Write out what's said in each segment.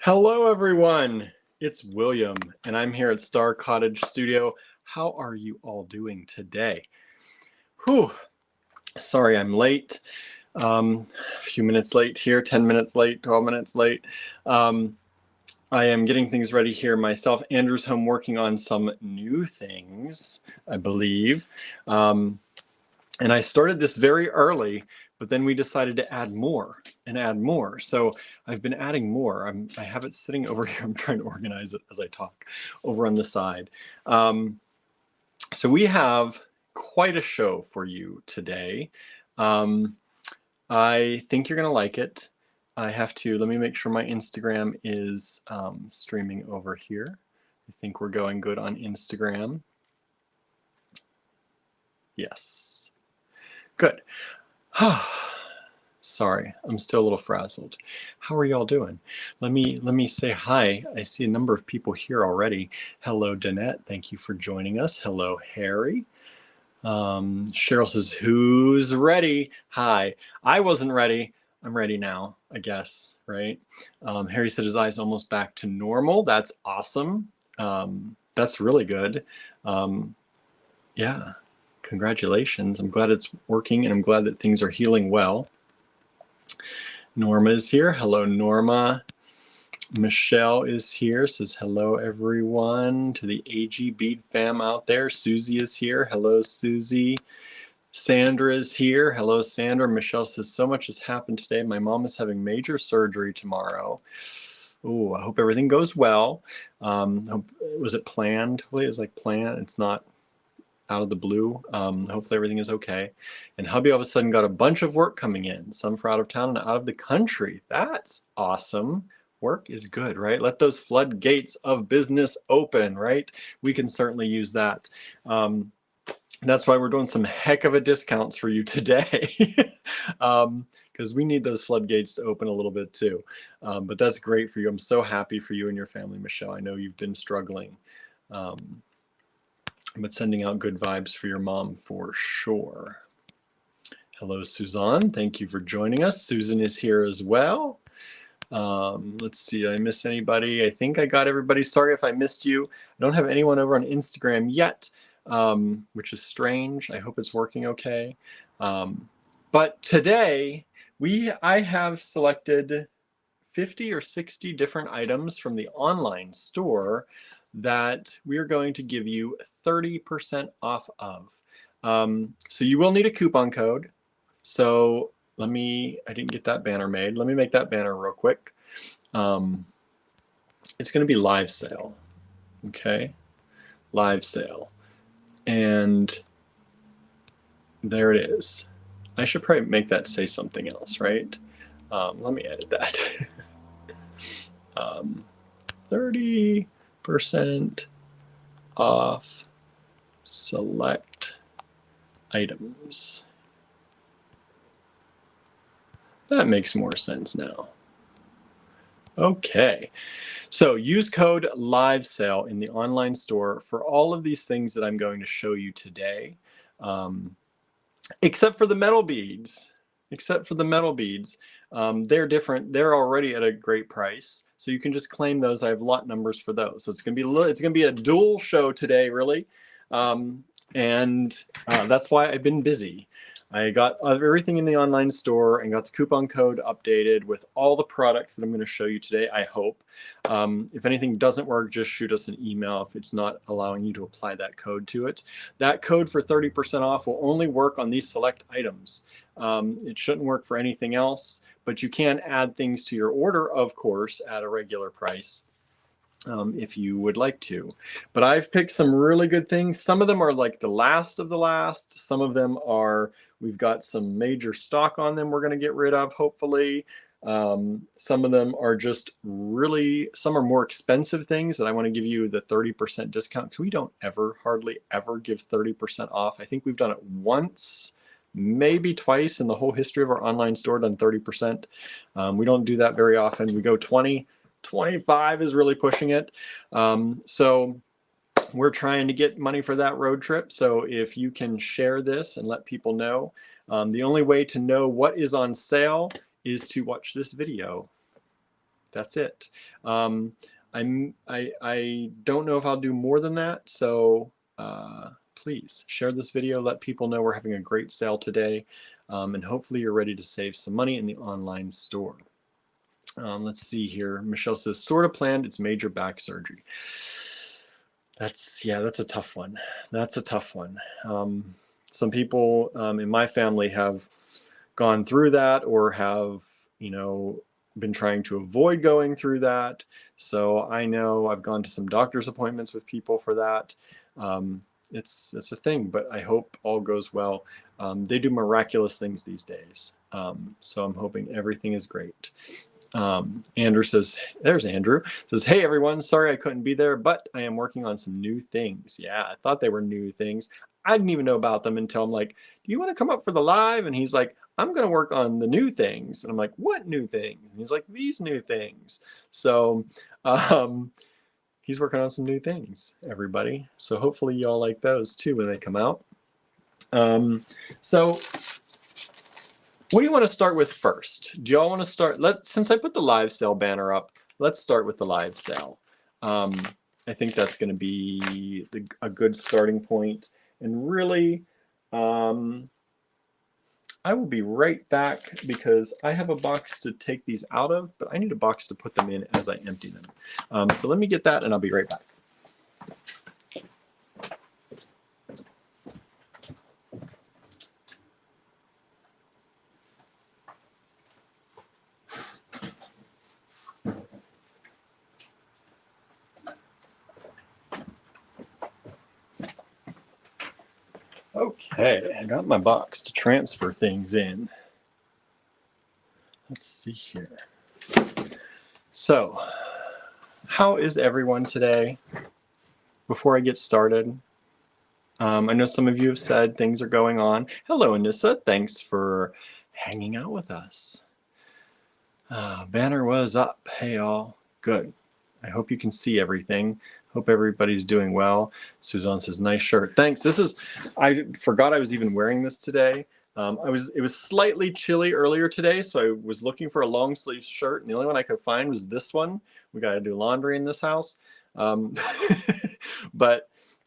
Hello, everyone. It's William, and I'm here at Star Cottage Studio. How are you all doing today? Whew. Sorry I'm late. A few minutes late here, 10 minutes late, 12 minutes late. I am getting things ready here myself. Andrew's home working on some new things, I believe. And I started this very early, but then we decided to add more and add more. So I've been adding more. I have it sitting over here. I'm trying to organize it as I talk over on the side. So we have quite a show for you today. I think you're going to like it. Let me make sure my Instagram is streaming over here. I think we're going good on Instagram. Yes. Good. Sorry, I'm still a little frazzled. How are y'all doing? Let me say hi. I see a number of people here already. Hello, Danette. Thank you for joining us. Hello, Harry. Cheryl says, who's ready? Hi. I wasn't ready. I'm ready now, I guess, right? Harry said his eye's almost back to normal. That's awesome. That's really good. Yeah. Congratulations. I'm glad it's working, and I'm glad that things are healing well. Norma is here. Hello, Norma. Michelle is here. Says hello, everyone, to the AG Bead fam out there. Susie is here. Hello, Susie. Sandra is here. Hello, Sandra. Michelle says, so much has happened today. My mom is having major surgery tomorrow. Oh, I hope everything goes well. Was it planned? Hopefully it was like planned. It's not out of the blue. Hopefully everything is okay. And hubby all of a sudden got a bunch of work coming in, some for out of town and out of the country. That's awesome. Work is good, right? Let those floodgates of business open, right? We can certainly use that. That's why we're doing some heck of a discounts for you today, because we need those floodgates to open a little bit too. But that's great for you. I'm so happy for you and your family, Michelle. I know you've been struggling. But sending out good vibes for your mom for sure. Hello, Suzanne. Thank you for joining us. Susan is here as well. Let's see, did I miss anybody? I think I got everybody. Sorry if I missed you. I don't have anyone over on Instagram yet, which is strange. I hope it's working okay. But today, I have selected 50 or 60 different items from the online store that we're going to give you 30% off of. So you will need a coupon code. So I didn't get that banner made. Let me make that banner real quick. It's going to be live sale. Okay. Live sale. And there it is. I should probably make that say something else, right? Let me edit that. 30% off select items. That makes more sense now. Okay, so use code LIVESALE in the online store for all of these things that I'm going to show you today, except for the metal beads. They're different. They're already at a great price, so you can just claim those. I have lot numbers for those, so it's gonna be a dual show today, really, and that's why I've been busy. I got everything in the online store and got the coupon code updated with all the products that I'm going to show you today, I hope. If anything doesn't work, just shoot us an email if it's not allowing you to apply that code to it. That code for 30% off will only work on these select items. It shouldn't work for anything else, but you can add things to your order, of course, at a regular price. If you would like to. But I've picked some really good things. Some of them are like the last of the last. Some of them are, we've got some major stock on them we're going to get rid of, hopefully. Some of them are just some are more expensive things that I want to give you the 30% discount, because we don't hardly ever give 30% off. I think we've done it once, maybe twice in the whole history of our online store, done 30%. We don't do that very often. We go 20. 25 is really pushing it. So we're trying to get money for that road trip. So if you can share this and let people know, the only way to know what is on sale is to watch this video. that's it. I don't know if I'll do more than that, so please share this video, let people know we're having a great sale today, and hopefully you're ready to save some money in the online store. Let's see here. Michelle says, sort of planned, it's major back surgery. That's a tough one. That's a tough one. Some people in my family have gone through that, or have, been trying to avoid going through that. So I know I've gone to some doctor's appointments with people for that. It's a thing, but I hope all goes well. They do miraculous things these days. So I'm hoping everything is great. Andrew says, there's Andrew, says, hey everyone, sorry I couldn't be there, but I am working on some new things. Yeah, I thought they were new things. I didn't even know about them until I'm like, do you want to come up for the live? And he's like, I'm going to work on the new things. And I'm like, what new things? And he's like, these new things. So he's working on some new things, everybody. So hopefully y'all like those too when they come out. So what do you want to start with first? Do y'all want to start? Since I put the live sale banner up, let's start with the live sale. I think that's going to be a good starting point. And really, I will be right back because I have a box to take these out of, but I need a box to put them in as I empty them. So let me get that and I'll be right back. Okay, I got my box to transfer things in. Let's see here. So, how is everyone today? Before I get started, I know some of you have said things are going on. Hello, Anissa. Thanks for hanging out with us. Banner was up. Hey, all. Good. I hope you can see everything. Hope everybody's doing well. Suzanne says, nice shirt. Thanks. I forgot I was even wearing this today. It was slightly chilly earlier today, so I was looking for a long sleeve shirt, and the only one I could find was this one. We got to do laundry in this house. But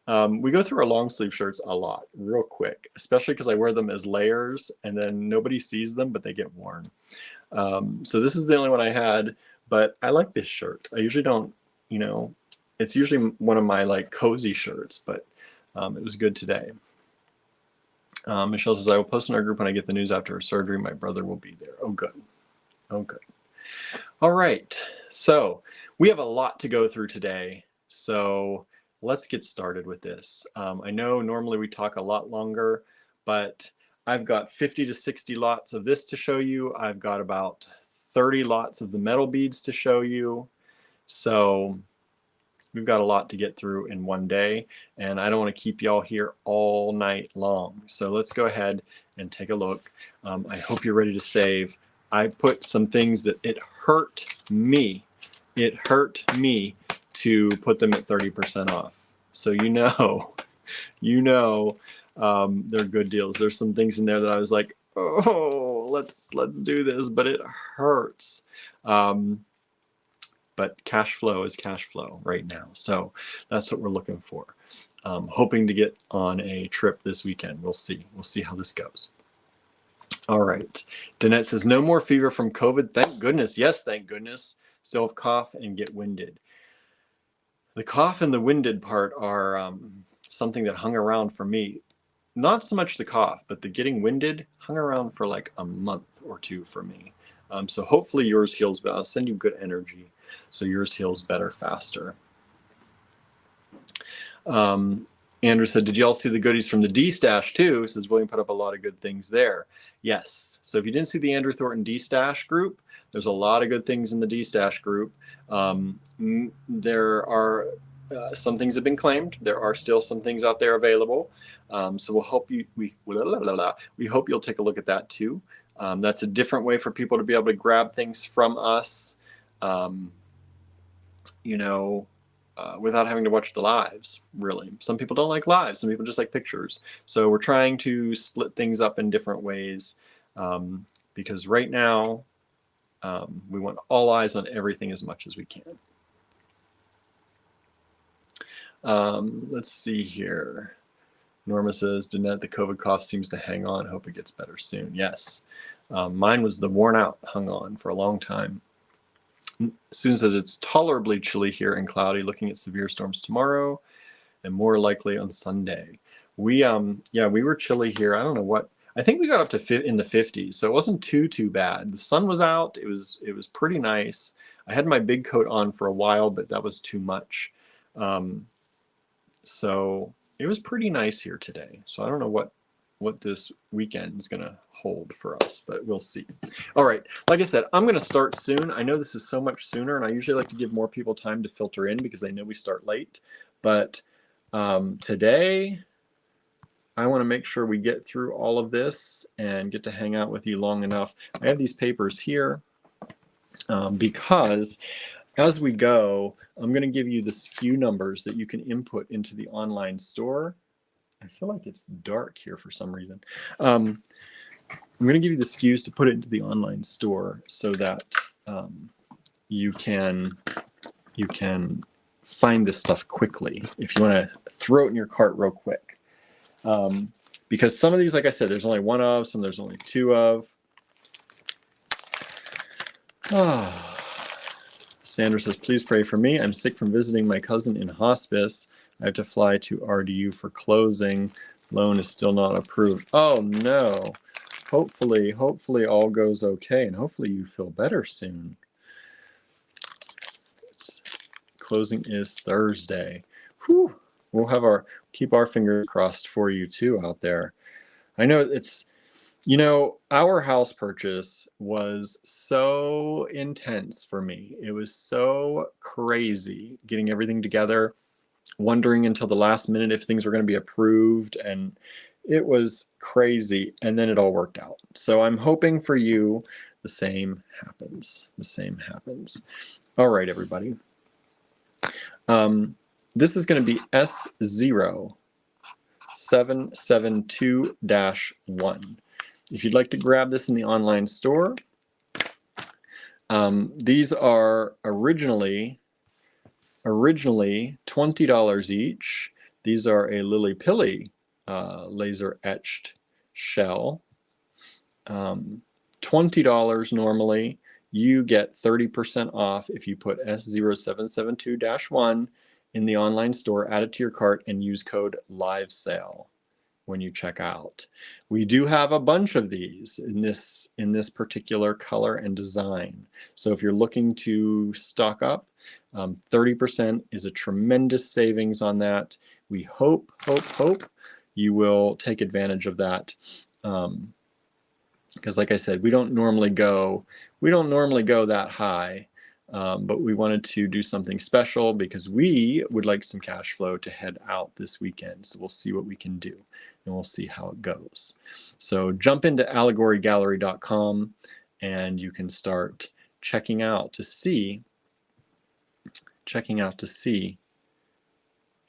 we go through our long sleeve shirts a lot, real quick, especially because I wear them as layers, and then nobody sees them, but they get worn. So this is the only one I had, but I like this shirt. I usually don't, it's usually one of my like cozy shirts, but it was good today. Michelle says, I will post in our group when I get the news after her surgery. My brother will be there. Oh, good. Oh, good. All right. So we have a lot to go through today. So let's get started with this. I know normally we talk a lot longer, but I've got 50 to 60 lots of this to show you. I've got about 30 lots of the metal beads to show you. So we've got a lot to get through in one day, and I don't want to keep y'all here all night long. So let's go ahead and take a look. I hope you're ready to save. I put some things that it hurt me to put them at 30% off. So they're good deals. There's some things in there that I was like, oh, let's do this, but it hurts. But cash flow is cash flow right now. So that's what we're looking for. Hoping to get on a trip this weekend. We'll see. We'll see how this goes. All right. Danette says, no more fever from COVID. Thank goodness. Yes, thank goodness. Still have cough and get winded. The cough and the winded part are something that hung around for me. Not so much the cough, but the getting winded hung around for like a month or two for me. So hopefully yours heals, but I'll send you good energy so yours heals better faster. Andrew said, did you all see the goodies from the D-Stash too? Says William put up a lot of good things there. Yes. So if you didn't see the Andrew Thornton D-Stash group, there's a lot of good things in the D-Stash group. There are some things have been claimed. There are still some things out there available. So we'll help you. We hope you'll take a look at that too. That's a different way for people to be able to grab things from us, without having to watch the lives, really. Some people don't like lives. Some people just like pictures. So we're trying to split things up in different ways because right now, We want all eyes on everything as much as we can. Let's see here. Norma says, Danette, the COVID cough seems to hang on. Hope it gets better soon. Yes. Mine was the worn out, hung on for a long time. Susan says, it's tolerably chilly here and cloudy, looking at severe storms tomorrow and more likely on Sunday. We were chilly here. I don't know what, I think we got up to in the 50s, so it wasn't too bad. The sun was out. It was pretty nice. I had my big coat on for a while, but that was too much. So it was pretty nice here today. So I don't know what this weekend is going to hold for us, but we'll see. All right. Like I said, I'm going to start soon. I know this is so much sooner, and I usually like to give more people time to filter in because I know we start late. But today, I want to make sure we get through all of this and get to hang out with you long enough. I have these papers here because as we go, I'm going to give you the SKU numbers that you can input into the online store. I feel like it's dark here for some reason. I'm going to give you the SKUs to put it into the online store so that you can find this stuff quickly if you want to throw it in your cart real quick. Because some of these, like I said, there's only one of, some there's only two of. Sandra says, please pray for me. I'm sick from visiting my cousin in hospice. I have to fly to RDU for closing. Loan is still not approved. Oh no. Hopefully all goes okay, and hopefully you feel better soon. Closing is Thursday. Whew. We'll have keep our fingers crossed for you too out there. I know it's, our house purchase was so intense for me. It was so crazy getting everything together, wondering until the last minute if things were going to be approved, and it was crazy, and then it all worked out. So I'm hoping for you the same happens. The same happens. All right, everybody. This is going to be S0772-1. If you'd like to grab this in the online store, these are originally $20 each. These are a Lily Pilly laser etched shell. $20 normally. You get 30% off if you put S0772-1 in the online store, add it to your cart, and use code LIVESALE when you check out. We do have a bunch of these in this particular color and design. So if you're looking to stock up, 30% is a tremendous savings on that. We hope you will take advantage of that. Because like I said, we don't normally go that high, but we wanted to do something special because we would like some cash flow to head out this weekend. So we'll see what we can do, and we'll see how it goes. So jump into allegorygallery.com and you can start checking out to see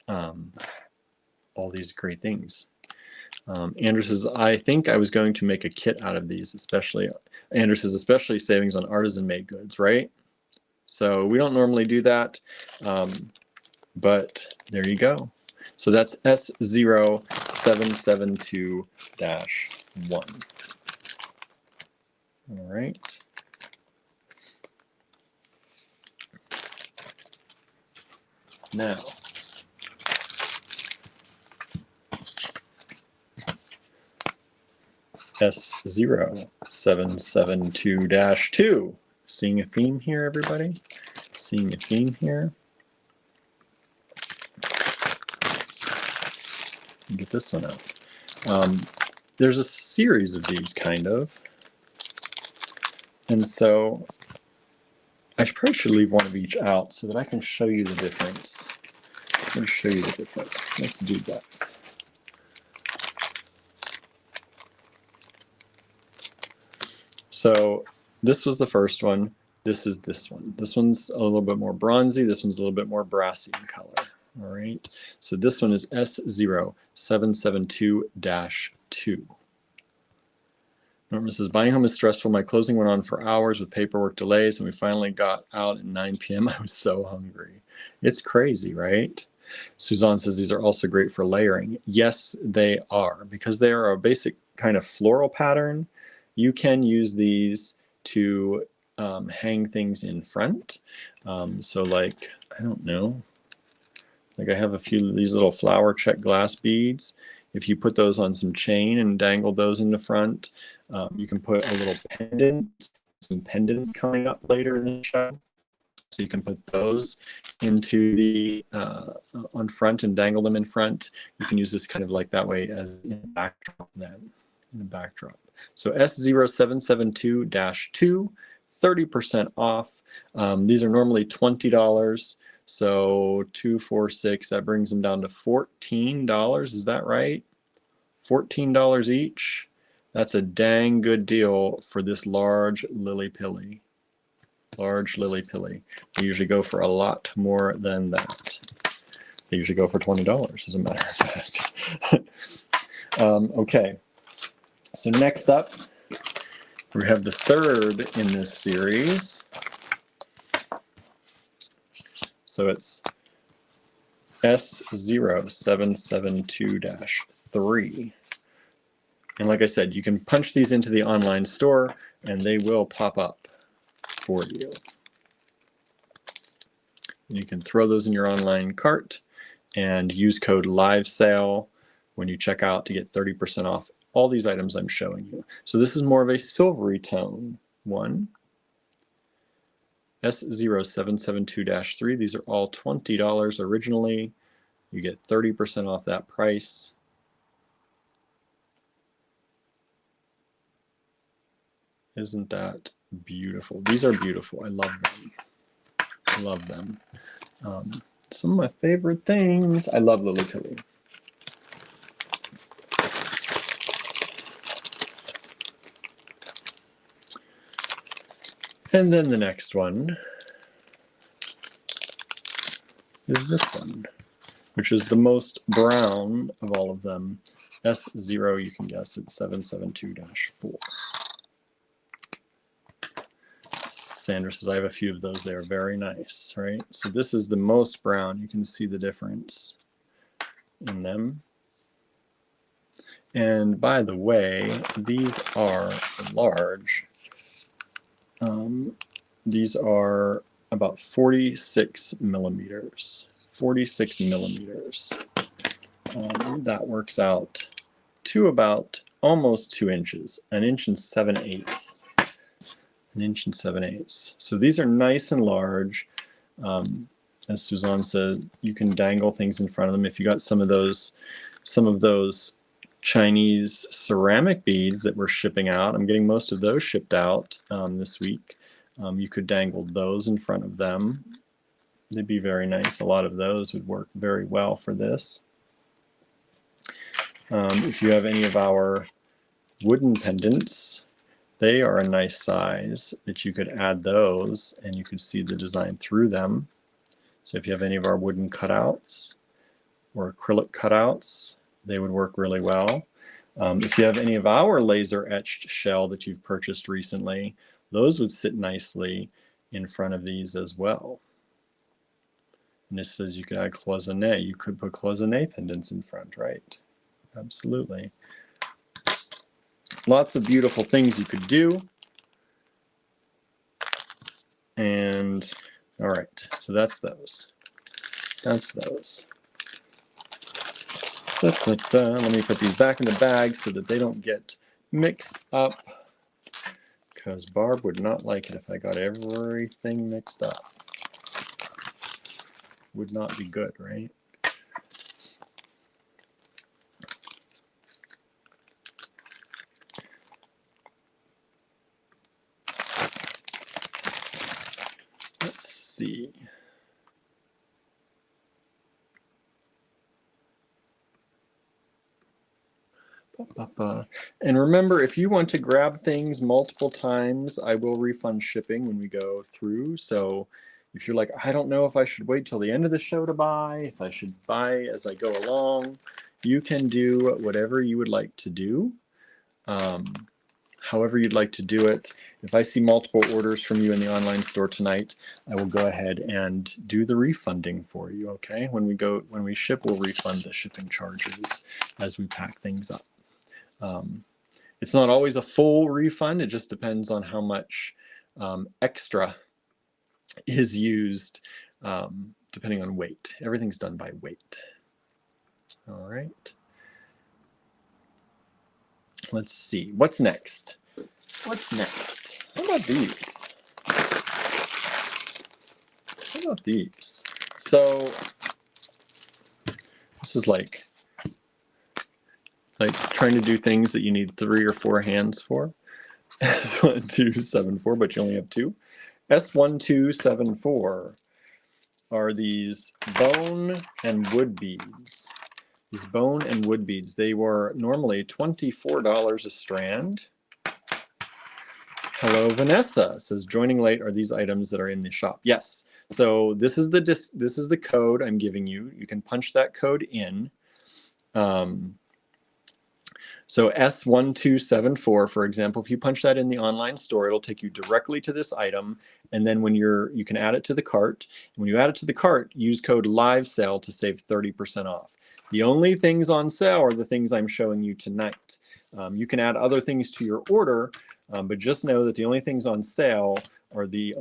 all these great things. Andrew says, I think I was going to make a kit out of these, especially, Andrew says, especially savings on artisan made goods, right? So we don't normally do that, but there you go. So that's S0772-1. All right. Now, S0772-2. Seeing a theme here, everybody? Seeing a theme here? Get this one out. There's a series of these, kind of. And so I probably should leave one of each out so that I can show you the difference. Let me show you the difference. Let's do that. So this was the first one. This is this one. This one's a little bit more bronzy. This one's a little bit more brassy in color. All right. So this one is S0772-2. Norma says, buying home is stressful. My closing went on for hours with paperwork delays, and we finally got out at 9 p.m. I was so hungry. It's crazy, right? Suzanne says these are also great for layering. Yes, they are. Because they are a basic kind of floral pattern, you can use these to hang things in front. So like, I don't know, like I have a few of these little flower check glass beads. If you put those on some chain and dangle those in the front, you can put a little pendant, some pendants coming up later in the show. So you can put those into the on front and dangle them in front. You can use this kind of like that way as in a backdrop then, in the backdrop. So S0772-2, 30% off. These are normally $20. So 2, 4, 6, that brings them down to $14. Is that right? $14 each. That's a dang good deal for this large lily pilly. Large lily pilly. They usually go for a lot more than that. They usually go for $20, as a matter of fact. Okay, so next up, we have the third in this series. So it's S0772-3. And like I said, you can punch these into the online store and they will pop up for you. You can throw those in your online cart and use code LIVESALE when you check out to get 30% off all these items I'm showing you. So this is more of a silvery tone one. S0772-3. These are all $20 originally. You get 30% off that price. Isn't that beautiful? These are beautiful. I love them. I love them. Some of my favorite things. I love lily pilly. And then the next one is this one, which is the most brown of all of them. S0, you can guess it's 772-4. Sandra says, I have a few of those. They are very nice, right? So this is the most brown. You can see the difference in them. And by the way, these are large. These are about 46 millimeters. 46 millimeters. That works out to about almost 2 inches, 1 inch and 7/8. 1 inch and 7/8. So these are nice and large. As Suzanne said, you can dangle things in front of them. If you got some of those Chinese ceramic beads that we're shipping out, I'm getting most of those shipped out this week. You could dangle those in front of them. They'd be very nice. A lot of those would work very well for this. If you have any of our wooden pendants, they are a nice size that you could add those and you could see the design through them. So if you have any of our wooden cutouts or acrylic cutouts, they would work really well. If you have any of our laser etched shell that you've purchased recently, those would sit nicely in front of these as well. And this says you could add cloisonne. You could put cloisonne pendants in front, right? Absolutely. Lots of beautiful things you could do. And all right, so that's those. That's those. Let me put these back in the bag so that they don't get mixed up, because Barb would not like it if I got everything mixed up. Would not be good, right? Let's see. And remember, if you want to grab things multiple times, I will refund shipping when we go through. So if you're like, I don't know if I should wait till the end of the show to buy, if I should buy as I go along, you can do whatever you would like to do. however you'd like to do it. If I see multiple orders from you in the online store tonight, I will go ahead and do the refunding for you, okay? When we ship, we'll refund the shipping charges as we pack things up. It's not always a full refund. It just depends on how much extra is used, depending on weight. Everything's done by weight. All right. Let's see. What's next? What's next? How about these? How about these? So this is like trying to do things that you need 3 or 4 hands for. S1274, but you only have 2. S1274 are these bone and wood beads. These bone and wood beads, they were normally $24 a strand. Hello, Vanessa says, joining late are these items that are in the shop. Yes, so this is the code I'm giving you. You can punch that code in. So S1274, for example, if you punch that in the online store, it'll take you directly to this item. And then when you can add it to the cart. And when you add it to the cart, use code LIVESALE to save 30% off. The only things on sale are the things I'm showing you tonight. You can add other things to your order, but just know that the only things on sale are the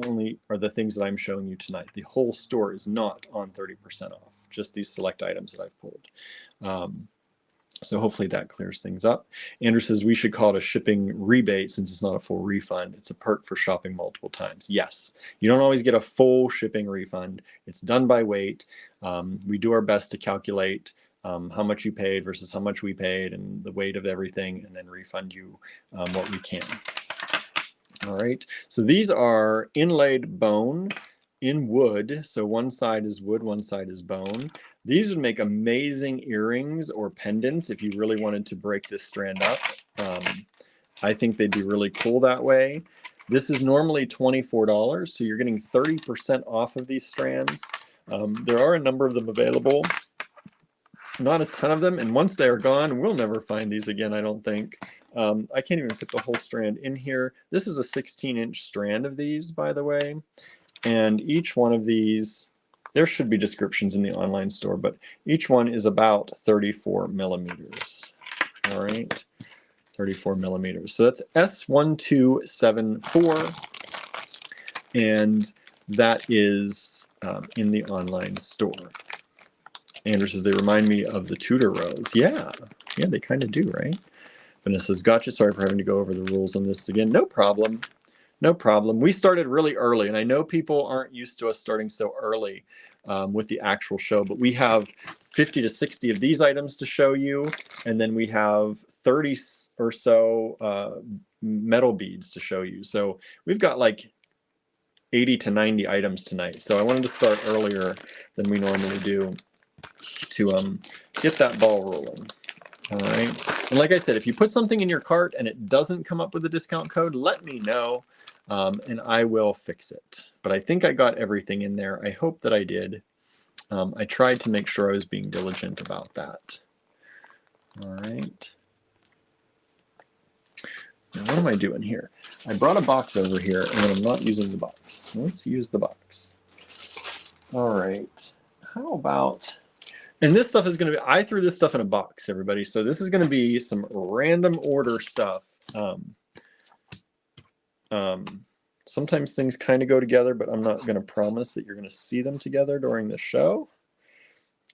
things that I'm showing you tonight. The whole store is not on 30% off, just these select items that I've pulled. So hopefully that clears things up. Andrew says we should call it a shipping rebate since it's not a full refund. It's a perk for shopping multiple times. Yes, you don't always get a full shipping refund. It's done by weight. We do our best to calculate how much you paid versus how much we paid and the weight of everything, and then refund you what we can. All right, so these are inlaid bone in wood. So one side is wood, one side is bone. These would make amazing earrings or pendants if you really wanted to break this strand up. I think they'd be really cool that way. This is normally $24, so you're getting 30% off of these strands. There are a number of them available, not a ton of them, and once they're gone, we'll never find these again, I don't think. I can't even fit the whole strand in here. This is a 16-inch strand of these, by the way, and each one of these, there should be descriptions in the online store, but each one is about 34 millimeters. All right, 34 millimeters. So that's S1274, and that is in the online store. Andrew says they remind me of the Tudor rose. Yeah, they kind of do, right? Vanessa says, gotcha. Sorry for having to go over the rules on this again. No problem. No problem. We started really early, and I know people aren't used to us starting so early with the actual show, but we have 50 to 60 of these items to show you, and then we have 30 or so metal beads to show you. So we've got like 80 to 90 items tonight. So I wanted to start earlier than we normally do to get that ball rolling. All right. And like I said, if you put something in your cart and it doesn't come up with a discount code, let me know and I will fix it. But I think I got everything in there. I hope that I did. I tried to make sure I was being diligent about that. All right. Now, what am I doing here? I brought a box over here and I'm not using the box. Let's use the box. All right. How about... And this stuff is going to be, I threw this stuff in a box, everybody. So this is going to be some random order stuff. Sometimes things kind of go together, but I'm not going to promise that you're going to see them together during the show.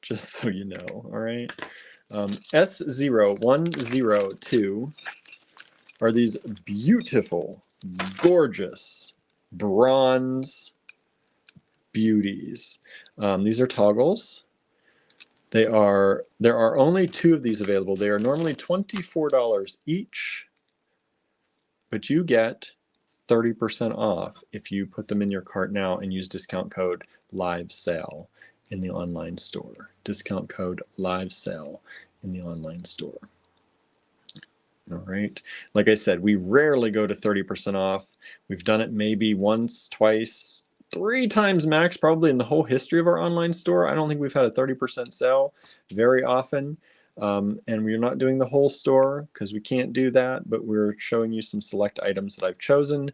Just so you know, all right? S0102 are these beautiful, gorgeous bronze beauties. These are toggles. There are only 2 of these available. They are normally $24 each, but you get 30% off if you put them in your cart now and use discount code LIVESALE in the online store. Discount code LIVESALE in the online store. All right. Like I said, we rarely go to 30% off. We've done it maybe once, twice, 3 times max probably in the whole history of our online store. I don't think we've had a 30% sale very often. And we're not doing the whole store because we can't do that, but we're showing you some select items that I've chosen.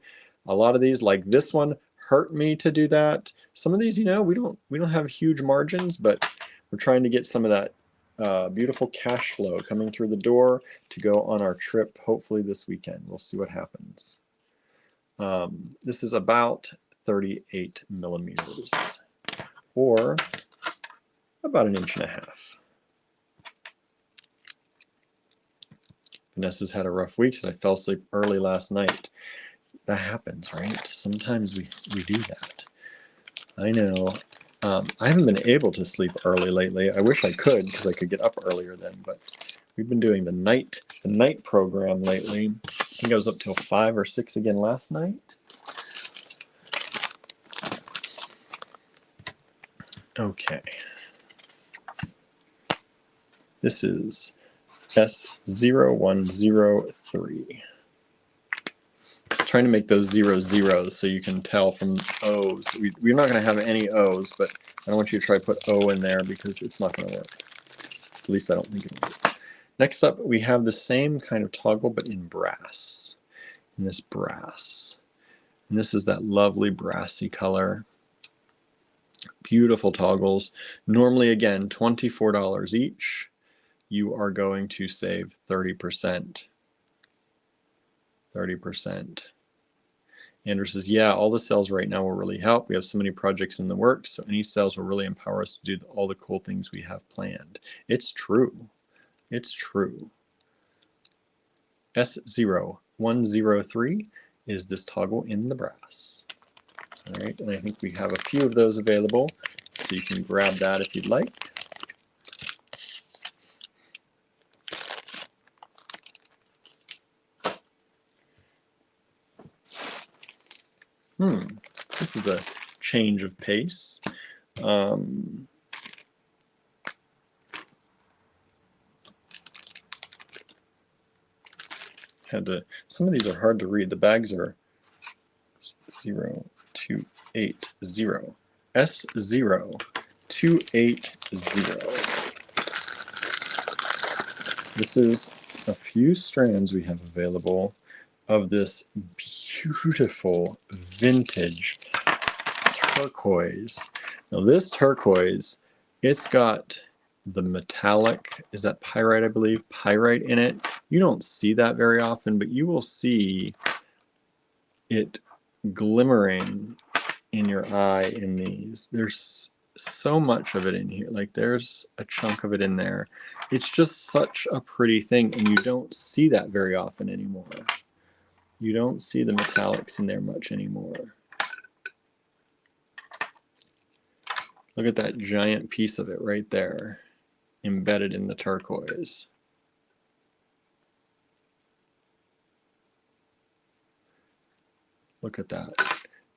A lot of these, like this one, hurt me to do that. Some of these, you know, we don't have huge margins, but we're trying to get some of that beautiful cash flow coming through the door to go on our trip, hopefully this weekend. We'll see what happens. This is about 38 millimeters, or about 1.5 inches. Vanessa's had a rough week, so I fell asleep early last night. That happens, right? Sometimes we do that. I know. I haven't been able to sleep early lately. I wish I could, because I could get up earlier then, but we've been doing the night program lately. I think I was up till 5 or 6 again last night. Okay. This is S0103. Trying to make those 0 zeros so you can tell from O's. We're not going to have any O's, but I don't want you to try to put O in there because it's not going to work. At least I don't think it'll work. Next up, we have the same kind of toggle, but in brass. In this brass. And this is that lovely brassy color. Beautiful toggles. Normally, again, $24 each. You are going to save 30%. 30%. Andrew says, yeah, all the sales right now will really help. We have so many projects in the works, so any sales will really empower us to do all the cool things we have planned. It's true. It's true. S0103 is this toggle in the brass. All right, and I think we have a few of those available, so you can grab that if you'd like. This is a change of pace. Some of these are hard to read. The bags are 0280. S0280. This is a few strands we have available of this beautiful vintage turquoise. Now this turquoise, it's got the metallic, is that pyrite, I believe, pyrite in it. You don't see that very often, but you will see it glimmering in your eye in these. There's so much of it in here. Like there's a chunk of it in there. It's just such a pretty thing, and you don't see that very often anymore. You don't see the metallics in there much anymore. Look at that giant piece of it right there, embedded in the turquoise. Look at that.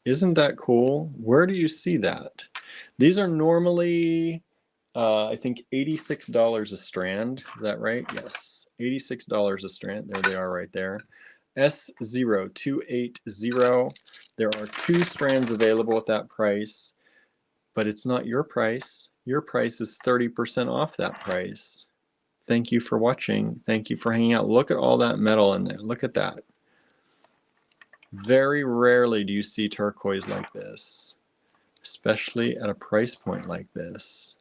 Isn't that cool? Where do you see that? These are normally, I think, $86 a strand. Is that right? Yes, $86 a strand. There they are right there. S0280. There are 2 strands available at that price, but it's not your price. Your price is 30% off that price. Thank you for watching. Thank you for hanging out. Look at all that metal in there. Look at that. Very rarely do you see turquoise like this, especially at a price point like this.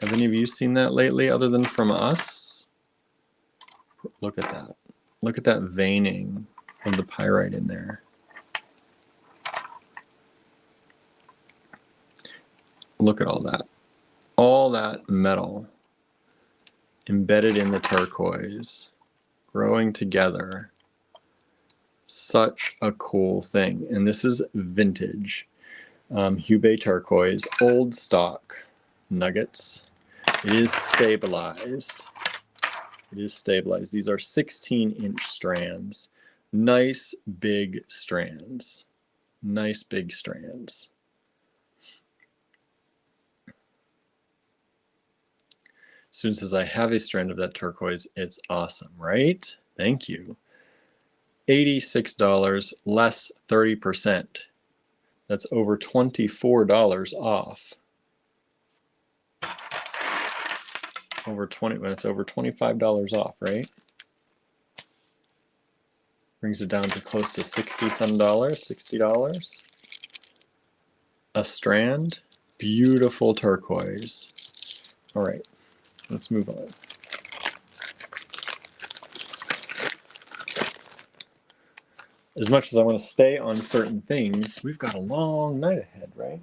Have any of you seen that lately other than from us? Look at that. Look at that veining of the pyrite in there. Look at all that. All that metal embedded in the turquoise, growing together. Such a cool thing. And this is vintage Hubei turquoise, old stock nuggets. It is stabilized. It is stabilized. These are 16-inch strands. Nice big strands. Nice big strands. Student says, I have a strand of that turquoise. It's awesome, right? Thank you. $86 less 30%. That's over $24 off. over 20, when it's over $25 off, right? Brings it down to close to 60 some dollars, $60. A strand, beautiful turquoise. All right, let's move on. As much as I want to stay on certain things, we've got a long night ahead, right?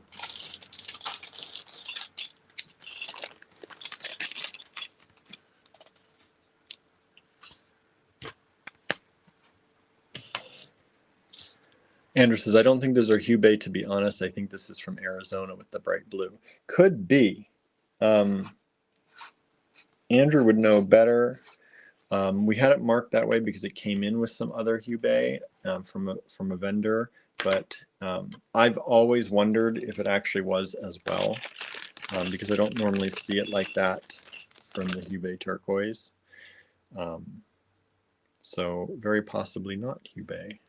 Andrew says, I don't think those are Hubei, to be honest. I think this is from Arizona with the bright blue. Could be. Andrew would know better. We had it marked that way because it came in with some other Hubei from a vendor, but I've always wondered if it actually was as well, because I don't normally see it like that from the Hubei turquoise. So very possibly not Hubei.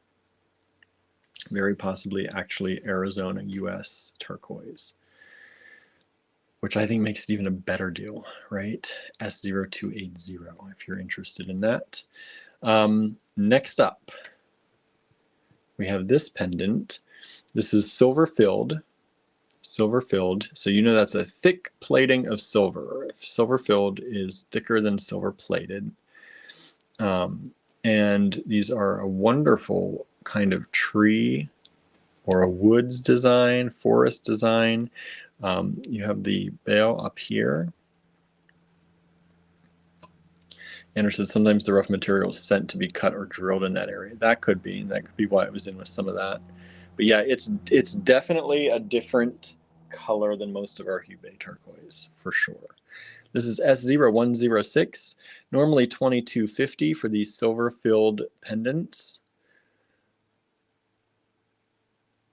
Very possibly actually Arizona US turquoise, which I think makes it even a better deal, right? S0280 if you're interested in that. Next up, we have this pendant. This is silver filled. Silver filled, so you know that's a thick plating of silver. Silver filled is thicker than silver plated. And these are a wonderful kind of tree or a woods design, forest design. You have the bale up here. Anderson said sometimes the rough material is sent to be cut or drilled in that area. That could be why it was in with some of that. But yeah, it's definitely a different color than most of our Hubei turquoise, for sure. This is S0106, normally $22.50 for these silver-filled pendants.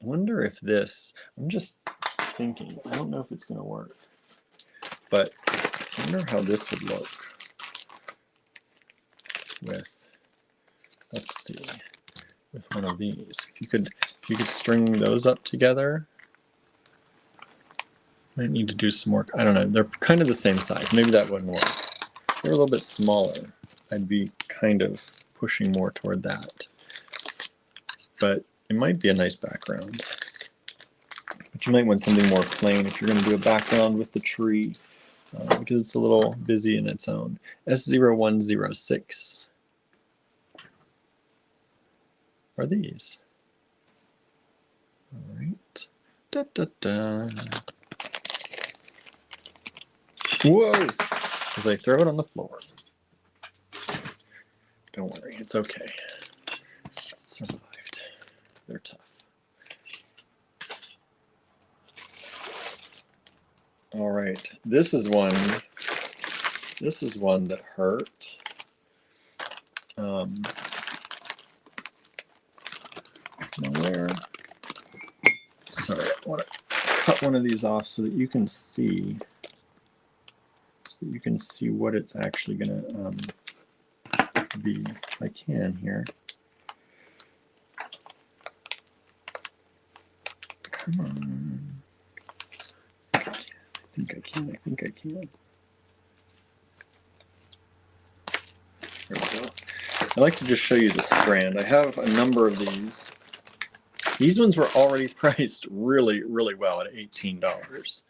I wonder if this, I'm just thinking, I don't know if it's going to work, but I wonder how this would look with, let's see, with one of these. If you could string those up together. Might need to do some work. I don't know. They're kind of the same size. Maybe that wouldn't work. They're a little bit smaller. I'd be kind of pushing more toward that. But it might be a nice background. But you might want something more plain if you're going to do a background with the tree, because it's a little busy in its own. S0106 are these. All right. Da, da, da. Whoa! As I throw it on the floor. Don't worry, it's okay. It survived. They're tough. All right, this is one that hurt. Where? Sorry, I want to cut one of these off so that you can see. What it's actually going to be. If I can here. Come on. I think I can. There we go. I like to just show you the strand. I have a number of these. These ones were already priced really, really well at $18.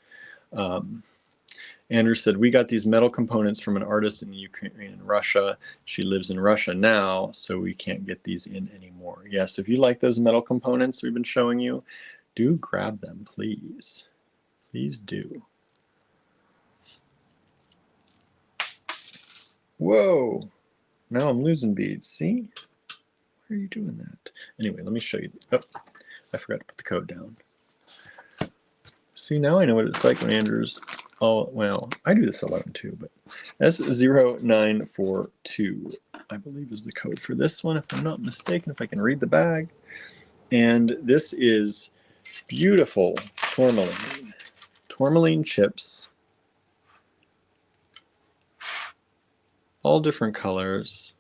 Andrew said, we got these metal components from an artist in the Ukraine and Russia. She lives in Russia now, so we can't get these in anymore. Yes, if you like those metal components we've been showing you, do grab them, please. Please do. Whoa! Now I'm losing beads. See? Why are you doing that? Anyway, let me show you. Oh, I forgot to put the code down. See, now I know what it's like when Andrew's... Oh, well, I do this a lot too, but S0942, I believe, is the code for this one, if I'm not mistaken, if I can read the bag. And this is beautiful tourmaline. Tourmaline chips. All different colors.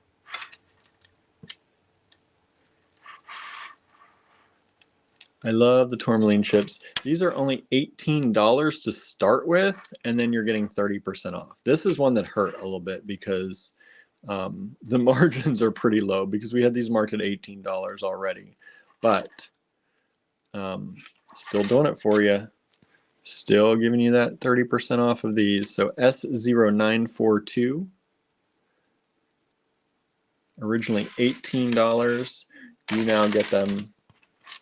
I love the tourmaline chips. These are only $18 to start with, and then you're getting 30% off. This is one that hurt a little bit because the margins are pretty low because we had these marked at $18 already. But still doing it for you. Still giving you that 30% off of these. So S0942, originally $18. You now get them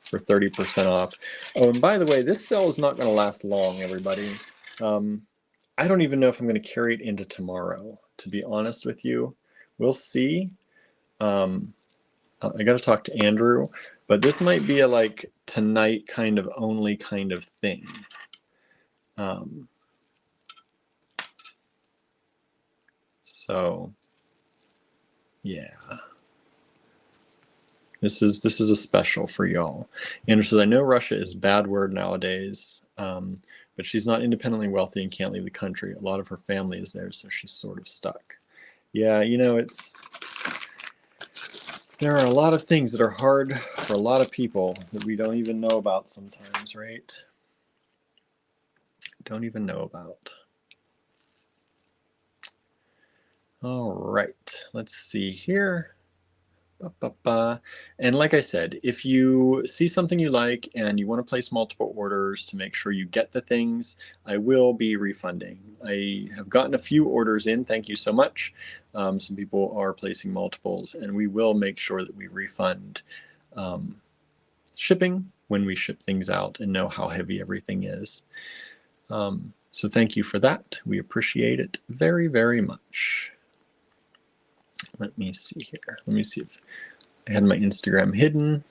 for 30% off. Oh, and by the way, this sale is not going to last long, everybody. I don't even know if I'm going to carry it into tomorrow, to be honest with you. We'll see. I got to talk to Andrew, but this might be a like tonight kind of only kind of thing. So yeah. This is a special for y'all. Andrew says, I know Russia is a bad word nowadays, but she's not independently wealthy and can't leave the country. A lot of her family is there, so she's sort of stuck. Yeah, you know, there are a lot of things that are hard for a lot of people that we don't even know about sometimes, right? Don't even know about. All right, let's see here. And like I said, if you see something you like and you want to place multiple orders to make sure you get the things, I will be refunding. I have gotten a few orders in, thank you so much. Some people are placing multiples, and we will make sure that we refund shipping when we ship things out and know how heavy everything is. So thank you for that. We appreciate it very, very much. Let me see here. Let me see if I had my Instagram hidden.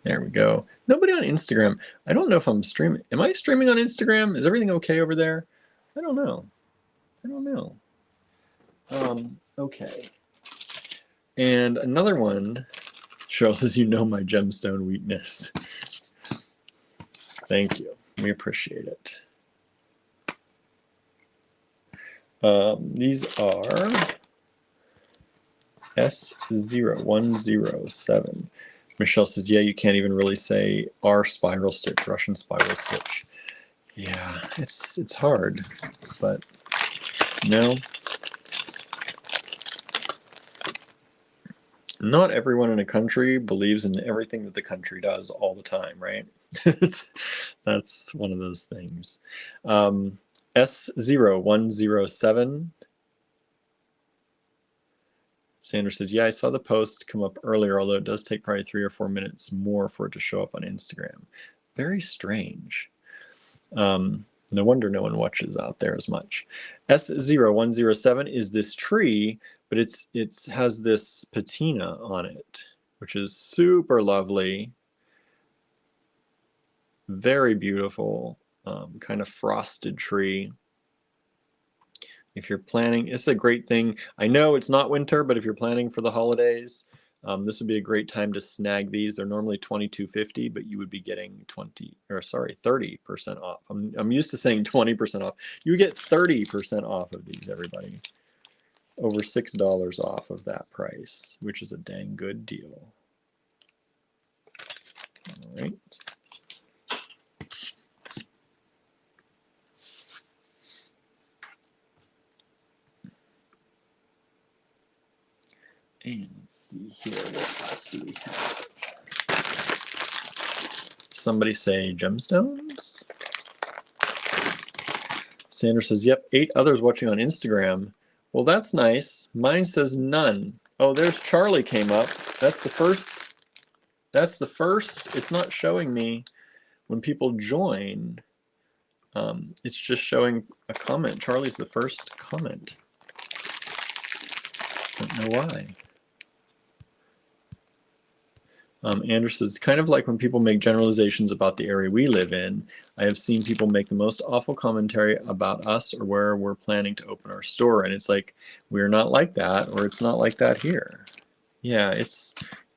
There we go. Nobody on Instagram. I don't know if I'm streaming. Am I streaming on Instagram? Is everything okay over there? I don't know. I don't know. Okay. And another one, Cheryl says, you know my gemstone weakness. Thank you. We appreciate it. These are S0107. Michelle says, yeah, you can't even really say R spiral stitch, Russian spiral stitch. Yeah, it's hard, but no. Not everyone in a country believes in everything that the country does all the time, right? That's one of those things. S0107. Sandra says, yeah, I saw the post come up earlier, although it does take probably 3 or 4 minutes more for it to show up on Instagram. Very strange. No wonder no one watches out there as much. S0107 is this tree, but it has this patina on it, which is super lovely. Very beautiful, kind of frosted tree. If you're planning, it's a great thing. I know it's not winter, but if you're planning for the holidays, this would be a great time to snag these. They're normally $22.50, but you would be getting 30% off. I'm used to saying 20% off. You get 30% off of these, everybody. Over $6 off of that price, which is a dang good deal. All right. And let's see here, what else do we have? Somebody say gemstones? Sandra says, yep, 8 others watching on Instagram. Well, that's nice. Mine says none. Oh, there's Charlie came up. That's the first. That's the first. It's not showing me when people join. It's just showing a comment. Charlie's the first comment. Don't know why. Andrew says, kind of like when people make generalizations about the area we live in. I have seen people make the most awful commentary about us or where we're planning to open our store. And it's like, we're not like that, or it's not like that here. Yeah,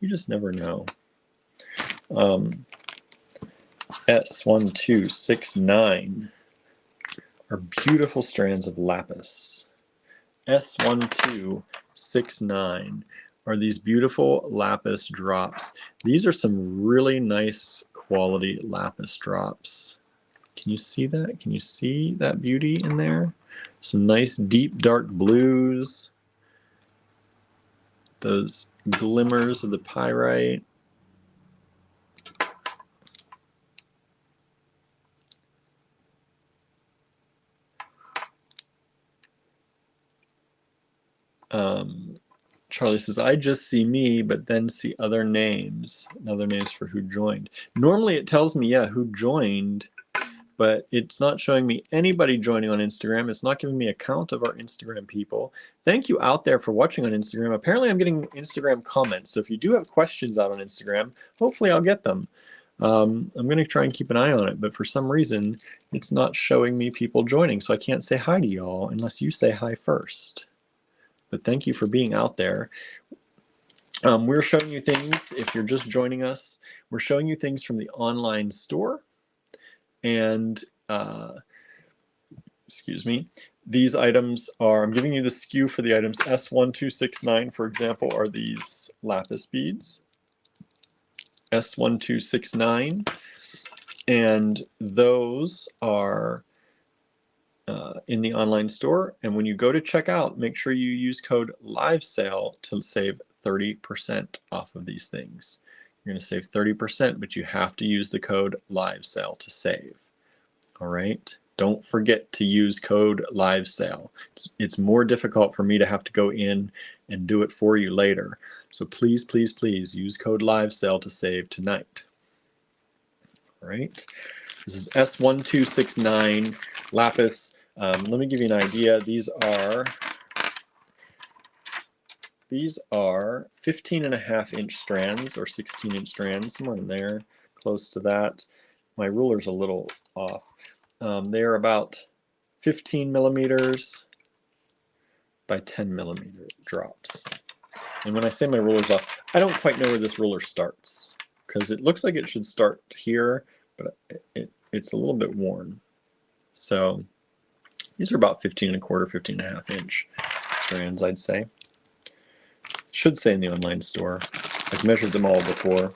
you just never know. S1269 are beautiful strands of lapis. S1269 are these beautiful lapis drops. These are some really nice quality lapis drops. Can you see that? Can you see that beauty in there? Some nice deep dark blues. Those glimmers of the pyrite. Charlie says, I just see me, but then see other names for who joined. Normally it tells me, yeah, who joined, but it's not showing me anybody joining on Instagram. It's not giving me a count of our Instagram people. Thank you out there for watching on Instagram. Apparently I'm getting Instagram comments. So if you do have questions out on Instagram, hopefully I'll get them. I'm going to try and keep an eye on it, but for some reason it's not showing me people joining. So I can't say hi to y'all unless you say hi first. But thank you for being out there. We're showing you things, if you're just joining us, we're showing you things from the online store. And, excuse me, these items are, I'm giving you the SKU for the items. S1269, for example, are these lapis beads. S1269. And those are in the online store. And when you go to checkout, make sure you use code LIVESALE to save 30% off of these things. You're going to save 30%, but you have to use the code LIVESALE to save. All right. Don't forget to use code LIVESALE. It's more difficult for me to have to go in and do it for you later. So please, please, please use code LIVESALE to save tonight. All right. This is S1269 lapis. Let me give you an idea. These are 15.5-inch strands or 16-inch strands, somewhere in there, close to that. My ruler's a little off. They're about 15 millimeters by 10 millimeter drops. And when I say my ruler's off, I don't quite know where this ruler starts because it looks like it should start here, but it's a little bit worn. So these are about 15.25, 15.5-inch strands, I'd say. Should say in the online store. I've measured them all before.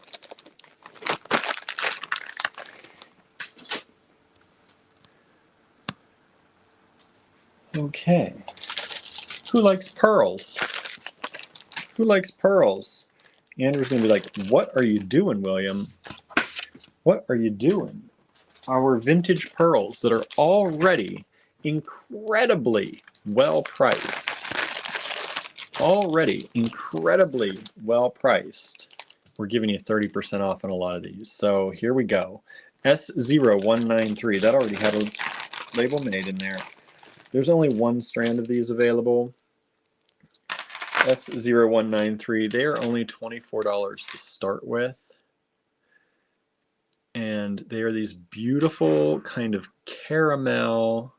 Okay. Who likes pearls? Who likes pearls? Andrew's going to be like, what are you doing, William? What are you doing? Our vintage pearls that are already incredibly well priced. Already incredibly well priced. We're giving you 30% off on a lot of these. So here we go. S0193. That already had a label made in there. There's only one strand of these available. S0193. They are only $24 to start with. And they are these beautiful kind of caramel,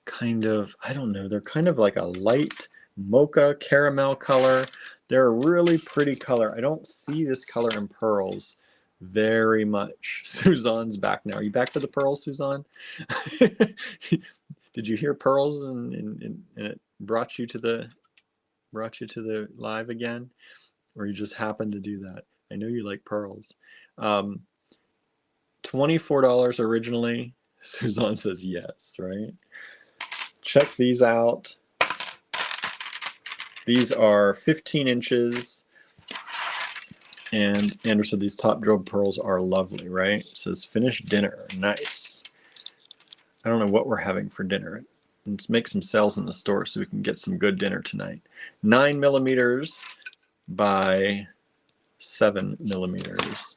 kind of, I don't know, they're kind of like a light mocha caramel color. They're a really pretty color. I don't see this color in pearls very much. Suzanne's back now. Are you back for the pearls, Suzanne? Did you hear pearls and it brought you to the live again? Or you just happened to do that? I know you like pearls. $24 originally. Suzanne says yes, right? Check these out. These are 15 inches. And Andrew said these top drilled pearls are lovely, right? It says finished dinner. Nice. I don't know what we're having for dinner. Let's make some sales in the store so we can get some good dinner tonight. 9 millimeters by 7 millimeters.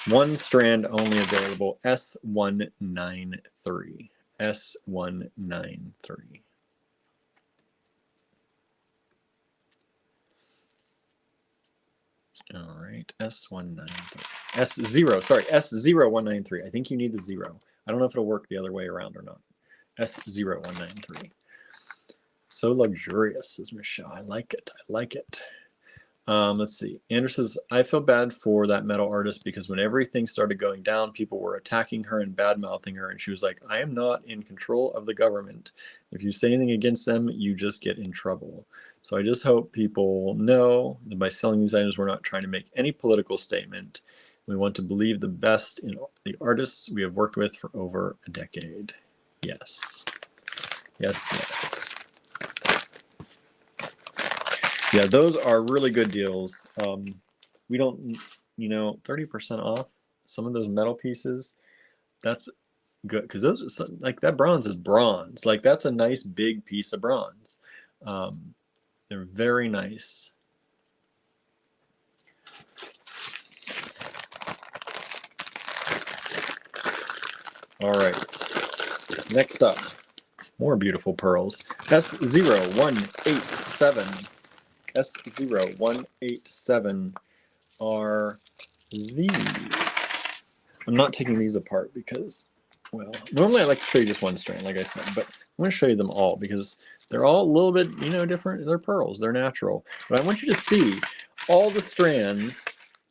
One strand only available, S193. S193. All right, S193. S0193. I think you need the 0. I don't know if it'll work the other way around or not. S0193. So luxurious, says Michelle. I like it. I like it. Let's see. Andrew says, I feel bad for that metal artist because when everything started going down, people were attacking her and bad-mouthing her. And she was like, I am not in control of the government. If you say anything against them, you just get in trouble. So I just hope people know that by selling these items, we're not trying to make any political statement. We want to believe the best in the artists we have worked with for over a decade. Yes. Yes, yes. Yeah, those are really good deals. We don't, 30% off some of those metal pieces. That's good because those are like that bronze is bronze. Like that's a nice big piece of bronze. They're very nice. All right. Next up, more beautiful pearls. S0187. S0187 are these. I'm not taking these apart because, well, normally I like to show you just one strand, like I said, but I'm going to show you them all because they're all a little bit, different. They're pearls. They're natural. But I want you to see all the strands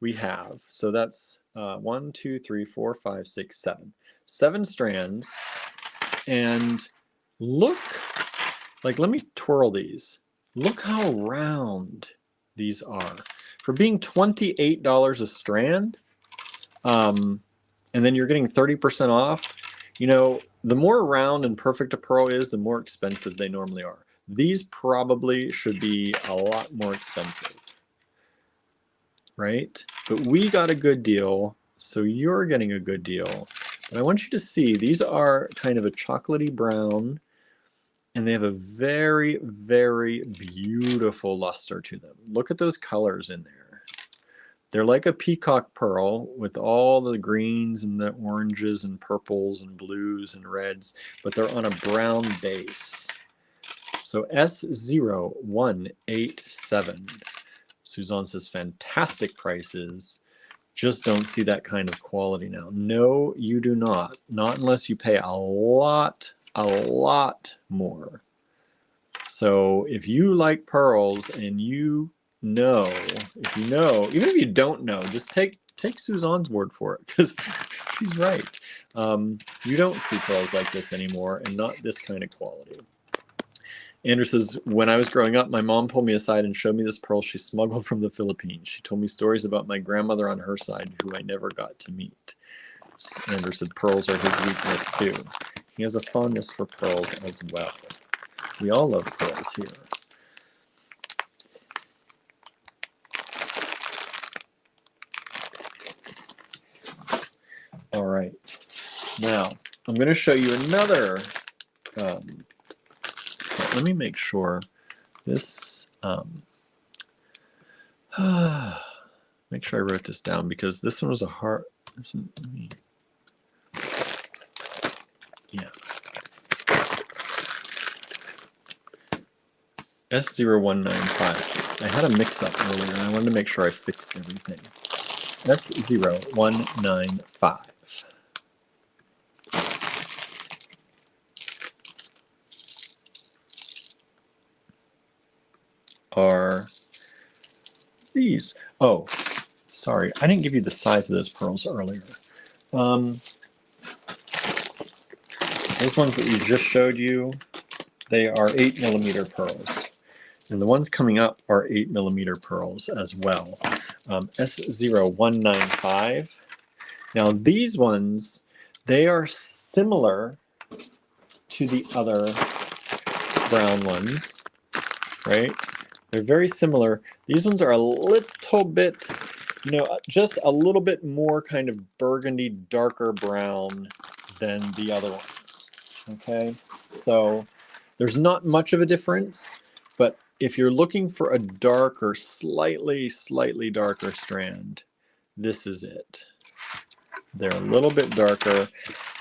we have. So that's 1, 2, 3, 4, 5, 6, 7. 7 strands. And look, like, let me twirl these. Look how round these are. For being $28 a strand, and then you're getting 30% off, the more round and perfect a pearl is, the more expensive they normally are. These probably should be a lot more expensive, right? But we got a good deal, so you're getting a good deal. But I want you to see, these are kind of a chocolatey brown, and they have a very, very beautiful luster to them. Look at those colors in there. They're like a peacock pearl with all the greens and the oranges and purples and blues and reds, but they're on a brown base. So S0187. Suzanne says, fantastic prices. Just don't see that kind of quality now. No, you do not. Not unless you pay a lot more. So if you like pearls and even if you don't know, just take Suzanne's word for it because she's right. You don't see pearls like this anymore and not this kind of quality. Andrew says, when I was growing up, my mom pulled me aside and showed me this pearl she smuggled from the Philippines. She told me stories about my grandmother on her side, who I never got to meet. Andrew said pearls are his weakness too. He has a fondness for pearls as well. We all love pearls here. All right. Now, I'm going to show you another. Let me make sure this. Make sure I wrote this down because this one was a hard. Yeah. S0195. I had a mix-up earlier, and I wanted to make sure I fixed everything. S0195. Are these. Oh, sorry. I didn't give you the size of those pearls earlier. Those ones that we just showed you, they are 8mm pearls. And the ones coming up are 8mm pearls as well. S0195. Now these ones, they are similar to the other brown ones, right? They're very similar. These ones are a little bit, just a little bit more kind of burgundy, darker brown than the other ones, okay? So there's not much of a difference, but if you're looking for a darker, slightly darker strand, this is it. They're a little bit darker.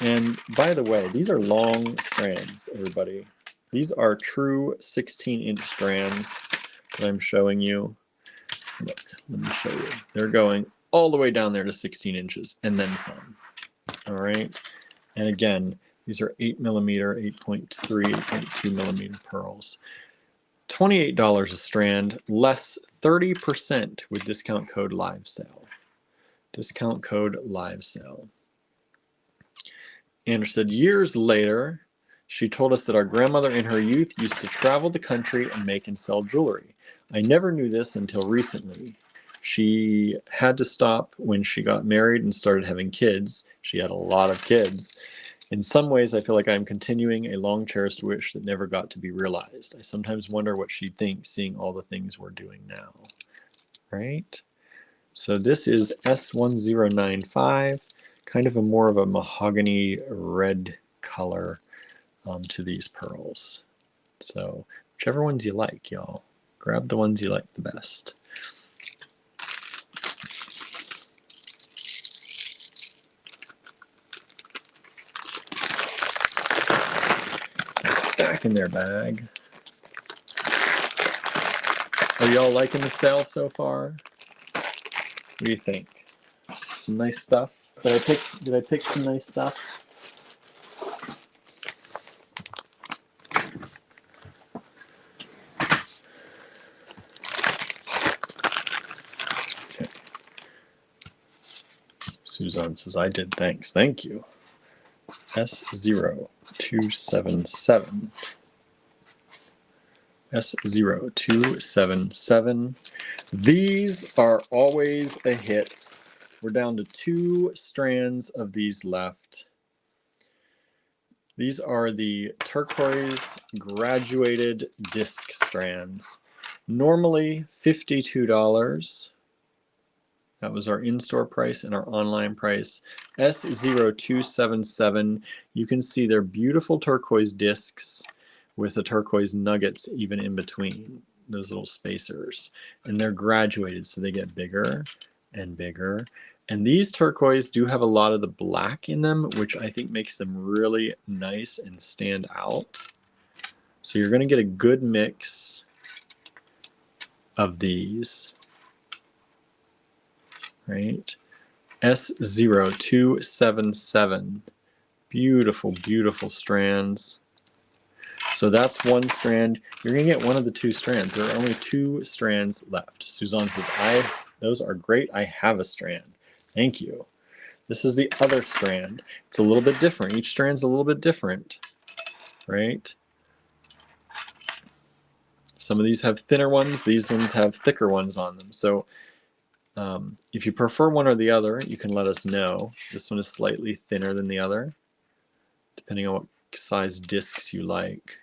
And by the way, these are long strands, everybody. These are true 16-inch strands that I'm showing you. Look, let me show you. They're going all the way down there to 16 inches and then some. All right. And again, these are 8mm, 8.3, 8.2mm pearls. $28 a strand, less 30% with discount code live sale. Discount code live sale. Andrew said, years later, she told us that our grandmother in her youth used to travel the country and make and sell jewelry. I never knew this until recently. She had to stop when she got married and started having kids. She had a lot of kids. In some ways, I feel like I'm continuing a long-cherished wish that never got to be realized. I sometimes wonder what she'd think seeing all the things we're doing now. Right? So this is S1095, kind of a more of a mahogany red color to these pearls. So whichever ones you like, y'all. Grab the ones you like the best. Back in their bag. Are y'all liking the sale so far? What do you think? Some nice stuff. Did I pick some nice stuff? Okay. Suzanne says, I did, thanks. Thank you. S0277. S0277. These are always a hit. We're down to 2 strands of these left. These are the turquoise graduated disc strands. Normally $52. That was our in-store price and our online price. S0277. You can see they're beautiful turquoise discs with the turquoise nuggets even in between those little spacers. And they're graduated, so they get bigger and bigger. And these turquoise do have a lot of the black in them, which I think makes them really nice and stand out. So you're going to get a good mix of these. Right? S0277. Beautiful, beautiful strands. So that's one strand. You're going to get one of the 2 strands. There are only 2 strands left. Suzanne says, those are great. I have a strand. Thank you. This is the other strand. It's a little bit different. Each strand's a little bit different, right? Some of these have thinner ones. These ones have thicker ones on them. So if you prefer one or the other, you can let us know. This one is slightly thinner than the other, depending on what size discs you like.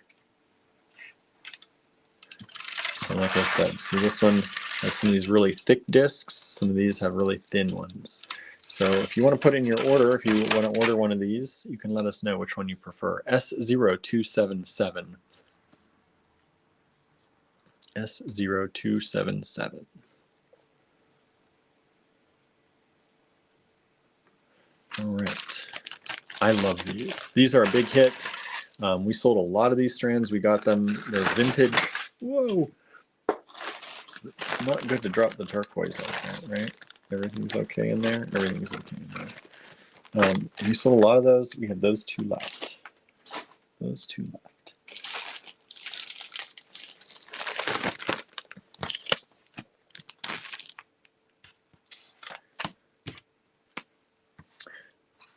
So like I said, see this one has some of these really thick discs. Some of these have really thin ones. So if you want to put in your order, if you want to order one of these, you can let us know which one you prefer. S0277. S0277. All right. I love these. These are a big hit. We sold a lot of these strands. We got them. They're vintage. Whoa. Not good to drop the turquoise like that, right? Everything's okay in there. Everything's okay in there. We sold a lot of those. We have those 2 left. Those 2 left.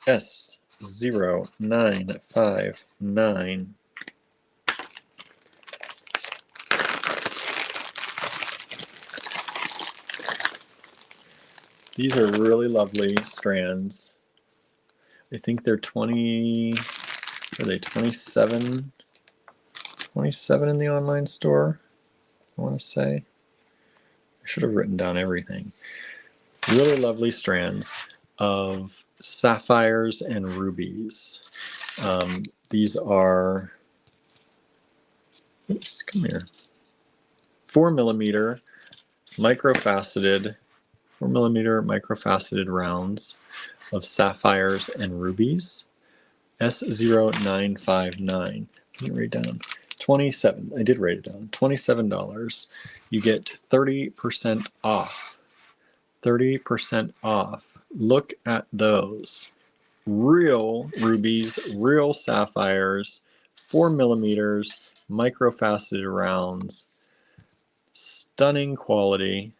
S0959. These are really lovely strands. I think they're 20, are they 27? 27 in the online store, I want to say. I should have written down everything. Really lovely strands of sapphires and rubies. These are, oops, come here, 4mm microfaceted, 4mm microfaceted rounds of sapphires and rubies. S0959. Let me write down. 27. I did write it down. $27. You get 30% off. 30% off. Look at those. Real rubies, real sapphires, 4mm, microfaceted rounds. Stunning quality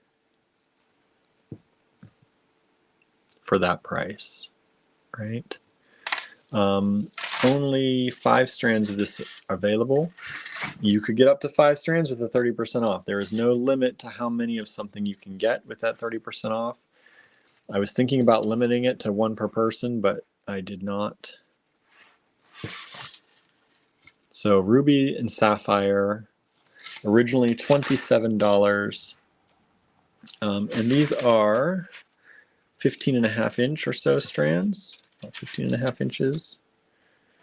for that price, right? Only 5 strands of this available. You could get up to 5 strands with a 30% off. There is no limit to how many of something you can get with that 30% off. I was thinking about limiting it to 1 per person, but I did not. So ruby and sapphire, originally $27. And these are 15.5 inch or so strands, about 15.5 inches,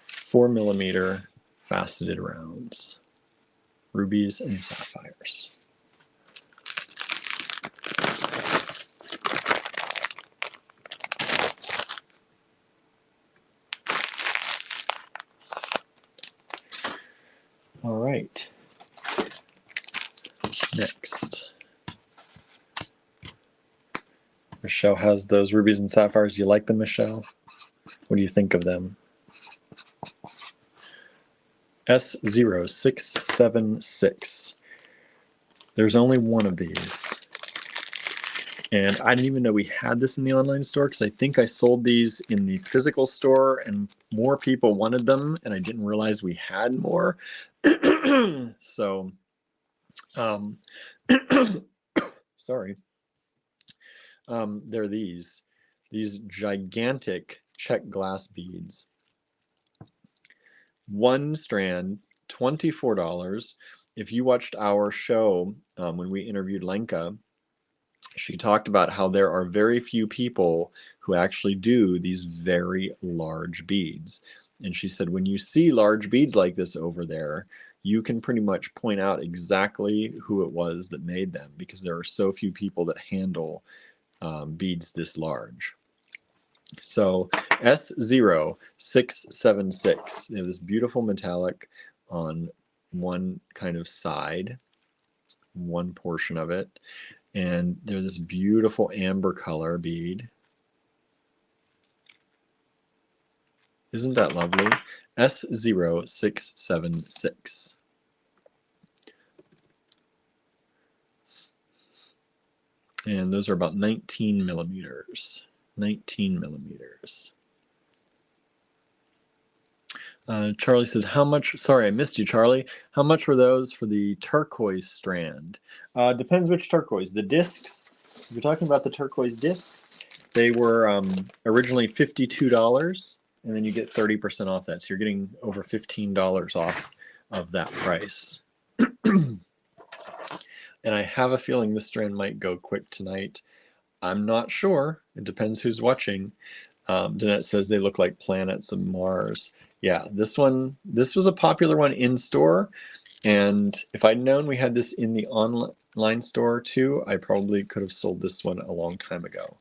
4mm faceted rounds, rubies and sapphires. All right. Next. Michelle has those rubies and sapphires. Do you like them, Michelle? What do you think of them? S0676. There's only one of these. And I didn't even know we had this in the online store because I think I sold these in the physical store and more people wanted them and I didn't realize we had more. So, sorry. They're these gigantic check glass beads. 1 strand, $24. If you watched our show when we interviewed Lenka, she talked about how there are very few people who actually do these very large beads. And she said, when you see large beads like this over there, you can pretty much point out exactly who it was that made them because there are so few people that handle beads this large. So S0676, they have this beautiful metallic on one kind of side, one portion of it. And they're this beautiful amber color bead. Isn't that lovely? S0676. And those are about 19 millimeters. 19 millimeters. Charlie says, how much, sorry, I missed you, Charlie. How much were those for the turquoise strand? Depends which turquoise. The discs, if you're talking about the turquoise discs, they were originally $52, and then you get 30% off that. So you're getting over $15 off of that price. And I have a feeling this strand might go quick tonight. I'm not sure. It depends who's watching. Danette says they look like planets of Mars. Yeah, this was a popular one in store. And if I'd known we had this in the online store too, I probably could have sold this one a long time ago.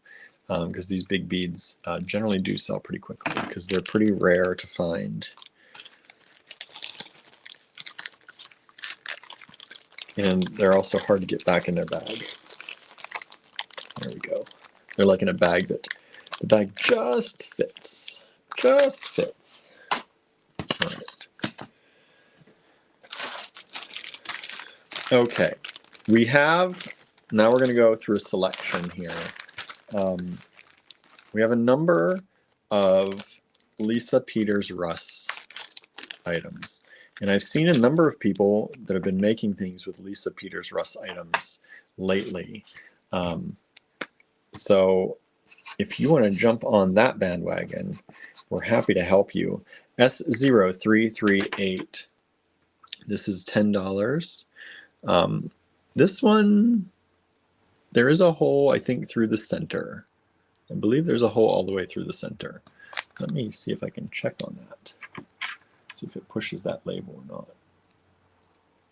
Because these big beads generally do sell pretty quickly because they're pretty rare to find. And they're also hard to get back in their bag. There we go. They're like in a bag that the bag just fits. Just fits. All right. Okay. We have, now we're going to go through a selection here. We have a number of Lisa Peters Russ items. And I've seen a number of people that have been making things with Lisa Peters Russ items lately. So if you want to jump on that bandwagon, we're happy to help you. S0338. This is $10. This one, there is a hole, I think, through the center. I believe there's a hole all the way through the center. Let me see if I can check on that. See if it pushes that label or not.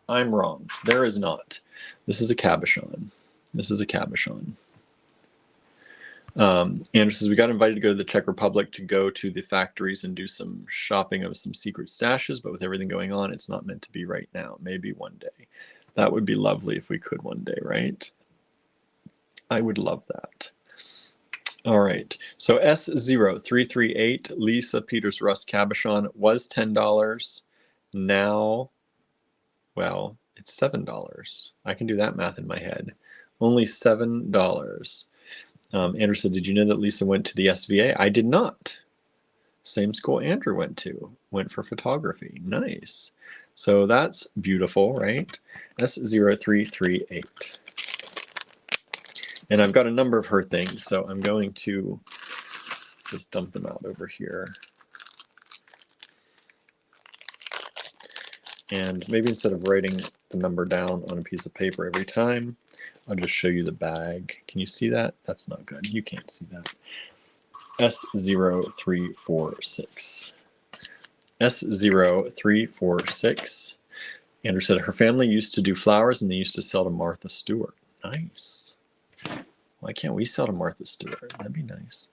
I'm wrong. There is not. This is a cabochon. This is a cabochon. Andrew says, we got invited to go to the Czech Republic to go to the factories and do some shopping of some secret stashes, but with everything going on, it's not meant to be right now. Maybe one day. That would be lovely if we could one day, right? I would love that. All right, so S0338, Lisa Peters Russ Cabochon was $10. Now, well, It's $7. I can do that math in my head. Only $7. Andrew said, did you know that Lisa went to the SVA? I did not. Same school Andrew went for photography. Nice. So that's beautiful, right? S0338. And I've got a number of her things, so I'm going to just dump them out over here. And maybe instead of writing the number down on a piece of paper every time, I'll just show you the bag. Can you see that? That's not good. You can't see that. S0346. S0346. Andrew said her family used to do flowers and they used to sell to Martha Stewart. Nice. Why can't we sell to Martha Stewart? That'd be nice.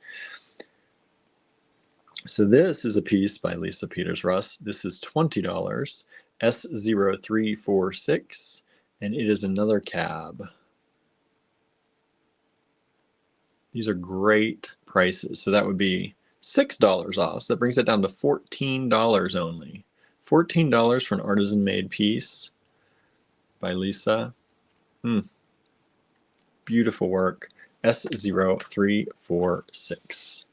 So this is a piece by Lisa Peters Russ. This is $20. S0346, and it is another cab. These are great prices. So that would be $6 off. So that brings it down to $14 only. $14 for an artisan-made piece by Lisa. Beautiful work. S0346.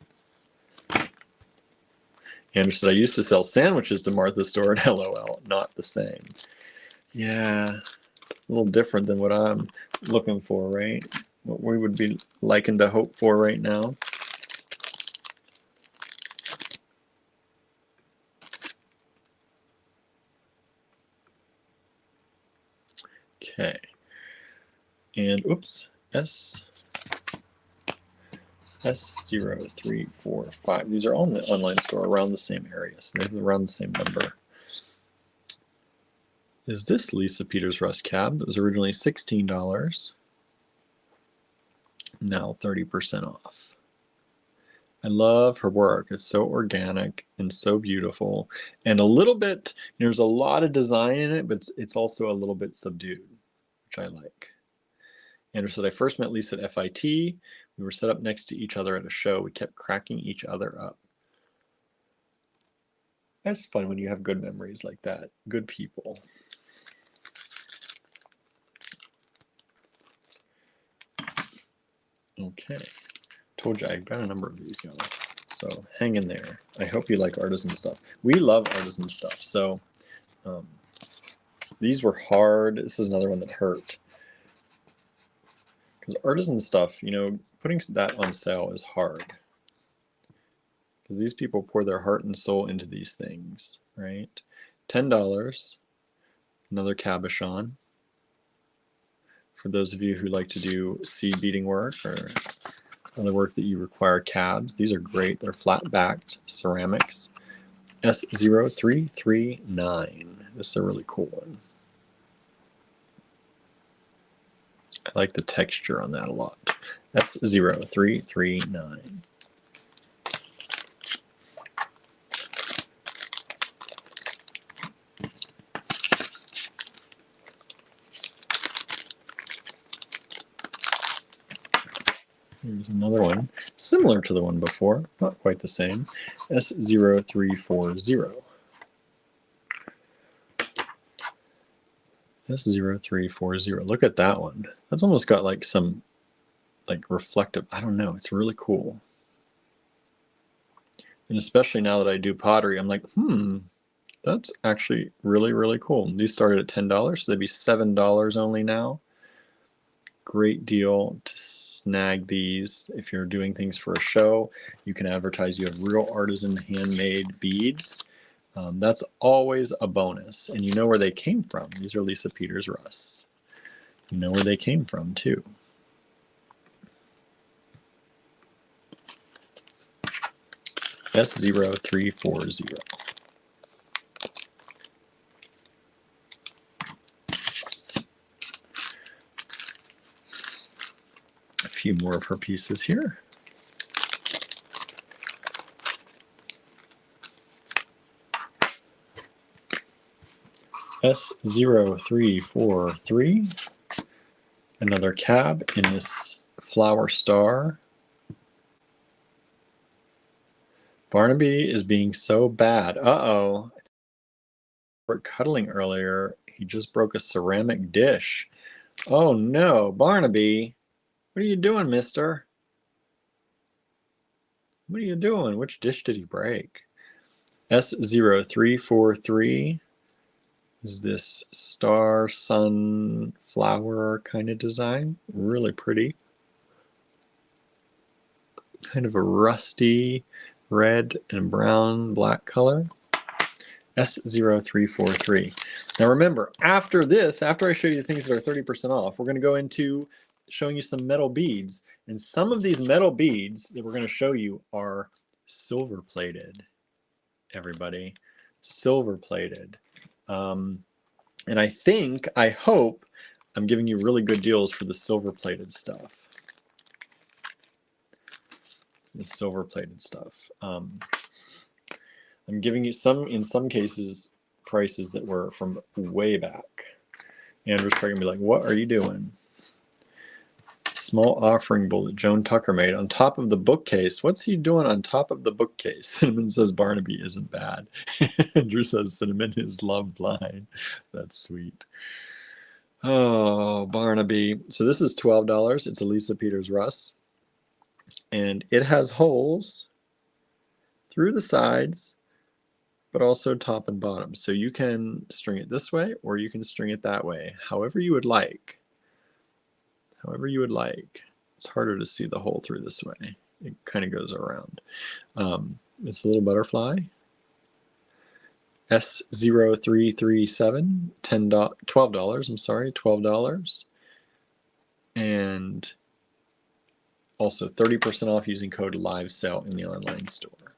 Andrew said, I used to sell sandwiches to Martha Stewart. LOL. Not the same. Yeah, a little different than what I'm looking for, right? What we would be liking to hope for right now. Okay. And oops, S0345. These are all in the online store around the same area, so they're around the same number. Is this Lisa Peters Russ cab that was originally $16? Now 30% off. I love her work. It's so organic and so beautiful, and a little bit, there's a lot of design in it, but it's also a little bit subdued, which I like. Andrew said, I first met Lisa at FIT. We were set up next to each other at a show. We kept cracking each other up. That's fun when you have good memories like that. Good people. Okay. Told you I've got a number of these going. So hang in there. I hope you like artisan stuff. We love artisan stuff. So these were hard. This is another one that hurt. Because artisan stuff, you know, putting that on sale is hard. Because these people pour their heart and soul into these things, right? $10, another cabochon. For those of you who like to do seed beading work or other work that you require cabs, these are great. They're flat-backed ceramics. S0339. This is a really cool one. I like the texture on that a lot. S0339. Here's another one, similar to the one before, not quite the same. S0340. S0340. Look at that one. That's almost got like some like reflective, I don't know, it's really cool. And especially now that I do pottery, I'm like, that's actually really, really cool. These started at $10, so they'd be $7 only now. Great deal to snag these. If you're doing things for a show, you can advertise you have real artisan handmade beads. That's always a bonus. And you know where they came from. These are Lisa Peters Russ. You know where they came from too. S0340. A few more of her pieces here. S0343. Another cab in this flower star. Barnaby is being so bad. Uh-oh. We're cuddling earlier. he just broke a ceramic dish. Oh no, Barnaby, what are you doing, mister? What are you doing? Which dish did he break? S0343 is this star sunflower kind of design. Really pretty. Kind of a rusty red and brown black color. S0343. Now remember, after this, after I show you the things that are 30% off, we're going to go into showing you some metal beads. And some of these metal beads that we're going to show you are silver plated, everybody. Silver plated. And I hope I'm giving you really good deals for the silver plated stuff. The silver plated stuff. I'm giving you some, in some cases, prices that were from way back. Andrew's probably gonna be like, what are you doing? Small offering bowl that Joan Tucker made on top of the bookcase. What's he doing on top of the bookcase? Cinnamon says Barnaby isn't bad. Andrew says Cinnamon is love blind. That's sweet. Oh, Barnaby. So this is $12. It's a Lisa Peters Russ. And it has holes through the sides, but also top and bottom. So you can string it this way, or you can string it that way, however you would like. However you would like. It's harder to see the hole through this way. It kind of goes around. It's a little butterfly. S0337, $12, I'm sorry, $12. And also 30% off using code LIVESALE in the online store.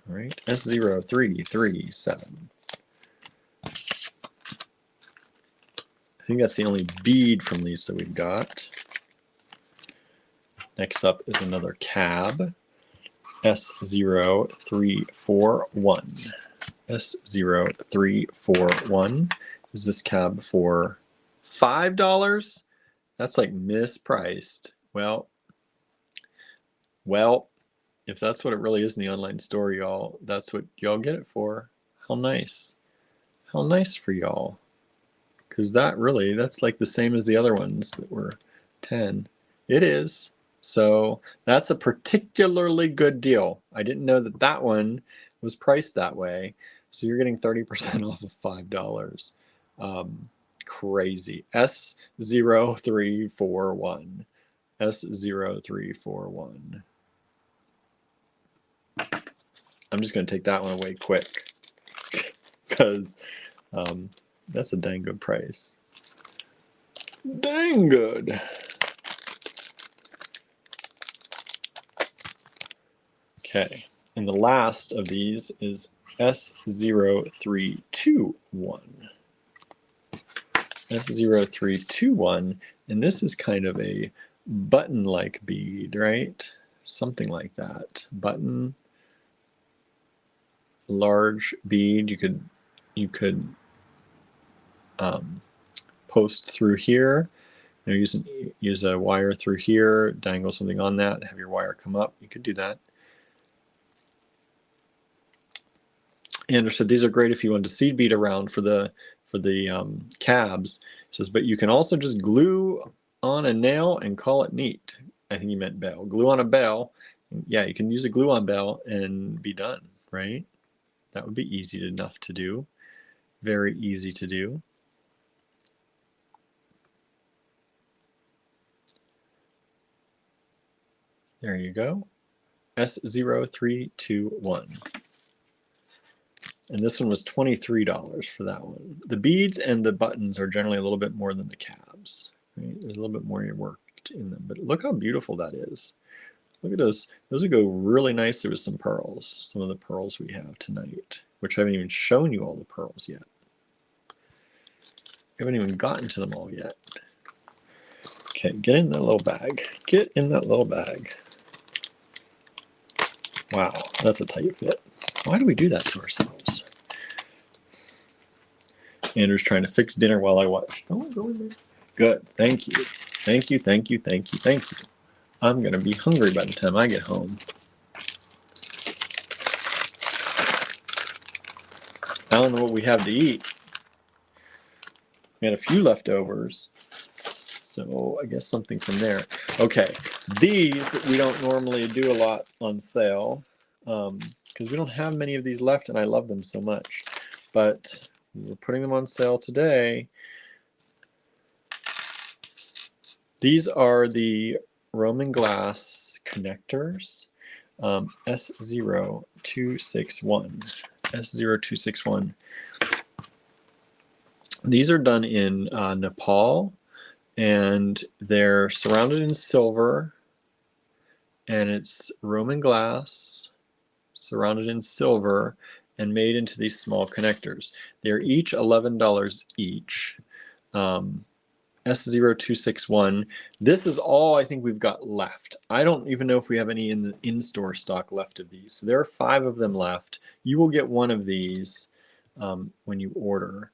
All right, S0337. I think that's the only bead from Lisa we've got. Next up is another cab, S0341. S0341 is this cab for $5? That's like mispriced. Well, if that's what it really is in the online store, y'all, that's what y'all get it for. How nice. How nice for y'all. Because that's like the same as the other ones that were 10. It is. So that's a particularly good deal. I didn't know that that one was priced that way. So you're getting 30% off of $5. Crazy. S0341. S0341. I'm just going to take that one away quick because that's a dang good price. Dang good. Okay, and the last of these is S0321. S0321, and this is kind of a button-like bead, right? Something like that. Button, large bead. You could post through here. Use a wire through here, dangle something on that, have your wire come up. You could do that. Andrew said these are great if you want to seed bead around for the cabs. It says, but you can also just glue on a nail and call it neat. I think you meant bell. Glue on a bell. Yeah, you can use a glue on bell and be done, right? That would be easy enough to do. Very easy to do. There you go. S0321. And this one was $23 for that one. The beads and the buttons are generally a little bit more than the cabs. Right? There's a little bit more work in them, but look how beautiful that is. Look at those. Those would go really nicely with some pearls. Some of the pearls we have tonight, which I haven't even shown you all the pearls yet. I haven't even gotten to them all yet. Okay, get in that little bag. Get in that little bag. Wow, that's a tight fit. Why do we do that to ourselves? Andrew's trying to fix dinner while I watch. Don't go in there. Good, thank you. Thank you, thank you, thank you, thank you. I'm gonna be hungry by the time I get home. don't know what we have to eat. We had a few leftovers. So I guess something from there. Okay, these we don't normally do a lot on sale because we don't have many of these left and I love them so much. But we're putting them on sale today. These are the Roman glass connectors, S0261. S0261. These are done in Nepal, and they're surrounded in silver, and it's Roman glass surrounded in silver and made into these small connectors. They're each $11 each. S0261. This is all I think we've got left. I don't even know if we have any in the in-store stock left of these. So there are 5 of them left. You will get one of these when you order,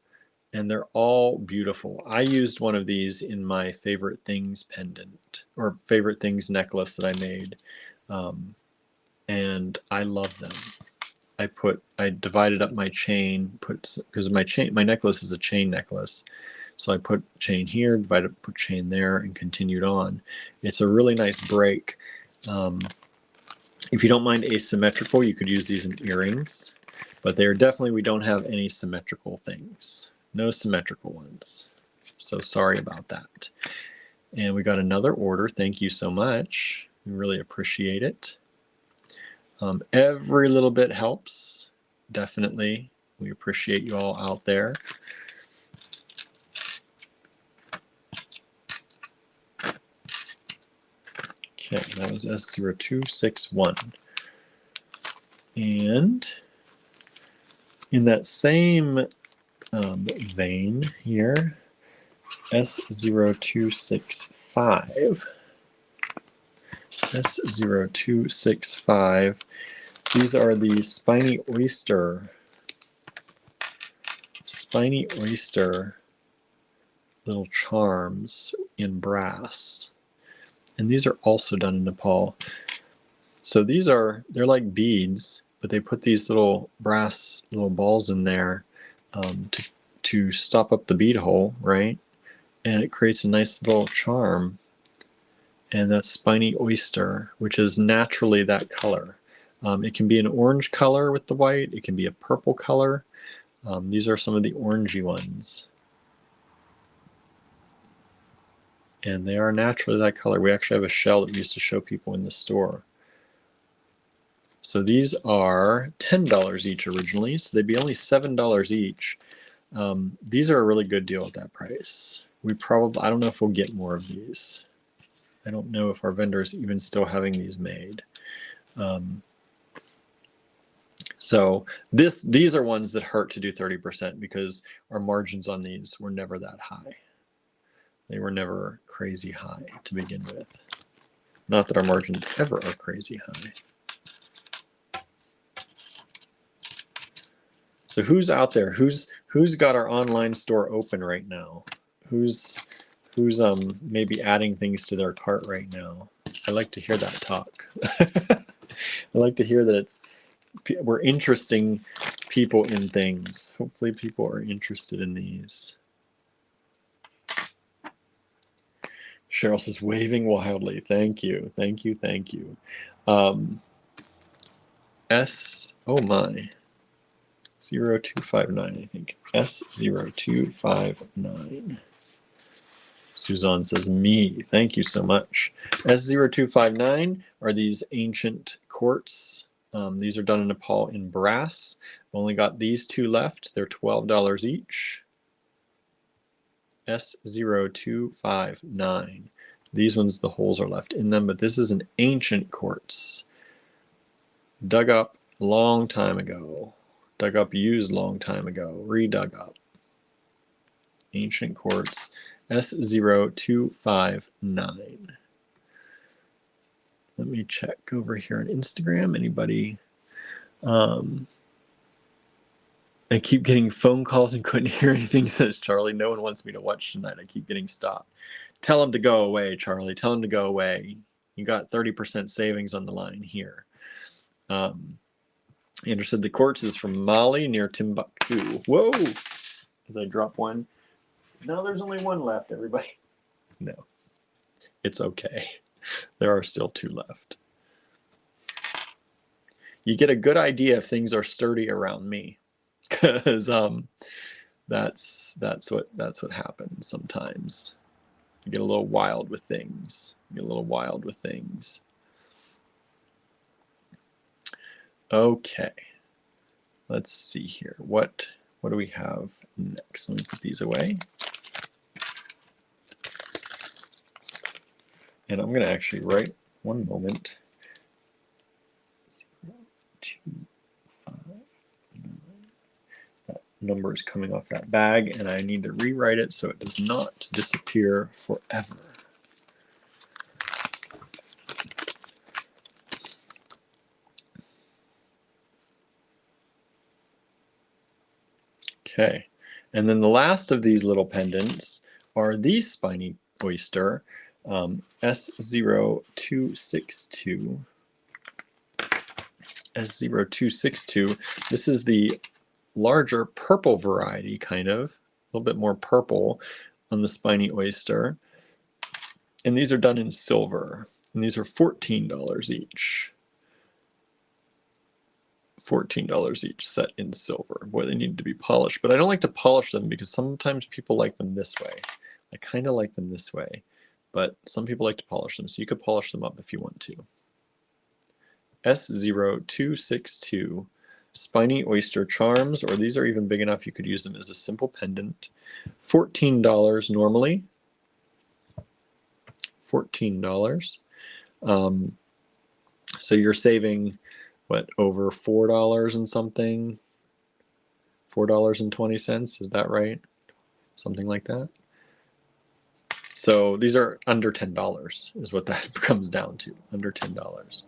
and they're all beautiful. I used one of these in my favorite things pendant or favorite things necklace that I made, and I love them. I divided up my chain, because my necklace is a chain necklace. So I put chain here, put chain there, and continued on. It's a really nice break. If you don't mind asymmetrical, you could use these in earrings, but they are definitely, we don't have any symmetrical things. No symmetrical ones. So sorry about that. And we got another order. Thank you so much. We really appreciate it. Every little bit helps, definitely. We appreciate you all out there. Okay, that was S0261. And in that same vein here, S0265. S0265. These are the spiny oyster little charms in brass. And these are also done in Nepal. So they're like beads, but they put these little brass little balls in there to stop up the bead hole, right? And it creates a nice little charm. And that's spiny oyster, which is naturally that color. It can be an orange color with the white. It can be a purple color. These are some of the orangey ones. And they are naturally that color. We actually have a shell that we used to show people in the store. So these are $10 each originally, so they'd be only $7 each. These are a really good deal at that price. I don't know if we'll get more of these. I don't know if our vendor's even still having these made. So these are ones that hurt to do 30% because our margins on these were never that high. They were never crazy high to begin with. Not that our margins ever are crazy high. So who's out there? Who's got our online store open right now? Who's maybe adding things to their cart right now? I like to hear that talk. I like to hear that we're interesting people in things. Hopefully people are interested in these. Cheryl says, waving wildly. Thank you. Thank you. Thank you. Oh my. 0259, I think. S0259. Suzanne says, me. Thank you so much. S0259 are these ancient quartz. These are done in Nepal in brass. I've only got these 2 left. They're $12 each. S0259. These ones, the holes are left in them, but this is an ancient quartz. Dug up long time ago. Dug up, used long time ago. Redug up. Ancient quartz. S0259. Let me check over here on Instagram. Anybody? I keep getting phone calls and couldn't hear anything, says Charlie. No one wants me to watch tonight. I keep getting stopped. Tell him to go away, Charlie. Tell him to go away. You got 30% savings on the line here. Andrew said the quartz is from Mali near Timbuktu. Whoa! As I drop one. No, there's only one left, everybody. No, it's okay. There are still 2 left. You get a good idea if things are sturdy around me, because that's what happens sometimes. You get a little wild with things. Okay, let's see here. What do we have next? Let me put these away. And I'm going to actually write, one moment. 0, 2, 5, 9. That number is coming off that bag, and I need to rewrite it so it does not disappear forever. Okay, and then the last of these little pendants are these spiny oyster, S0262. S0262. This is the larger purple variety, kind of, a little bit more purple on the spiny oyster. And these are done in silver, and these are $14 each. $14 each, set in silver. Boy, they need to be polished, but I don't like to polish them because sometimes people like them this way. I kind of like them this way, but some people like to polish them, so you could polish them up if you want to. S0262 spiny oyster charms, or these are even big enough you could use them as a simple pendant. $14 normally. $14. So you're saving, what, over $4 and something? $4.20, is that right? Something like that. So these are under $10 is what that comes down to, under $10.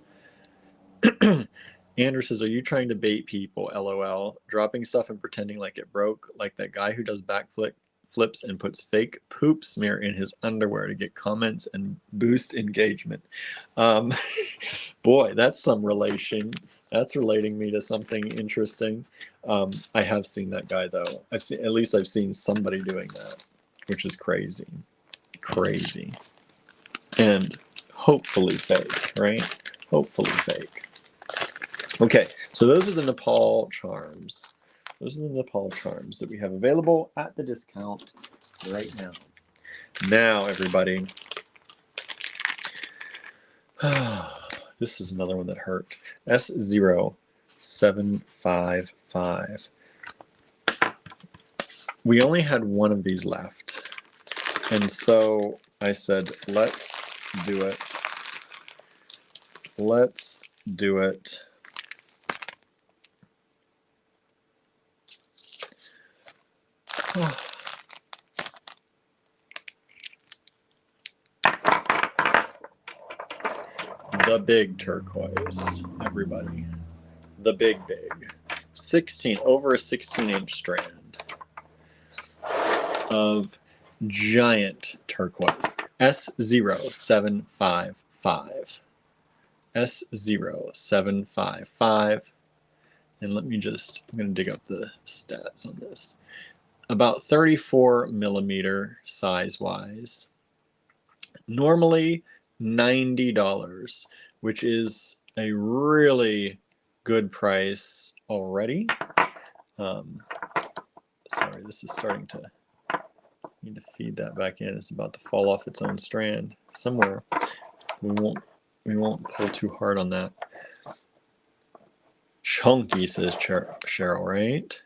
Andrew says, are you trying to bait people? LOL. Dropping stuff and pretending like it broke, like that guy who does backflips and puts fake poop smear in his underwear to get comments and boost engagement. Boy, that's some relation. That's relating me to something interesting. I have seen that guy though. I've seen somebody doing that, which is crazy. Crazy. And hopefully fake, right? Hopefully fake. Okay, so those are the Nepal charms. Those are the Nepal charms that we have available at the discount right now. Now, everybody, this is another one that hurt. S0755. We only had one of these left. And so I said, let's do it. Let's do it. The big turquoise, everybody. The big. 16, over a 16-inch strand of giant turquoise. S0755. S0755. And let me just, I'm going to dig up the stats on this. About 34 millimeter size-wise. Normally $90, which is a really good price already. Sorry, this is starting to, need to feed that back in. It's about to fall off its own strand somewhere. We won't pull too hard on that. Chunky, says Cheryl, right?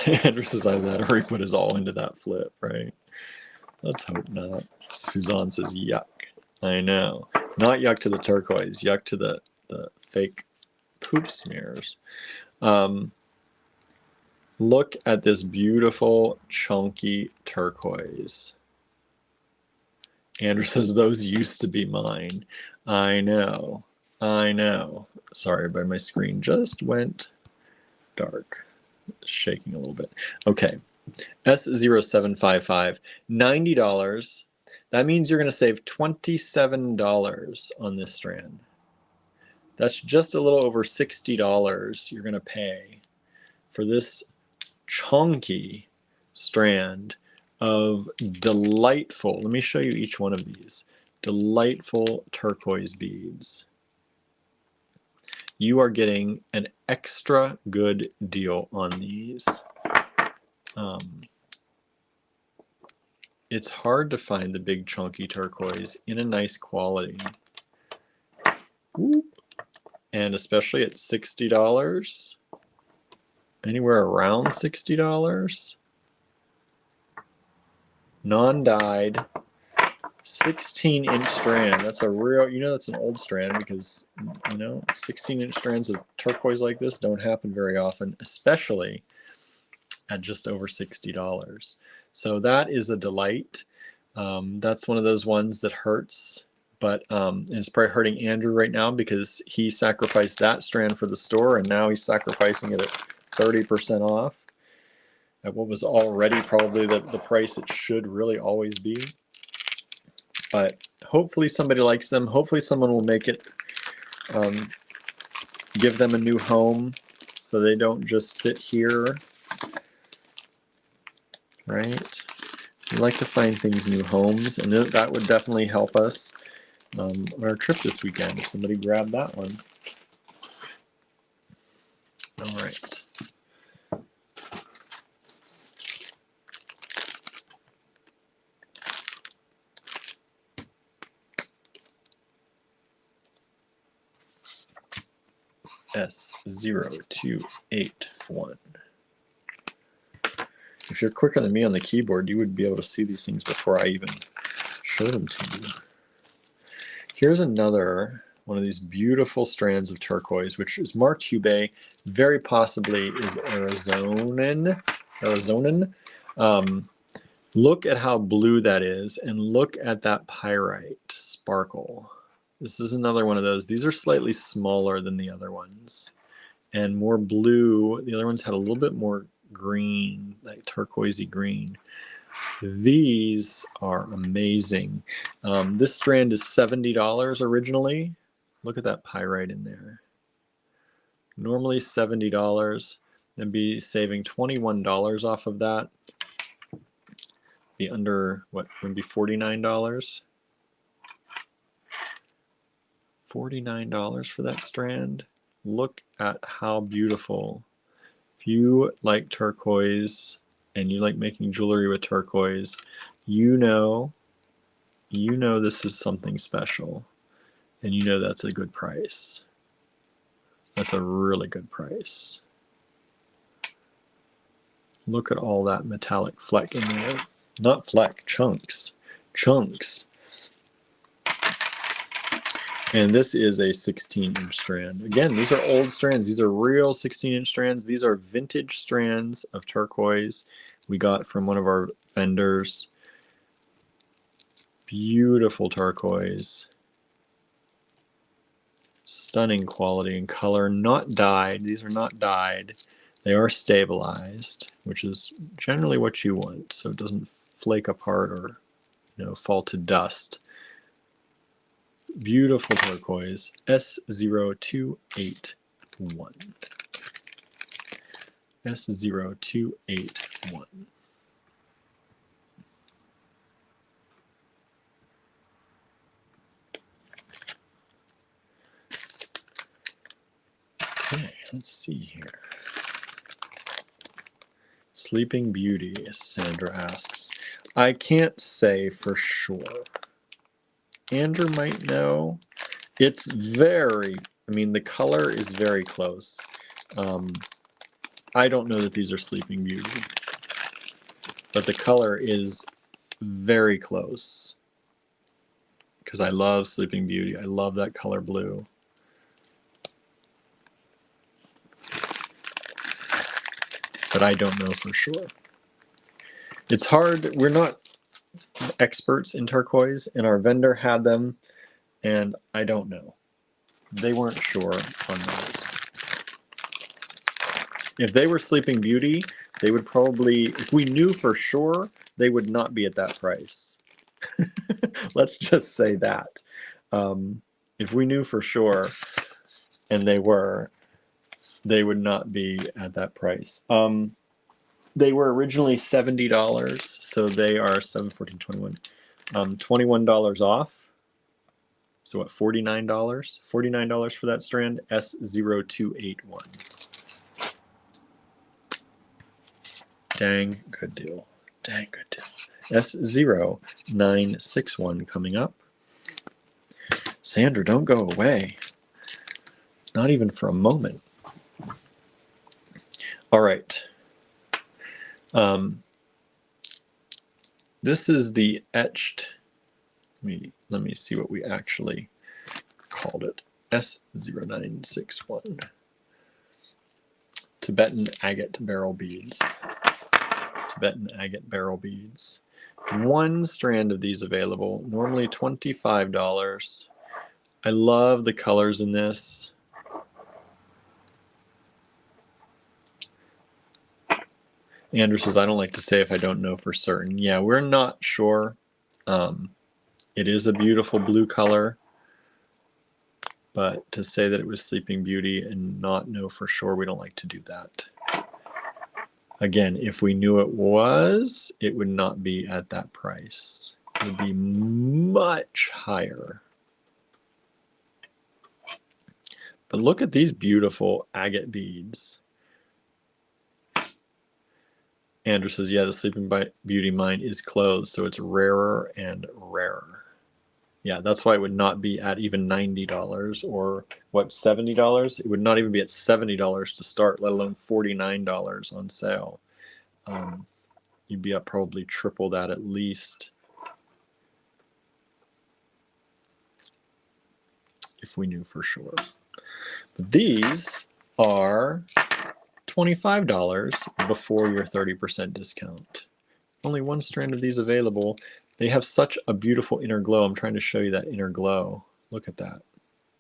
Andrew says I've already put his all into that flip, right? Let's hope not. Suzanne says yuck. I know. Not yuck to the turquoise, yuck to the fake poop smears. Look at this beautiful chunky turquoise. Andrew says those used to be mine. I know. Sorry, but my screen just went dark. Shaking a little bit. Okay. S0755, $90. That means you're going to save $27 on this strand. That's just a little over $60 you're going to pay for this chunky strand of delightful, let me show you each one of these, delightful turquoise beads. You are getting an extra good deal on these. It's hard to find the big chunky turquoise in a nice quality. And especially at $60, anywhere around $60. Non-dyed, 16-inch strand. That's a real, that's an old strand because, 16-inch strands of turquoise like this don't happen very often, especially at just over $60. So that is a delight. That's one of those ones that hurts, but it's probably hurting Andrew right now because he sacrificed that strand for the store and now he's sacrificing it at 30% off at what was already probably the price it should really always be. But hopefully somebody likes them. Hopefully someone will make it, give them a new home so they don't just sit here, right? We like to find things new homes, and that would definitely help us on our trip this weekend if somebody grabbed that one. All right. S0281. If you're quicker than me on the keyboard, you would be able to see these things before I even show them to you. Here's another one of these beautiful strands of turquoise, which is Martube, very possibly is Arizonan. Look at how blue that is, and look at that pyrite sparkle. This is another one of those. These are slightly smaller than the other ones and more blue. The other ones had a little bit more green, like turquoisey green. These are amazing. This strand is $70 originally. Look at that pyrite in there. Normally $70. Then be saving $21 off of that. Be under, what, would be $49? $49 for that strand. Look at how beautiful. If you like turquoise and you like making jewelry with turquoise, you know this is something special, and you know that's a good price. That's a really good price. Look at all that metallic fleck in there. Not fleck, chunks. Chunks. And this is a 16-inch strand. Again, these are old strands. These are real 16-inch strands. These are vintage strands of turquoise we got from one of our vendors. Beautiful turquoise. Stunning quality and color. Not dyed. These are not dyed. They are stabilized, which is generally what you want, so it doesn't flake apart or fall to dust. Beautiful turquoise. S0281. S0281. Okay, let's see here. Sleeping Beauty, Sandra asks. I can't say for sure. Andrew might know. It's very, the color is very close. I don't know that these are Sleeping Beauty, but the color is very close because I love Sleeping Beauty. I love that color blue. But I don't know for sure. It's hard. We're not experts in turquoise, and our vendor had them, and I don't know. They weren't sure on those. If they were Sleeping Beauty, they would probably, if we knew for sure, they would not be at that price. Let's just say that. If we knew for sure, and they would not be at that price. They were originally $70, so they are $7, 14, 21. $21 off. So what, $49? $49 for that strand, S0281. Dang good deal. Dang good deal. S0961 coming up. Sandra, don't go away. Not even for a moment. All right. This is the etched. Let me see what we actually called it. S0961. Tibetan agate barrel beads. Tibetan agate barrel beads. One strand of these available, normally $25. I love the colors in this. Andrew says, I don't like to say if I don't know for certain. Yeah, we're not sure. It is a beautiful blue color, but to say that it was Sleeping Beauty and not know for sure, we don't like to do that. Again, if we knew it was, it would not be at that price. It would be much higher. But look at these beautiful agate beads. Andrew says, yeah, the Sleeping Beauty mine is closed, so it's rarer and rarer. Yeah, that's why it would not be at even $90 or what, $70? It would not even be at $70 to start, let alone $49 on sale. You'd be up probably triple that at least if we knew for sure. But these are $25 before your 30% discount. Only one strand of these available. They have such a beautiful inner glow. I'm trying to show you that inner glow. Look at that.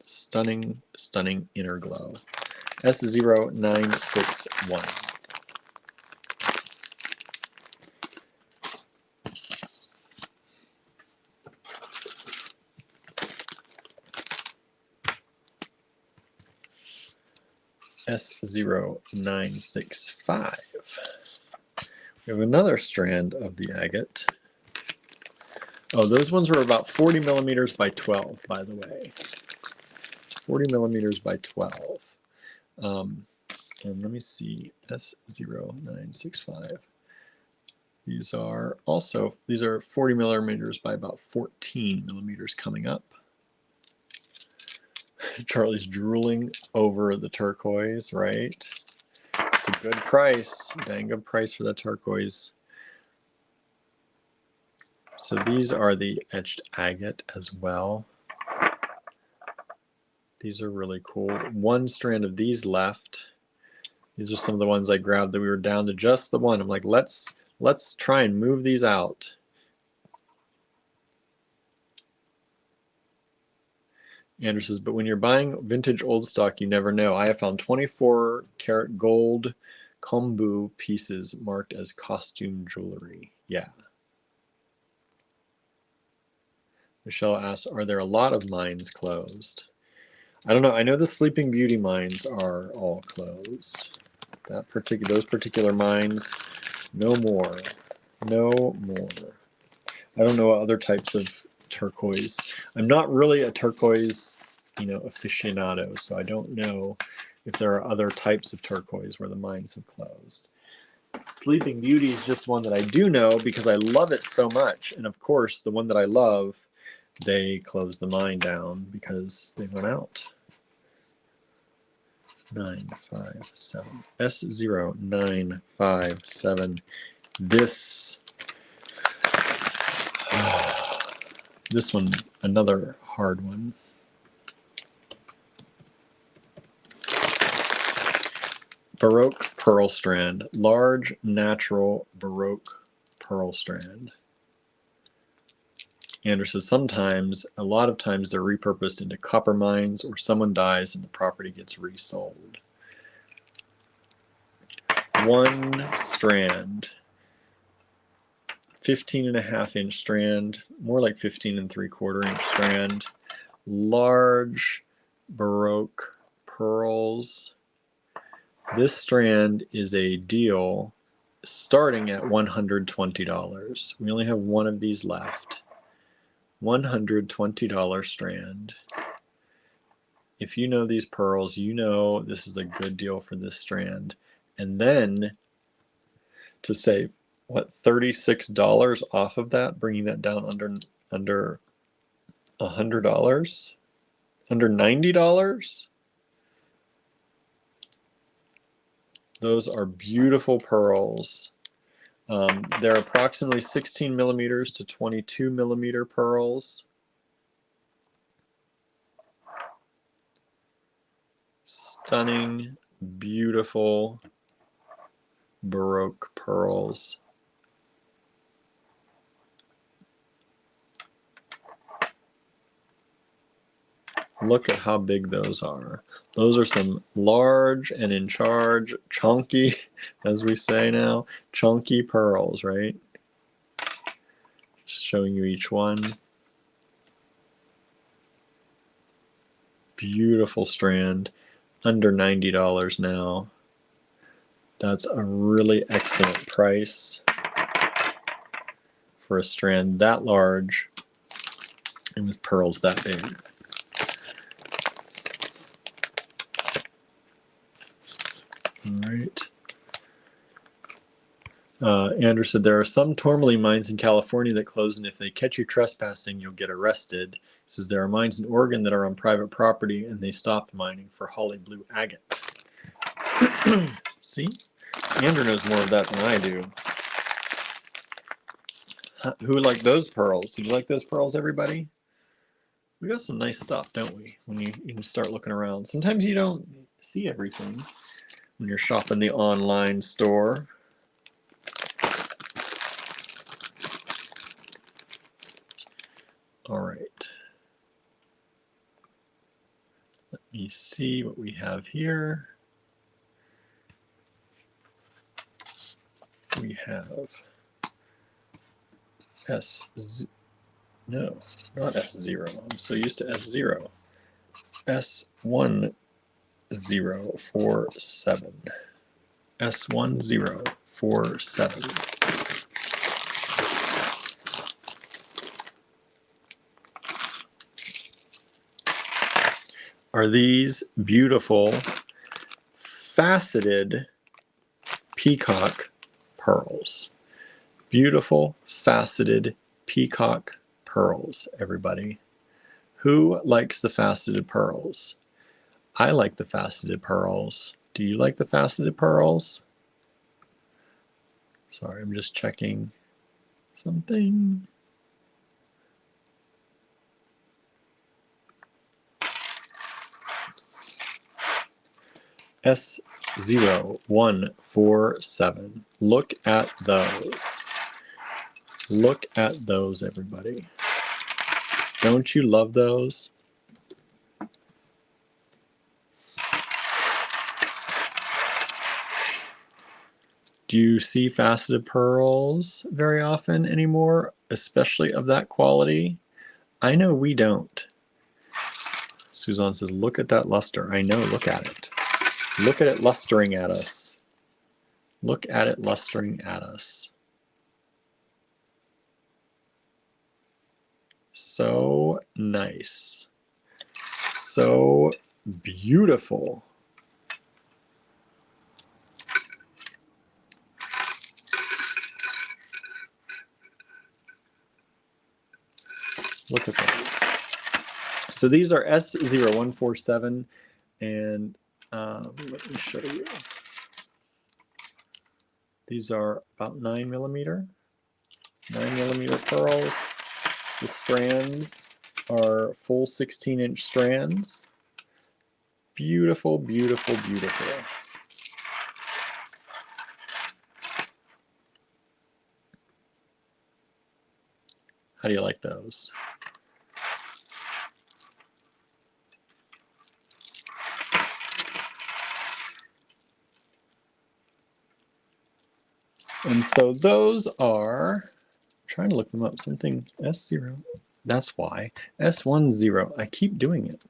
Stunning, stunning inner glow. S0961. S0965. We have another strand of the agate. Oh, those ones were about 40 millimeters by 12, by the way. 40 millimeters by 12. And let me see, S0965. These are 40 millimeters by about 14 millimeters coming up. Charlie's drooling over the turquoise, right? It's a good price, dang good price for the turquoise. So these are the etched agate as well. These are really cool. One strand of these left. These are some of the ones I grabbed that we were down to just the one. I'm like, let's try and move these out. Andrew says, but when you're buying vintage old stock, you never know. I have found 24 karat gold kombu pieces marked as costume jewelry. Yeah. Michelle asks, are there a lot of mines closed? I don't know. I know the Sleeping Beauty mines are all closed. Those particular mines, no more. No more. I don't know what other types of turquoise. I'm not really a turquoise, aficionado, so I don't know if there are other types of turquoise where the mines have closed. Sleeping Beauty is just one that I do know because I love it so much. And of course, the one that I love, they closed the mine down because they went out. 957. S0957. This one, another hard one. Baroque pearl strand, large natural Baroque pearl strand. Andrew says a lot of times they're repurposed into copper mines or someone dies and the property gets resold. One strand, 15.5-inch strand, more like 15 3/4 inch strand, large Baroque pearls. This strand is a deal starting at $120. We only have one of these left. $120 strand. If you know these pearls, you know this is a good deal for this strand. And then to save, what, $36 off of that, bringing that down under $100, under $90. Those are beautiful pearls. They're approximately 16 millimeters to 22 millimeter pearls. Stunning, beautiful Baroque pearls. Look at how big those are. Those are some large and in charge, chunky, as we say now, chunky pearls, right? Just showing you each one. Beautiful strand, under $90 now. That's a really excellent price for a strand that large and with pearls that big. All right. Andrew said there are some tourmaline mines in California that close, and if they catch you trespassing, you'll get arrested. He says there are mines in Oregon that are on private property, and they stopped mining for Holly Blue agate. See? Andrew knows more of that than I do. Who liked those pearls? Did you like those pearls, everybody? We got some nice stuff, don't we? When you start looking around. Sometimes you don't see everything when you're shopping the online store. All right. Let me see what we have here. We have no, not S0. I'm so used to S0. S1047. S1047. Are these beautiful faceted peacock pearls. Beautiful faceted peacock pearls, everybody. Who likes the faceted pearls? I like the faceted pearls. Do you like the faceted pearls? Sorry, I'm just checking something. S0147. Look at those. Look at those, everybody. Don't you love those? Do you see faceted pearls very often anymore, especially of that quality? I know we don't. Suzanne says, look at that luster. I know, look at it. Look at it lustering at us. Look at it lustering at us. So nice. So beautiful. Look at that. So these are S0147, and let me show you. These are about 9 millimeter pearls. The strands are full 16-inch strands. Beautiful, beautiful, beautiful. How do you like those? And so those are, I'm trying to look them up, something S0, that's why, S10, I keep doing it.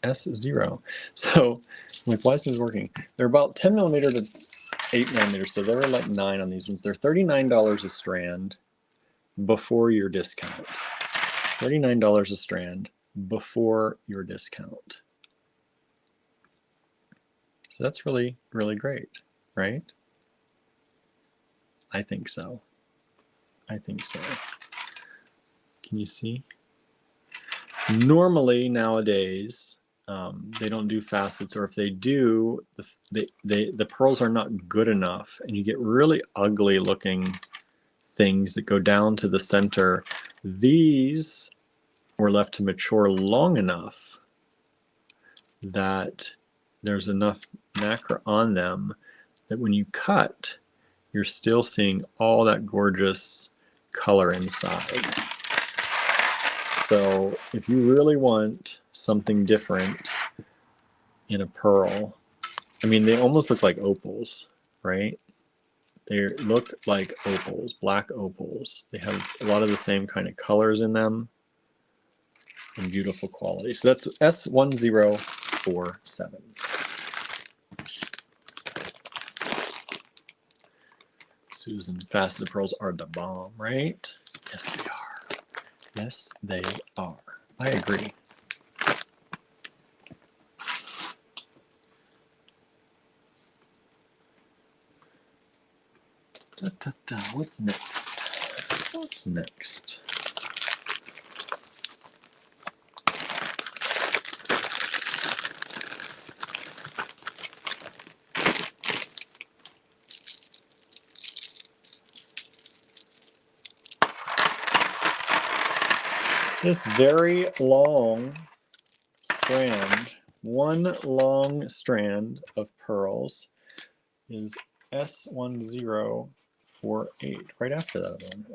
S0. So I'm like, why isn't this working? They're about 10 millimeter to 8 millimeters, so they're like 9 on these ones. They're $39 a strand before your discount. $39 a strand before your discount. So that's really, really great, right? I think so. I think so. Can you see? Normally nowadays, they don't do facets, or if they do, the pearls are not good enough, and you get really ugly looking things that go down to the center. These were left to mature long enough that there's enough nacre on them that when you cut, you're still seeing all that gorgeous color inside. So if you really want something different in a pearl, I mean, they almost look like opals, right? They look like opals, black opals. They have a lot of the same kind of colors in them and beautiful quality. So that's S1047. Susan, faceted pearls are the bomb, right? Yes, they are. Yes, they are. I agree. What's next? What's next? This very long strand, one long strand of pearls is S1048. Right after that other one,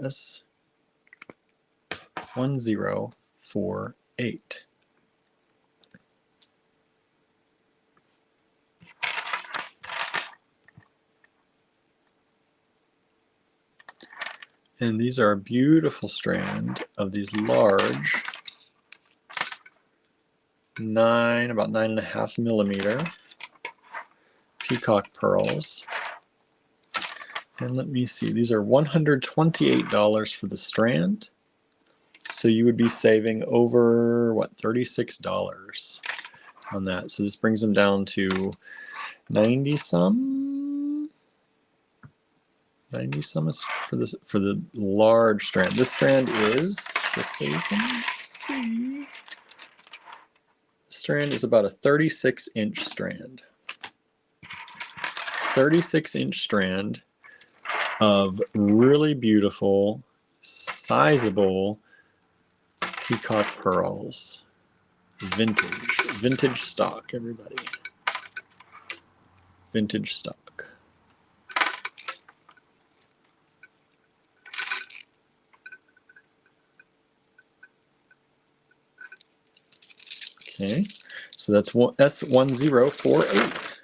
S1048. And these are a beautiful strand of these large about 9.5 millimeter peacock pearls. And let me see, these are $128 for the strand. So you would be saving over, what, $36 on that. So this brings them down to 90 some for the large strand. This strand is, just so you can see, the strand is about a 36-inch strand. 36-inch strand of really beautiful, sizable peacock pearls. Vintage stock, everybody. Vintage stock. Okay, so that's S1048.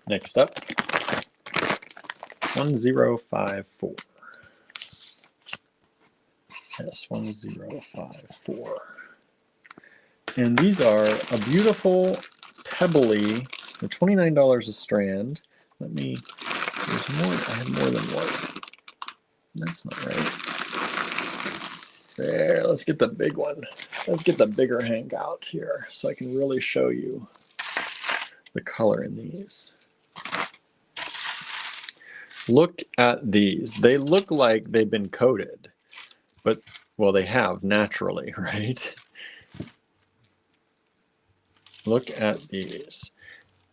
Next up, 1054. S1054. And these are a beautiful, pebbly, they're $29 a strand. Let me, there's more, I have more than one. That's not right. There, let's get the big one. Let's get the bigger hangout here so I can really show you the color in these. Look at these. They look like they've been coated, but, well, they have naturally, right? Look at these.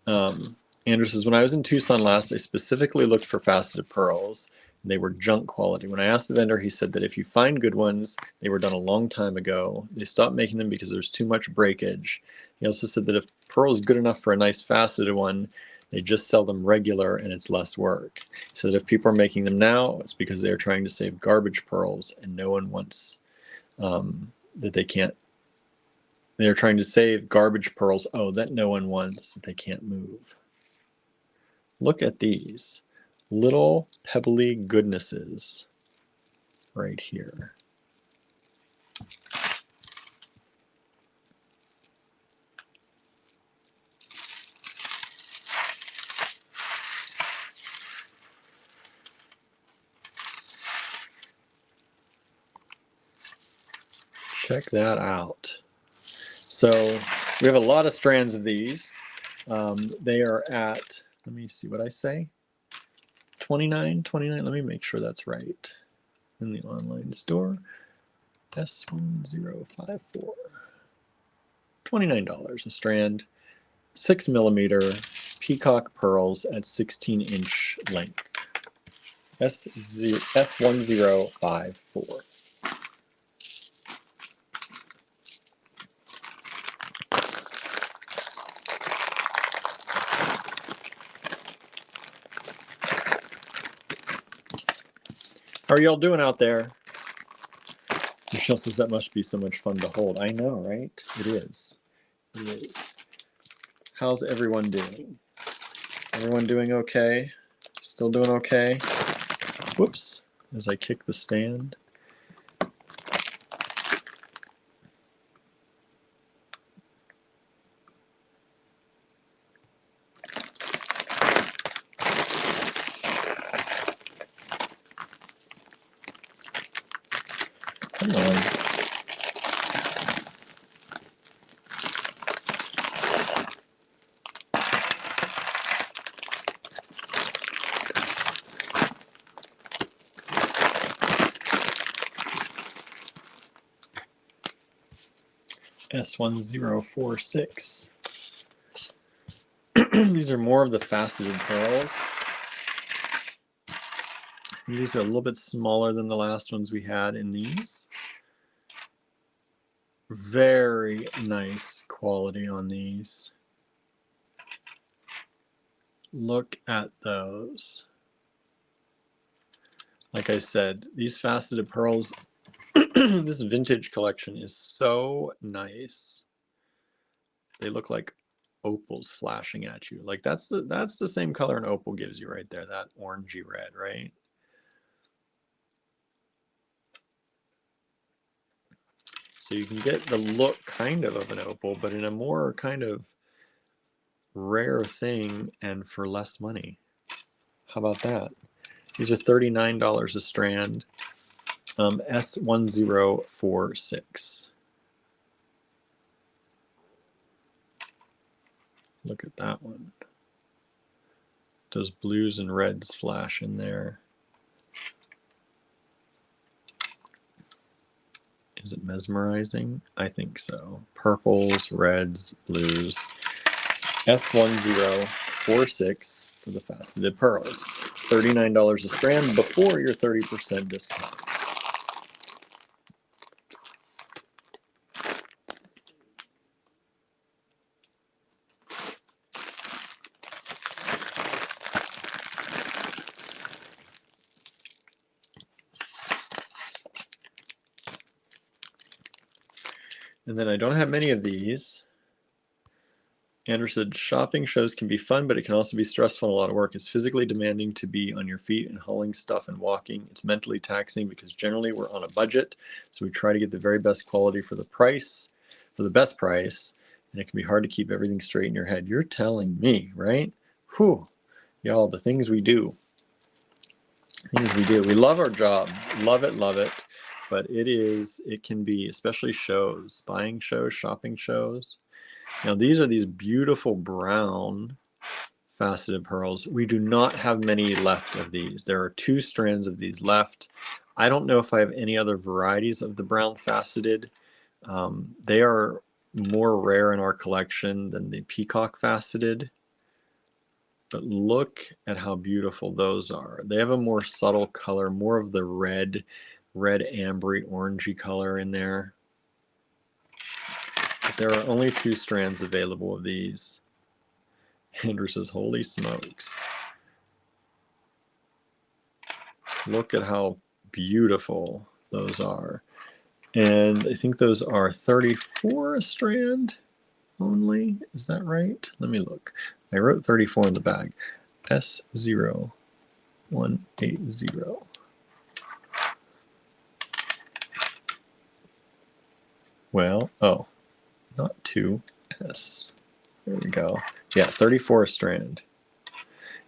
Andrew says, when I was in Tucson last, I specifically looked for faceted pearls. They were junk quality. When I asked the vendor, he said that if you find good ones, they were done a long time ago. They stopped making them because there's too much breakage. He also said that if pearl is good enough for a nice faceted one, they just sell them regular and it's less work. So that if people are making them now, it's because they're trying to save garbage pearls and no one wants that they can't. They're trying to save garbage pearls. Oh, that no one wants, that they can't move. Look at these little pebbly goodnesses right here. Check that out. So we have a lot of strands of these. They are at, let me see what I say, 29. Let me make sure that's right. In the online store, S1054. $29 a strand, 6 millimeter peacock pearls at 16-inch length. S1054. How are y'all doing out there? Michelle says that must be so much fun to hold. I know, right? It is. It is. How's everyone doing? Everyone doing okay? Still doing okay? Whoops, as I kick the stand. Come on. S1046. These are more of the faceted pearls. These are a little bit smaller than the last ones we had in these. Very nice quality on these. Look at those. Like I said, these faceted pearls, this vintage collection is so nice. They look like opals flashing at you. Like that's the same color an opal gives you right there, that orangey red, right? So you can get the look kind of an opal, but in a more kind of rare thing and for less money. How about that? These are $39 a strand. S1046. Look at that one. Those blues and reds flash in there. Is it mesmerizing? I think so. Purples, reds, blues. S1046 for the faceted pearls. $39 a strand before your 30% discount. And then I don't have many of these. Andrew said, shopping shows can be fun, but it can also be stressful and a lot of work. It's physically demanding to be on your feet and hauling stuff and walking. It's mentally taxing because generally we're on a budget. So we try to get the very best quality for the price, for the best price. And it can be hard to keep everything straight in your head. You're telling me, right? Whew. Y'all, the things we do. Things we do. We love our job. Love it, love it. But it can be, especially shows, buying shows, shopping shows. Now these are these beautiful brown faceted pearls. We do not have many left of these. There are 2 strands of these left. I don't know if I have any other varieties of the brown faceted. They are more rare in our collection than the peacock faceted. But look at how beautiful those are. They have a more subtle color, more of the red ambery orangey color in there. But there are only 2 strands available of these. Andrew says, holy smokes. Look at how beautiful those are. And I think those are 34 a strand only. Is that right? Let me look. I wrote 34 in the bag. S0180. Well, oh, not 2S. There we go. Yeah, 34 a strand.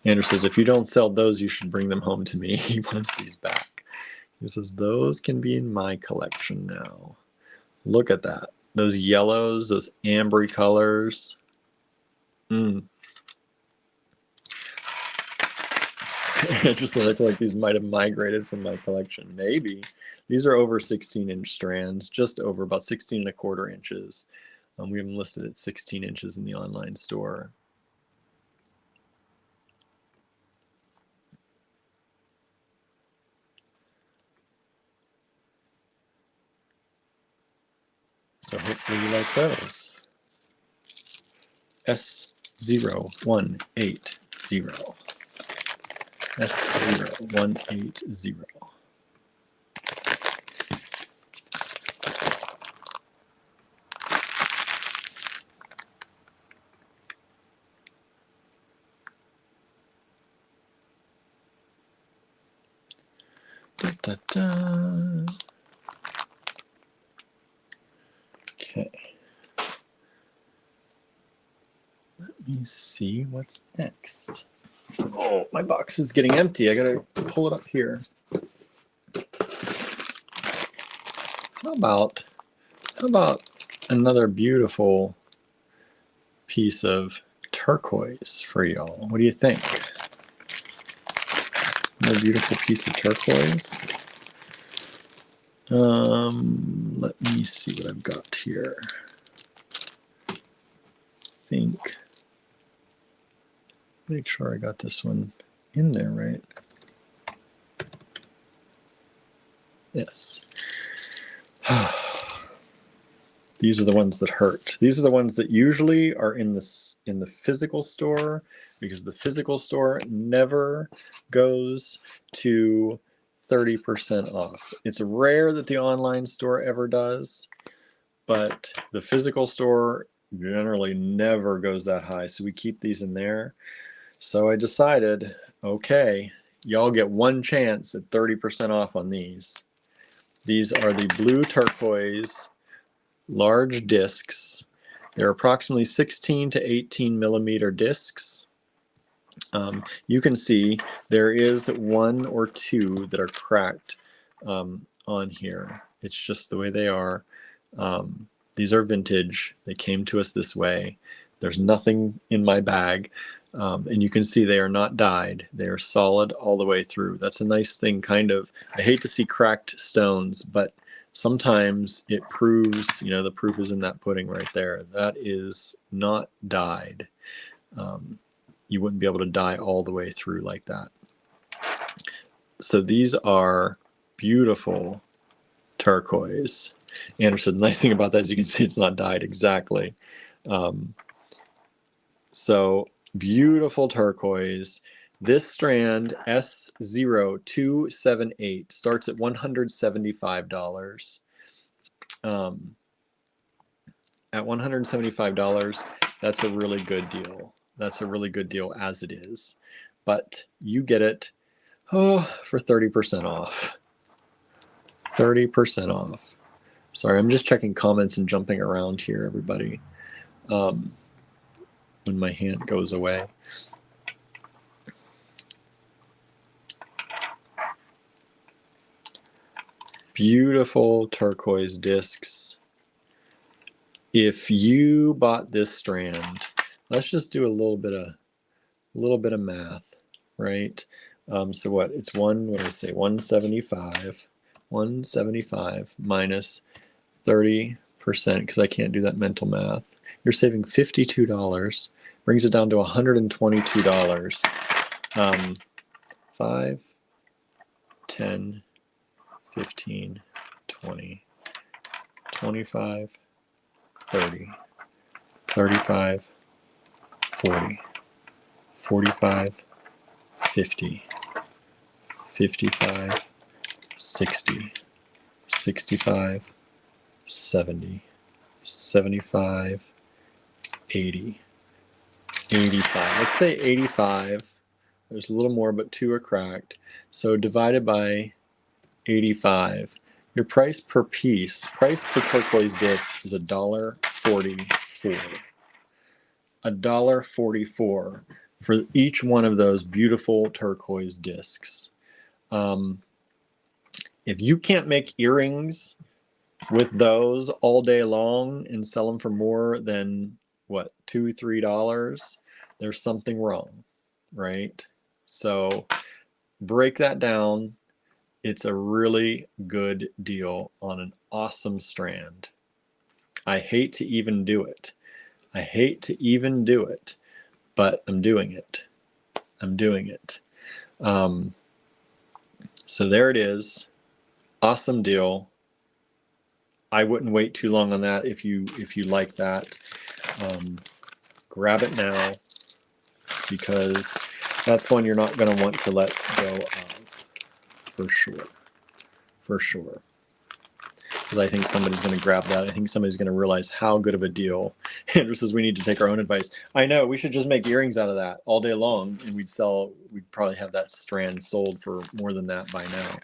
Andrew says, if you don't sell those, you should bring them home to me. He wants these back. He says, those can be in my collection now. Look at that. Those yellows, those ambery colors. Andrew said, I feel like these might have migrated from my collection. Maybe. These are over 16-inch strands, just over about 16 1/4 inches. We have them listed at 16 inches in the online store. So hopefully you like those. S0180. S0180. Da, da. Okay. Let me see what's next. Oh, my box is getting empty. I gotta pull it up here. How about another beautiful piece of turquoise for y'all? What do you think? Another beautiful piece of turquoise. Let me see what I've got here. I think. Make sure I got this one in there right. Yes. These are the ones that hurt. These are the ones that usually are in the physical store, because the physical store never goes to 30% off. It's rare that the online store ever does, but the physical store generally never goes that high. So we keep these in there. So I decided, okay, y'all get one chance at 30% off on these. These are the blue turquoise large discs. They're approximately 16 to 18 millimeter discs. You can see there is one or two that are cracked on here. It's just the way they are. These are vintage. They came to us this way. There's nothing in my bag. And you can see they are not dyed. They are solid all the way through. That's a nice thing, kind of. I hate to see cracked stones, but sometimes it proves, the proof is in that pudding right there. That is not dyed. You wouldn't be able to dye all the way through like that. So these are beautiful turquoise. Anderson, the nice thing about that is you can see it's not dyed exactly. So beautiful turquoise. This strand, S0278, starts at $175. At $175, that's a really good deal. That's a really good deal as it is. But you get it for 30% off. 30% off. Sorry, I'm just checking comments and jumping around here, everybody. When my hand goes away. Beautiful turquoise discs. If you bought this strand, let's just do a little bit of math, right? So what? It's what did I say? 175. 175 minus 30%, because I can't do that mental math. You're saving $52. Brings it down to $122. 5, 10, 15, 20, 25, 30, 35, 40, 45, 50, 55, 60, 65, 70, 75, 80, 85. Let's say 85. There's a little more, but 2 are cracked. So divided by 85. Your price per piece, price per turquoise disc is $1.44. $1.44 for each one of those beautiful turquoise discs. If you can't make earrings with those all day long and sell them for more than what, $2, $3, there's something wrong, right? So break that down. It's a really good deal on an awesome strand. I hate to even do it. I hate to even do it, but I'm doing it. I'm doing it. So there it is. Awesome deal. I wouldn't wait too long on that if you like that. Grab it now, because that's one you're not going to want to let go of, for sure. For sure. Because I think somebody's going to grab that. I think somebody's going to realize how good of a deal. Andrew says we need to take our own advice. I know, we should just make earrings out of that all day long, and we'd probably have that strand sold for more than that by now.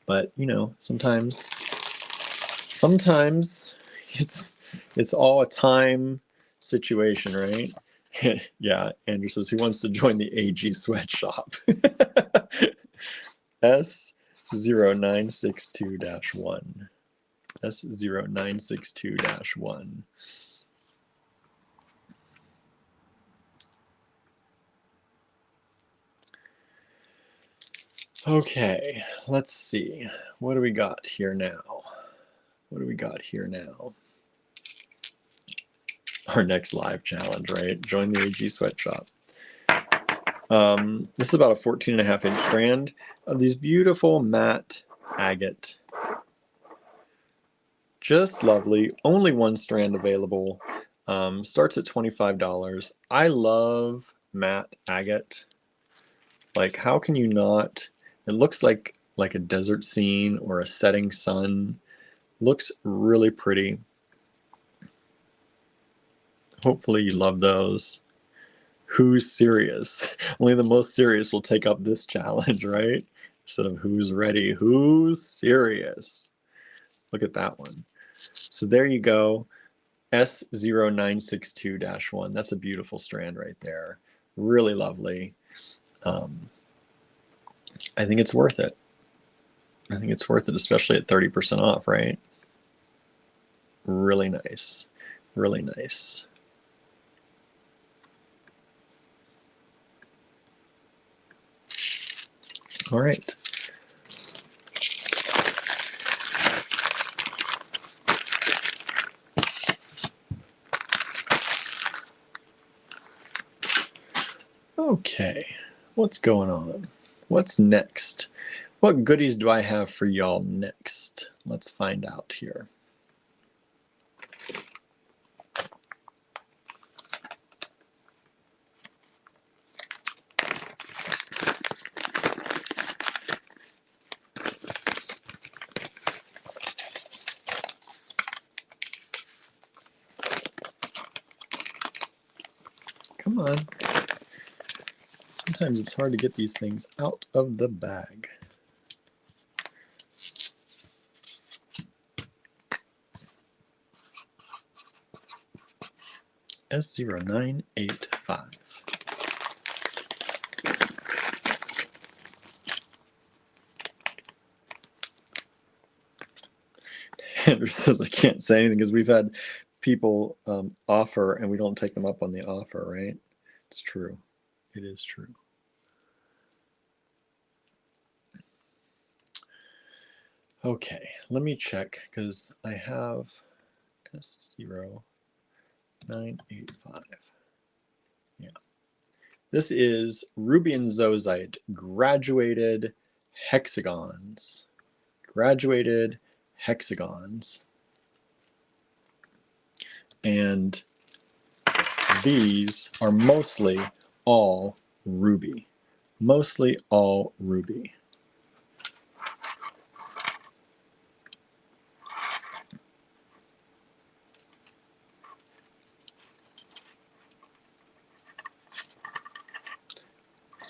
But you know, sometimes it's all a time situation, right? Yeah, Andrew says he wants to join the AG sweatshop. S0962-1. S0962-1. Okay, let's see. What do we got here now? What do we got here now? Our next live challenge, right? Join the AG sweatshop. This is about a 14.5-inch strand of these beautiful matte agate. Just lovely. Only one strand available. Starts at $25. I love matte agate. Like, how can you not? It looks like a desert scene or a setting sun. Looks really pretty. Hopefully you love those. Who's serious? Only the most serious will take up this challenge, right? Instead of who's ready. Who's serious? Look at that one. So there you go. S0962-1. That's a beautiful strand right there. Really lovely. I think it's worth it. I think it's worth it, especially at 30% off, right? Really nice. Really nice. All right. Okay, what's going on? What's next? What goodies do I have for y'all next? Let's find out here. Come on. Sometimes it's hard to get these things out of the bag. S0985. Andrew says I can't say anything because we've had people offer and we don't take them up on the offer, right? It's true. It is true. Okay, let me check because I have S0985. Yeah. This is ruby and zoisite graduated hexagons. Graduated hexagons. And these are mostly all ruby. Mostly all ruby.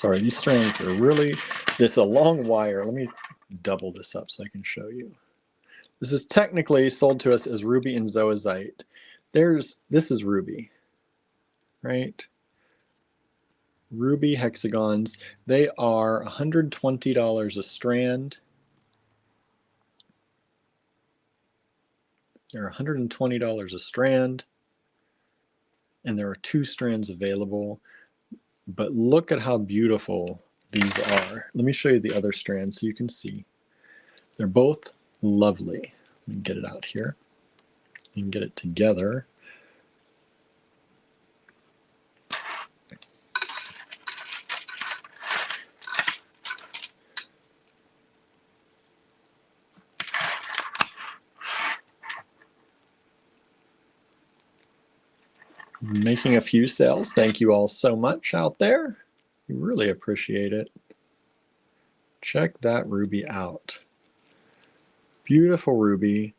Sorry, these strands are really, this is a long wire. Let me double this up so I can show you. This is technically sold to us as ruby and zoisite. This is ruby, right? Ruby hexagons. They are $120 a strand. They're $120 a strand, and there are 2 strands available. But look at how beautiful these are. Let me show you the other strands so you can see. They're both lovely. Let me get it out here. You can get it together. Making a few sales. Thank you all so much out there. We really appreciate it. Check that ruby out. Beautiful ruby,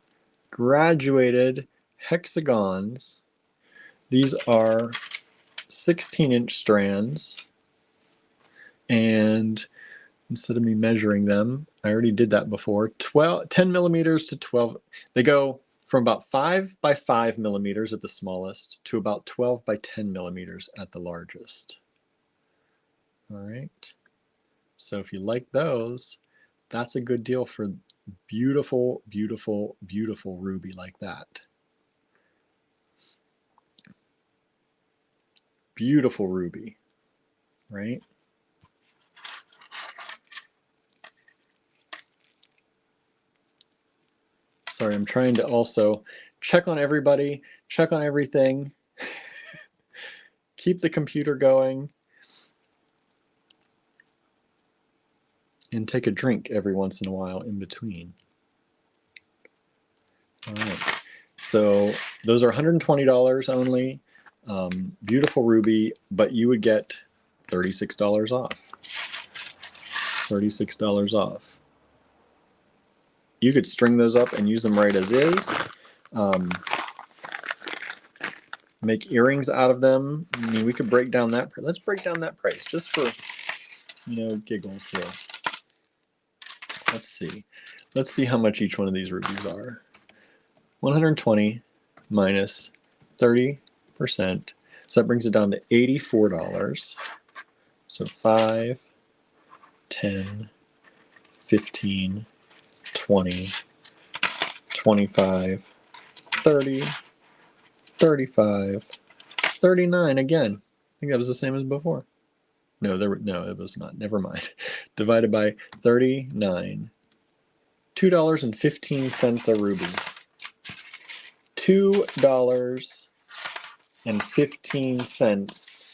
graduated hexagons. These are 16-inch strands, and instead of me measuring them, I already did that before, 10 millimeters to 12. They go from about 5 by 5 millimeters at the smallest to about 12 by 10 millimeters at the largest. All right. So if you like those, that's a good deal for beautiful, beautiful, beautiful ruby like that. Beautiful ruby, right? Sorry, I'm trying to also check on everybody, check on everything, keep the computer going, and take a drink every once in a while in between. All right, so those are $120 only. Beautiful ruby, but you would get $36 off. $36 off. You could string those up and use them right as is. Make earrings out of them. I mean, we could break down that. Let's break down that price just for, giggles here. Let's see. Let's see how much each one of these rubies are. 120 minus 30%. So that brings it down to $84. So 5, 10, 15, 20, 25, 30, 35, 39 again. I think that was the same as before. No, it was not. Never mind. Divided by 39. $2.15 a ruby. $2.15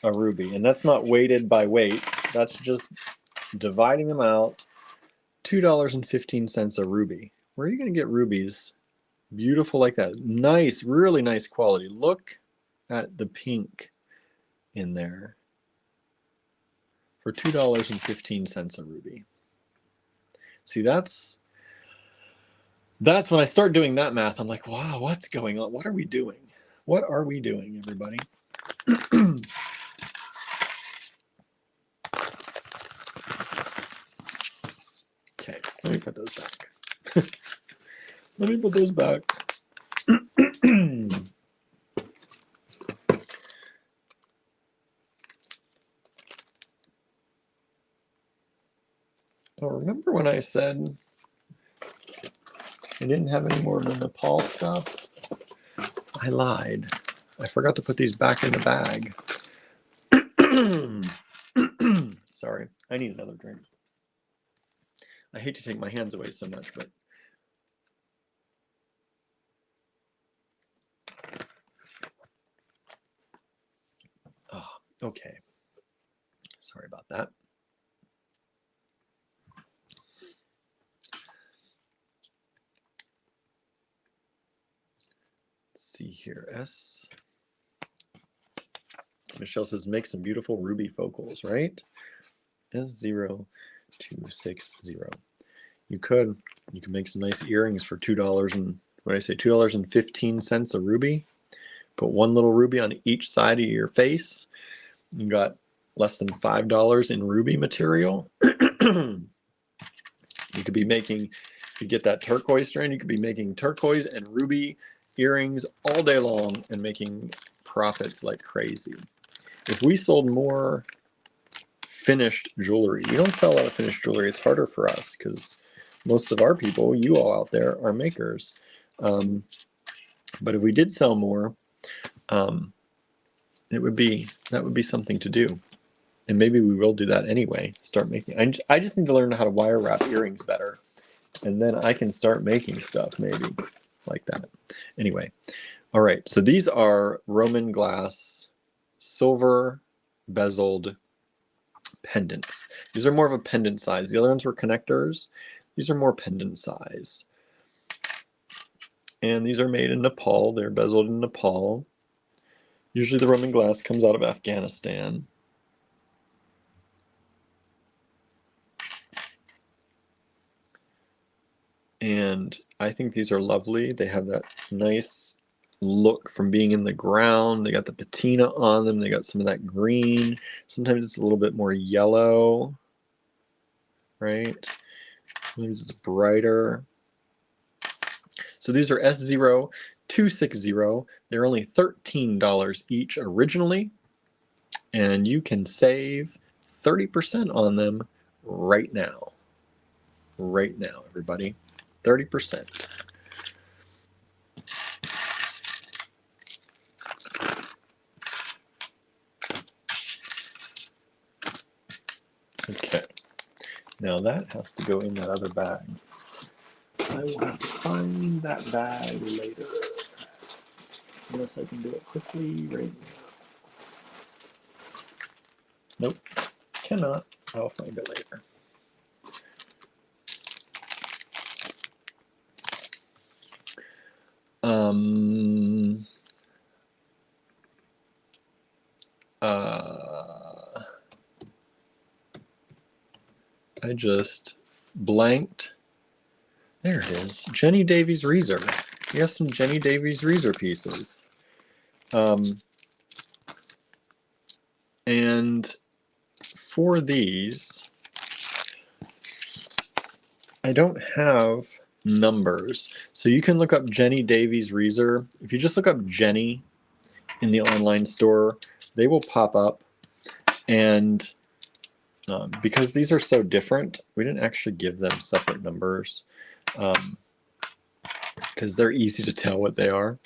a ruby. And that's not weighted by weight. That's just dividing them out. $2.15 a ruby. Where are you going to get rubies beautiful like that? Nice, really nice quality. Look at the pink in there for $2.15 a ruby. See, that's when I start doing that math, I'm like, wow, what's going on? What are we doing? What are we doing, everybody? Okay, let me put those back. Let me put those back. Oh, remember when I said I didn't have any more of the Nepal stuff? I lied. I forgot to put these back in the bag. Sorry, I need another drink. I hate to take my hands away so much, but okay. Sorry about that. Let's see here. Michelle says make some beautiful ruby focals, right? S0260. You can make some nice earrings for $2 and what did I say, $2.15 a ruby. Put one little ruby on each side of your face. You got less than $5 in ruby material. You could be making, you get that turquoise strand, you could be making turquoise and ruby earrings all day long and making profits like crazy. If we sold more finished jewelry, we don't sell a lot of finished jewelry. It's harder for us because most of our people, you all out there, are makers. But if we did sell more, that would be something to do. And maybe we will do that anyway. Start making. I just need to learn how to wire wrap earrings better, and then I can start making stuff maybe like that. Anyway, all right. So these are Roman glass, silver bezeled pendants. These are more of a pendant size. The other ones were connectors. These are more pendant size. And these are made in Nepal. They're bezeled in Nepal. Usually the Roman glass comes out of Afghanistan. And I think these are lovely. They have that nice look from being in the ground. They got the patina on them. They got some of that green. Sometimes it's a little bit more yellow, right? Sometimes it's brighter. So these are S0260. They're only $13 each originally. And you can save 30% on them right now. Right now, everybody. 30%. Okay. Now that has to go in that other bag. I will have to find that bag later. Unless I can do it quickly right now. Nope. Cannot. I'll find it later. I just blanked. There it is. Jenny Davies Reeser. We have some Jenny Davies Reeser pieces. And for these, I don't have numbers. So you can look up Jenny Davies Reeser. If you just look up Jenny in the online store, they will pop up. And because these are so different, we didn't actually give them separate numbers because they're easy to tell what they are.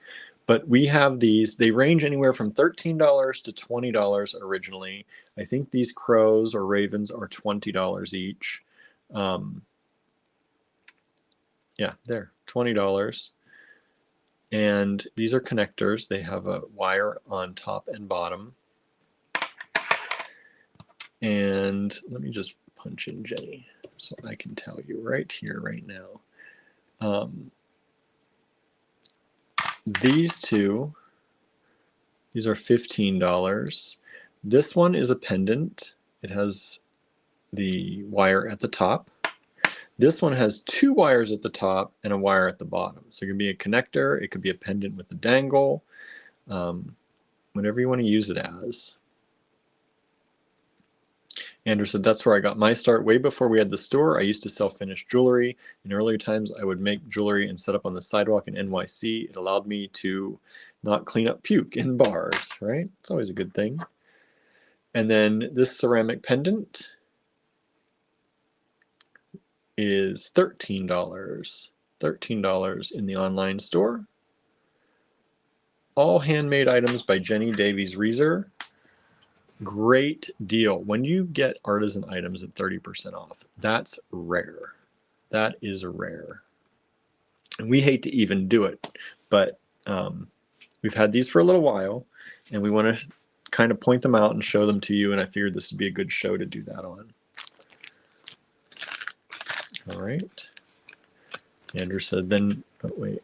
But we have these. They range anywhere from $13 to $20 originally. I think these crows or ravens are $20 each. Yeah, they're $20. And these are connectors. They have a wire on top and bottom. And let me just punch in Jenny so I can tell you right here, right now. These two, these are $15. This one is a pendant. It has the wire at the top. This one has two wires at the top and a wire at the bottom. So it can be a connector, it could be a pendant with a dangle, whatever you want to use it as. Andrew said, that's where I got my start. Way before we had the store, I used to sell finished jewelry. In earlier times, I would make jewelry and set up on the sidewalk in NYC. It allowed me to not clean up puke in bars, right? It's always a good thing. And then this ceramic pendant is $13. $13 in the online store. All handmade items by Jenny Davies Reeser. Great deal. When you get artisan items at 30% off, that's rare. That is rare. And we hate to even do it, but we've had these for a little while, and we want to kind of point them out and show them to you, and I figured this would be a good show to do that on. All right. Andrew said, then, oh, wait.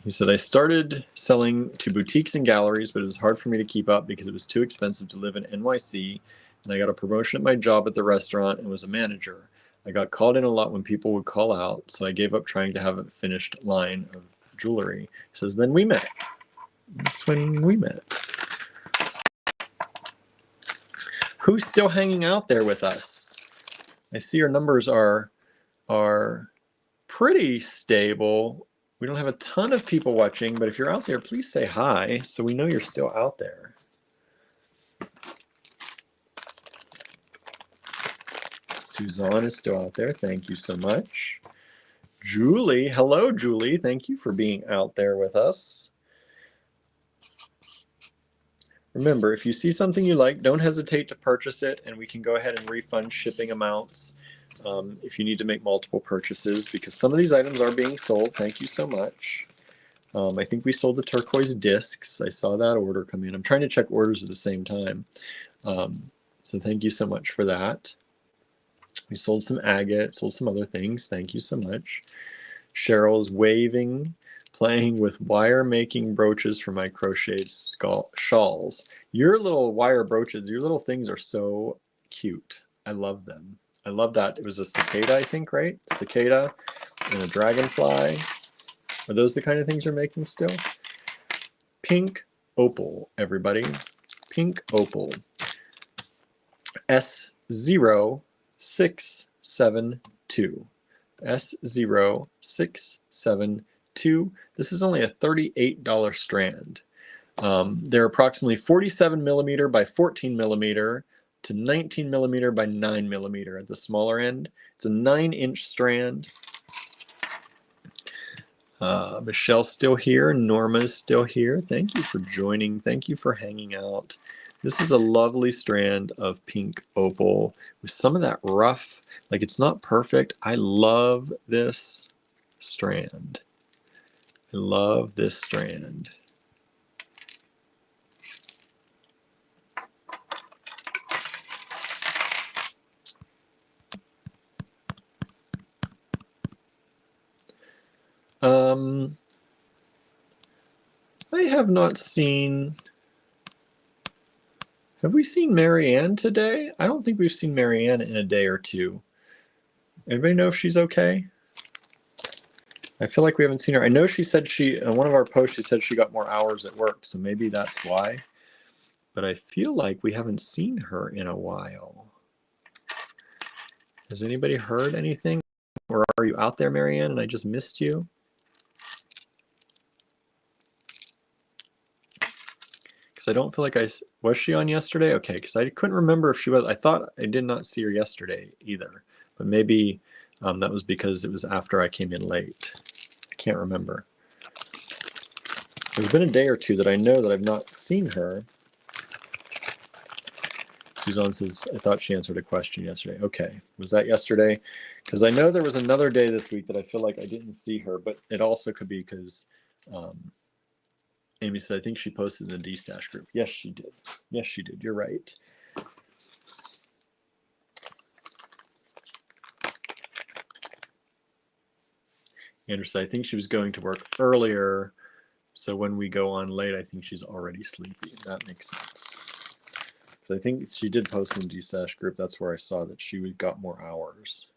He said, I started selling to boutiques and galleries, but it was hard for me to keep up because it was too expensive to live in NYC, and I got a promotion at my job at the restaurant and was a manager. I got called in a lot when people would call out, so I gave up trying to have a finished line of jewelry. He says, then we met. That's when we met. Who's still hanging out there with us? I see your numbers are pretty stable. We don't have a ton of people watching, but if you're out there, please say hi so we know you're still out there. Suzanne is still out there. Thank you so much. Julie, hello, Julie. Thank you for being out there with us. Remember, if you see something you like, don't hesitate to purchase it, and we can go ahead and refund shipping amounts if you need to make multiple purchases, because some of these items are being sold. Thank you so much. I think we sold the turquoise discs. I saw that order come in. I'm trying to check orders at the same time. So thank you so much for that. We sold some agate, sold some other things. Thank you so much. Cheryl's waving, playing with wire making brooches for my crocheted shawls. Your little wire brooches, your little things are so cute. I love them. I love that. It was a cicada, I think, right? Cicada and a dragonfly. Are those the kind of things you're making still? Pink opal, everybody. Pink opal. S0672. S0672. This is only a $38 strand. They're approximately 47 millimeter by 14 millimeter to 19 millimeter by 9 millimeter at the smaller end. It's a 9-inch strand. Michelle's still here. Norma's still here. Thank you for joining. Thank you for hanging out. This is a lovely strand of pink opal with some of that rough, like it's not perfect. I love this strand. I love this strand. I have not seen. Have we seen Marianne today? I don't think we've seen Marianne in a day or two. Anybody know if she's okay? I feel like we haven't seen her. I know she said in one of our posts, she said she got more hours at work, so maybe that's why. But I feel like we haven't seen her in a while. Has anybody heard anything? Or are you out there, Marianne, and I just missed you? Because I don't feel like was she on yesterday? Okay, because I couldn't remember if she was. I thought I did not see her yesterday either. But maybe that was because it was after I came in late. I can't remember. There's been a day or two that I know that I've not seen her. Suzanne says, I thought she answered a question yesterday. Okay, was that yesterday? Because I know there was another day this week that I feel like I didn't see her, but it also could be because Amy said, I think she posted in the D-Stash group. Yes, she did. Yes, she did. You're right. Andrew said, I think she was going to work earlier, so when we go on late, I think she's already sleepy. That makes sense. So I think she did post in the D-Stash group. That's where I saw that she got more hours.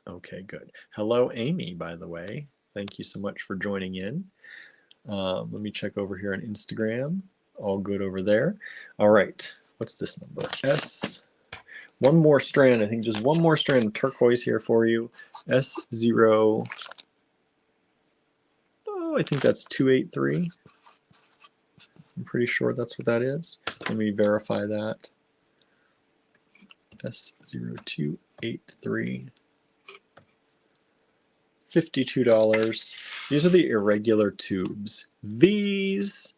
Okay, good. Hello, Amy, by the way. Thank you so much for joining in. Let me check over here on Instagram. All good over there. All right. What's this number? S. One more strand. I think just one more strand of turquoise here for you. S0. Oh, I think that's 283. I'm pretty sure that's what that is. Let me verify that. S0283. $52. These are the irregular tubes. These.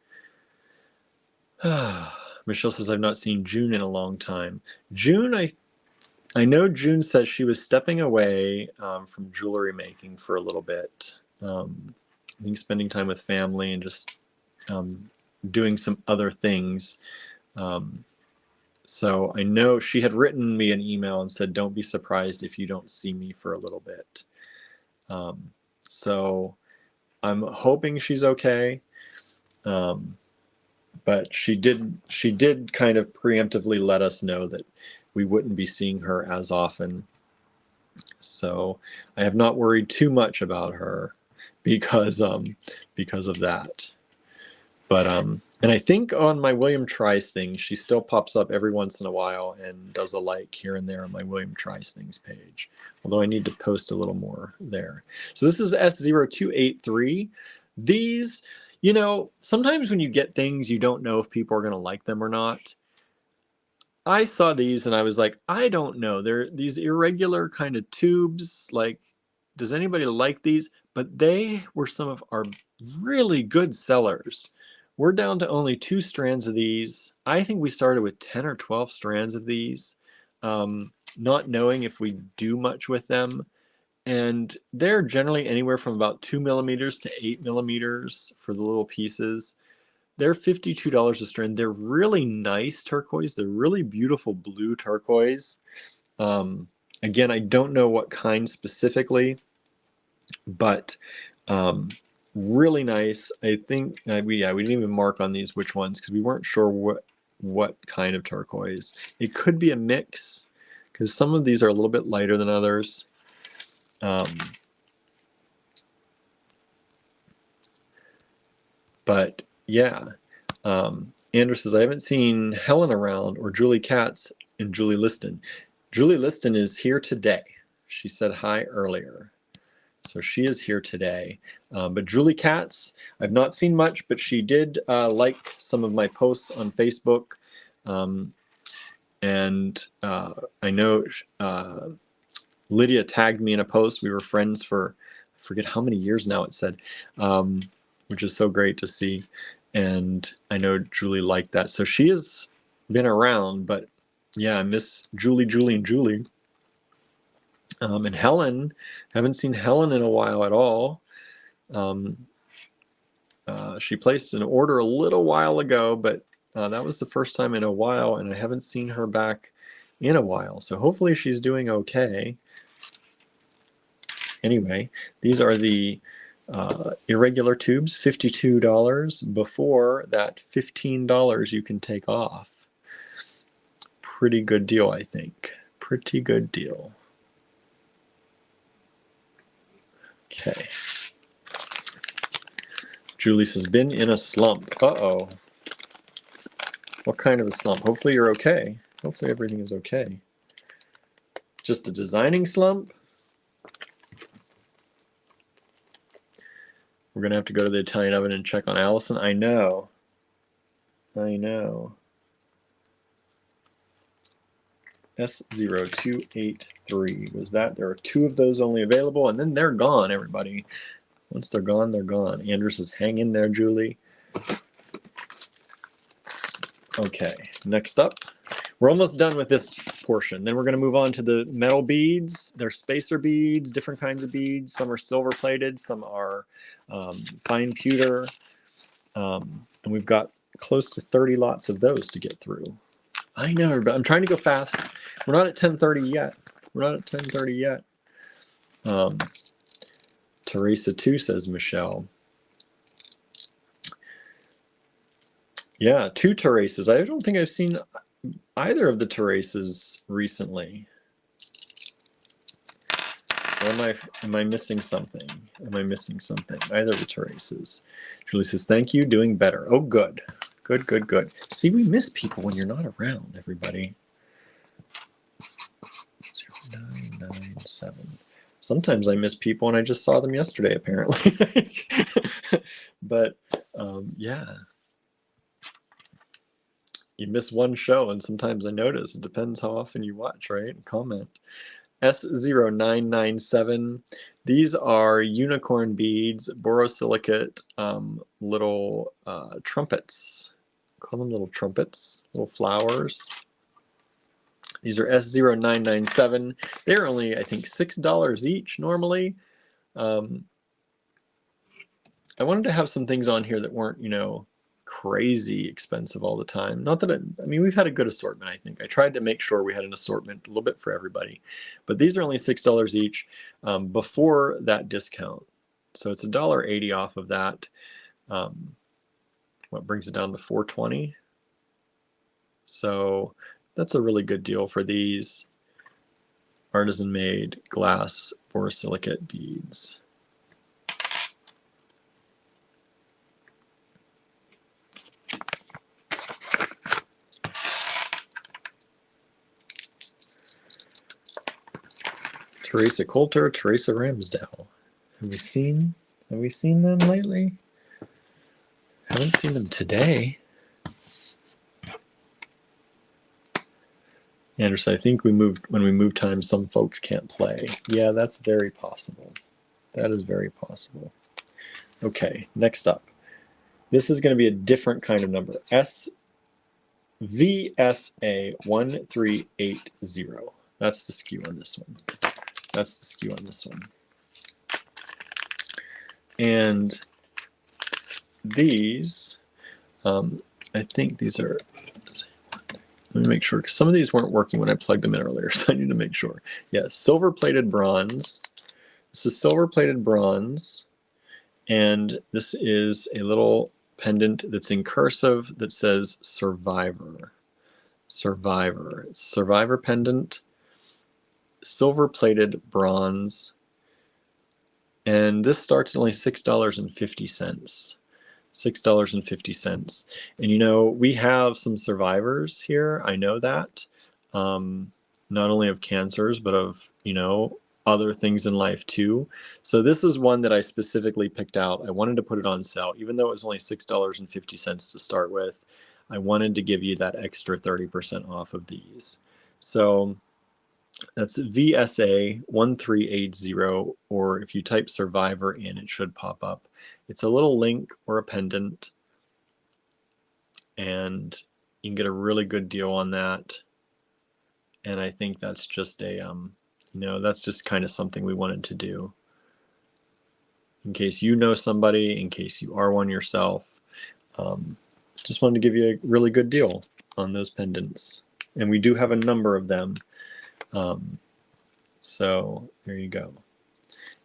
Michelle says, I've not seen June in a long time. June, I know June says she was stepping away from jewelry making for a little bit. I think spending time with family and just doing some other things. So I know she had written me an email and said, don't be surprised if you don't see me for a little bit. So I'm hoping she's okay. But she did kind of preemptively let us know that we wouldn't be seeing her as often. So I have not worried too much about her because of that. and I think on my William Tries thing, she still pops up every once in a while and does a like here and there on my William Tries things page. Although I need to post a little more there. So this is S0283. These, you know, sometimes when you get things, you don't know if people are going to like them or not. I saw these and I was like, I don't know. They're these irregular kind of tubes. Like, does anybody like these? But they were some of our really good sellers. We're down to only 2 strands of these. I think we started with 10 or 12 strands of these, not knowing if we do much with them. And they're generally anywhere from about 2 millimeters to 8 millimeters for the little pieces. They're $52 a strand. They're really nice turquoise. They're really beautiful blue turquoise. Again, I don't know what kind specifically, but really nice. I think we didn't even mark on these which ones because we weren't sure what kind of turquoise. It could be a mix because some of these are a little bit lighter than others. But yeah, Andrew says, I haven't seen Helen around or Julie Katz and Julie Liston. Julie Liston is here today. She said hi earlier. So she is here today. But Julie Katz, I've not seen much, but she did like some of my posts on Facebook. And I know Lydia tagged me in a post. We were friends for, I forget how many years now it said, which is so great to see. And I know Julie liked that. So she has been around, but yeah, I miss Julie, and Julie. And Helen, haven't seen Helen in a while at all. She placed an order a little while ago, but that was the first time in a while, and I haven't seen her back in a while. So hopefully she's doing okay. Anyway, these are the irregular tubes, $52. Before that, $15 you can take off. Pretty good deal, I think. Pretty good deal. Okay. Julie says, been in a slump. Uh-oh. What kind of a slump? Hopefully you're okay. Hopefully everything is okay. Just a designing slump? We're going to have to go to the Italian oven and check on Allison. I know. I know. S0283 was that. There are 2 of those only available, and then they're gone, everybody. Once they're gone, they're gone. Andrew says, hang in there, Julie. Okay, next up. We're almost done with this portion. Then we're going to move on to the metal beads. They're spacer beads, different kinds of beads. Some are silver plated, some are fine pewter. And we've got close to 30 lots of those to get through. I know, but I'm trying to go fast. We're not at 10:30 yet. We're not at 10:30 yet. Teresa too, says Michelle. Yeah, 2 Teresas. I don't think I've seen either of the Teresas recently. Or am I missing something? Am I missing something? Either of the Teresas. Julie says, thank you, doing better. Oh, good. Good, good, good. See, we miss people when you're not around, everybody. 0997. Sometimes I miss people and I just saw them yesterday, apparently. But, yeah. You miss one show and sometimes I notice. It depends how often you watch, right? Comment. S0997. These are unicorn beads, borosilicate, little trumpets. Call them little trumpets, little flowers. These are S0997. They're only, I think, $6 each normally. I wanted to have some things on here that weren't, you know, crazy expensive all the time. Not that I mean, we've had a good assortment, I think. I tried to make sure we had an assortment a little bit for everybody. But these are only $6 each before that discount. So it's $1.80 off of that. What brings it down to $4.20? So that's a really good deal for these artisan-made glass borosilicate beads. Teresa Coulter, Teresa Ramsdale. Have we seen them lately? Haven't seen them today. Anderson, I think when we move times, some folks can't play. Yeah, that's very possible. That is very possible. Okay, next up. This is going to be a different kind of number. VSA1380. That's the skew on this one. That's the skew on this one. And these, I think these are, let me make sure, because some of these weren't working when I plugged them in earlier, so I need to make sure. Yes, silver-plated bronze. This is silver-plated bronze, and this is a little pendant that's in cursive that says Survivor. Survivor. It's Survivor pendant, silver-plated bronze, and this starts at only $6.50. $6.50. And you know, we have some survivors here. I know that. Not only of cancers, but of, you know, other things in life too. So this is one that I specifically picked out. I wanted to put it on sale, even though it was only $6.50 to start with. I wanted to give you that extra 30% off of these. So that's VSA 1380, or if you type Survivor in, it should pop up. It's a little link or a pendant, and you can get a really good deal on that. And I think that's just a, you know, that's just kind of something we wanted to do. In case you know somebody, in case you are one yourself, just wanted to give you a really good deal on those pendants. And we do have a number of them. So there you go.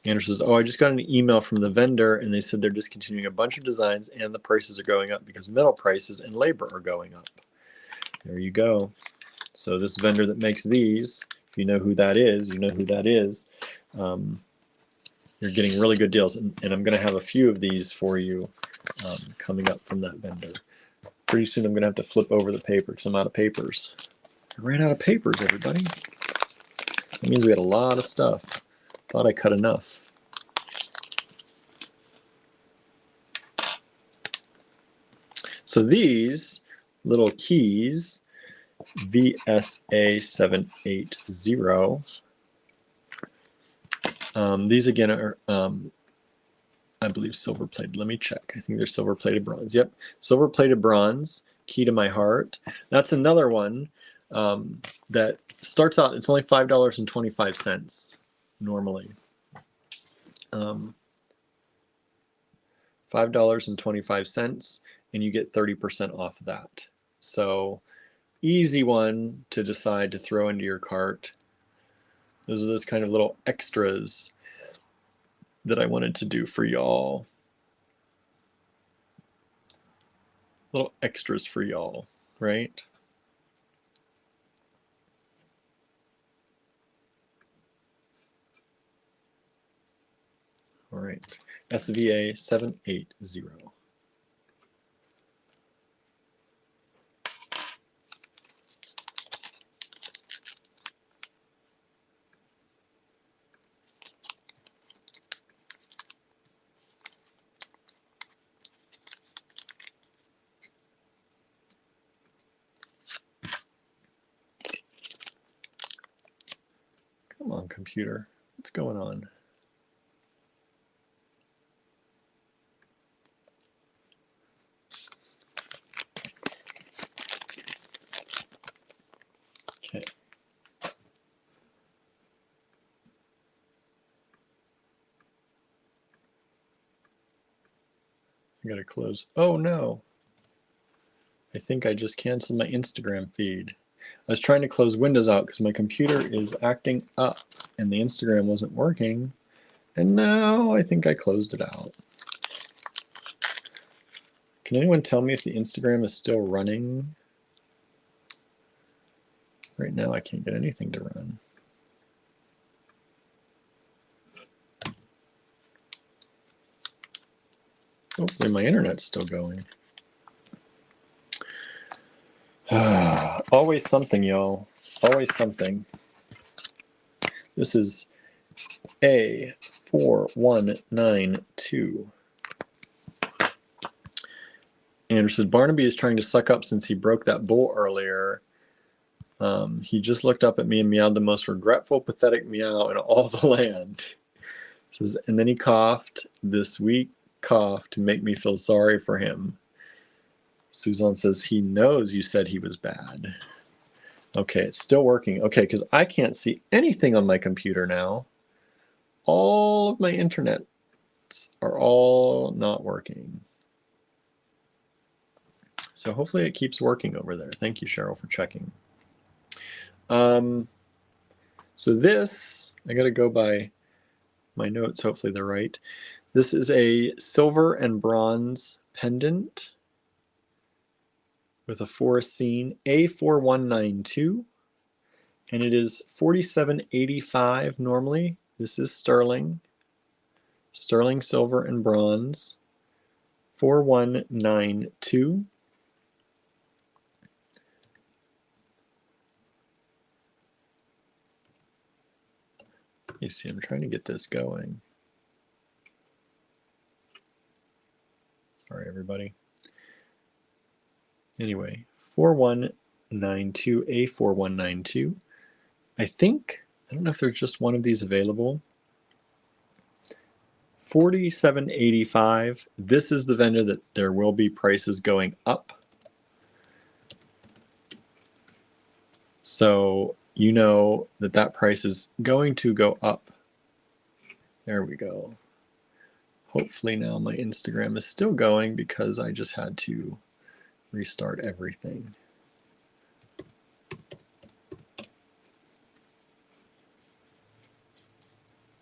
Anderson says, oh, I just got an email from the vendor and they said they're discontinuing a bunch of designs and the prices are going up because metal prices and labor are going up. There you go. So this vendor that makes these, if you know who that is, you know who that is. You're getting really good deals. And I'm going to have a few of these for you coming up from that vendor. Pretty soon I'm going to have to flip over the paper because I'm out of papers. I ran out of papers, everybody. That means we had a lot of stuff. Thought I cut enough. So these little keys, VSA 780, these again are, I believe, silver plated. Let me check. I think they're silver plated bronze. Yep, silver plated bronze, key to my heart. That's another one that starts out, it's only $5.25 normally. $5.25, and you get 30% off of that. So easy one to decide to throw into your cart. Those are those kind of little extras that I wanted to do for y'all. Little extras for y'all, right? All right, SVA 780. Come on, computer. What's going on? Okay. I gotta close. Oh no. I think I just canceled my Instagram feed. I was trying to close Windows out because my computer is acting up and the Instagram wasn't working. And now I think I closed it out. Can anyone tell me if the Instagram is still running? Right now I can't get anything to run. Hopefully my internet's still going. Always something, y'all. Always something. This is A4192. Andrew said, Barnaby is trying to suck up since he broke that bull earlier. He just looked up at me and meowed the most regretful, pathetic meow in all the land. Says, and then he coughed this weak cough to make me feel sorry for him. Suzanne says, he knows you said he was bad. Okay, it's still working. Okay, because I can't see anything on my computer now. All of my internets are all not working. So hopefully it keeps working over there. Thank you, Cheryl, for checking. So this, I got to go by my notes. Hopefully they're right. This is a silver and bronze pendant with a forest scene, A4192, and it is $47.85 normally. This is sterling silver and bronze, 4192. You see, I'm trying to get this going. Sorry, everybody. Anyway, 4192, A4192. I think, I don't know if there's just one of these available. $47.85. This is the vendor that there will be prices going up. So you know that that price is going to go up. There we go. Hopefully now my Instagram is still going because I just had to restart everything.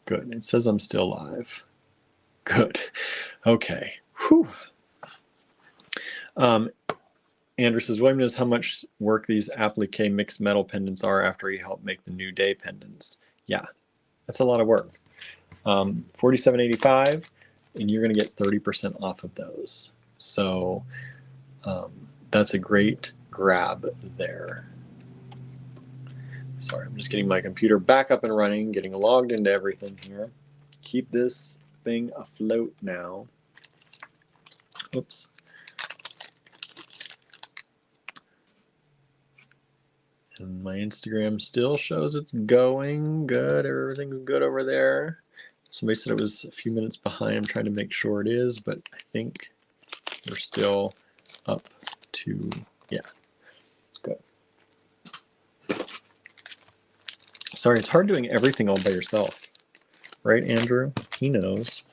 Good. It says I'm still live. Good. Okay. Whew. Andrew says, William knows how much work these applique mixed metal pendants are after he helped make the New Day pendants. Yeah, that's a lot of work. $47.85, and you're going to get 30% off of those. So that's a great grab there. Sorry, I'm just getting my computer back up and running, getting logged into everything here. Keep this thing afloat now. Oops. And my Instagram still shows it's going good. Everything's good over there. Somebody said it was a few minutes behind. I'm trying to make sure it is, but I think we're still up to, yeah, good. Sorry, it's hard doing everything all by yourself. Right, Andrew? He knows.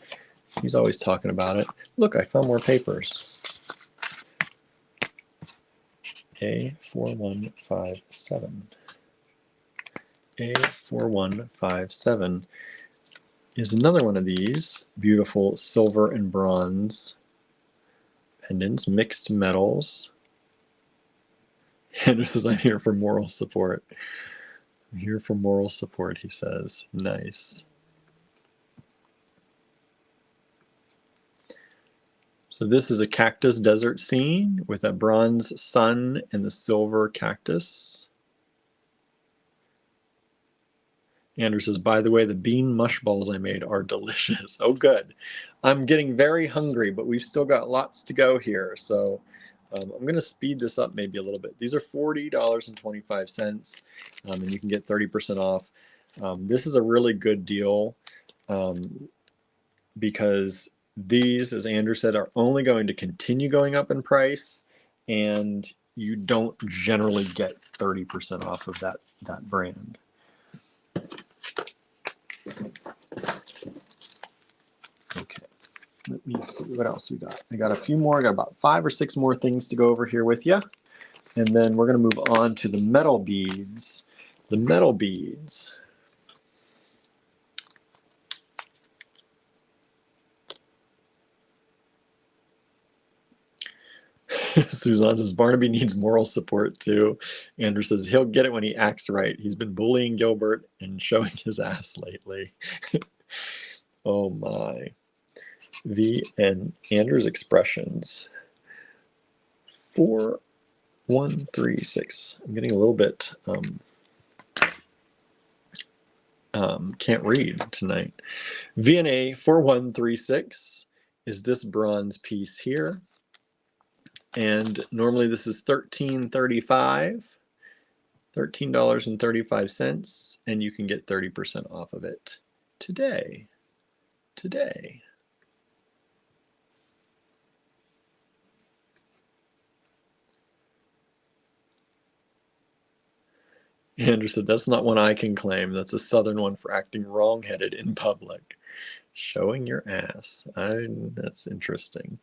He's always talking about it. Look, I found more papers. A4157. A4157 is another one of these beautiful silver and bronze pendants, mixed metals. Andrew says, I'm here for moral support. I'm here for moral support, he says. Nice. So this is a cactus desert scene with a bronze sun and the silver cactus. Andrew says, by the way, the bean mush balls I made are delicious. Oh, good. I'm getting very hungry, but we've still got lots to go here. So I'm going to speed this up maybe a little bit. These are $40.25, and you can get 30% off. This is a really good deal because these, as Andrew said, are only going to continue going up in price, and you don't generally get 30% off of that brand. Okay, let me see what else we got. I got a few more. I got about 5 or 6 more things to go over here with you, and then we're going to move on to the metal beads. The metal beads. Suzanne says, Barnaby needs moral support too. Andrew says, he'll get it when he acts right. He's been bullying Gilbert and showing his ass lately. Oh my. And Andrew's expressions. 4136. I'm getting a little bit can't read tonight. VNA 4136 is this bronze piece here. And normally this is $13.35, $13.35, and you can get 30% off of it today. Andrew said, that's not one I can claim. That's a Southern one for acting wrong-headed in public. Showing your ass. That's interesting.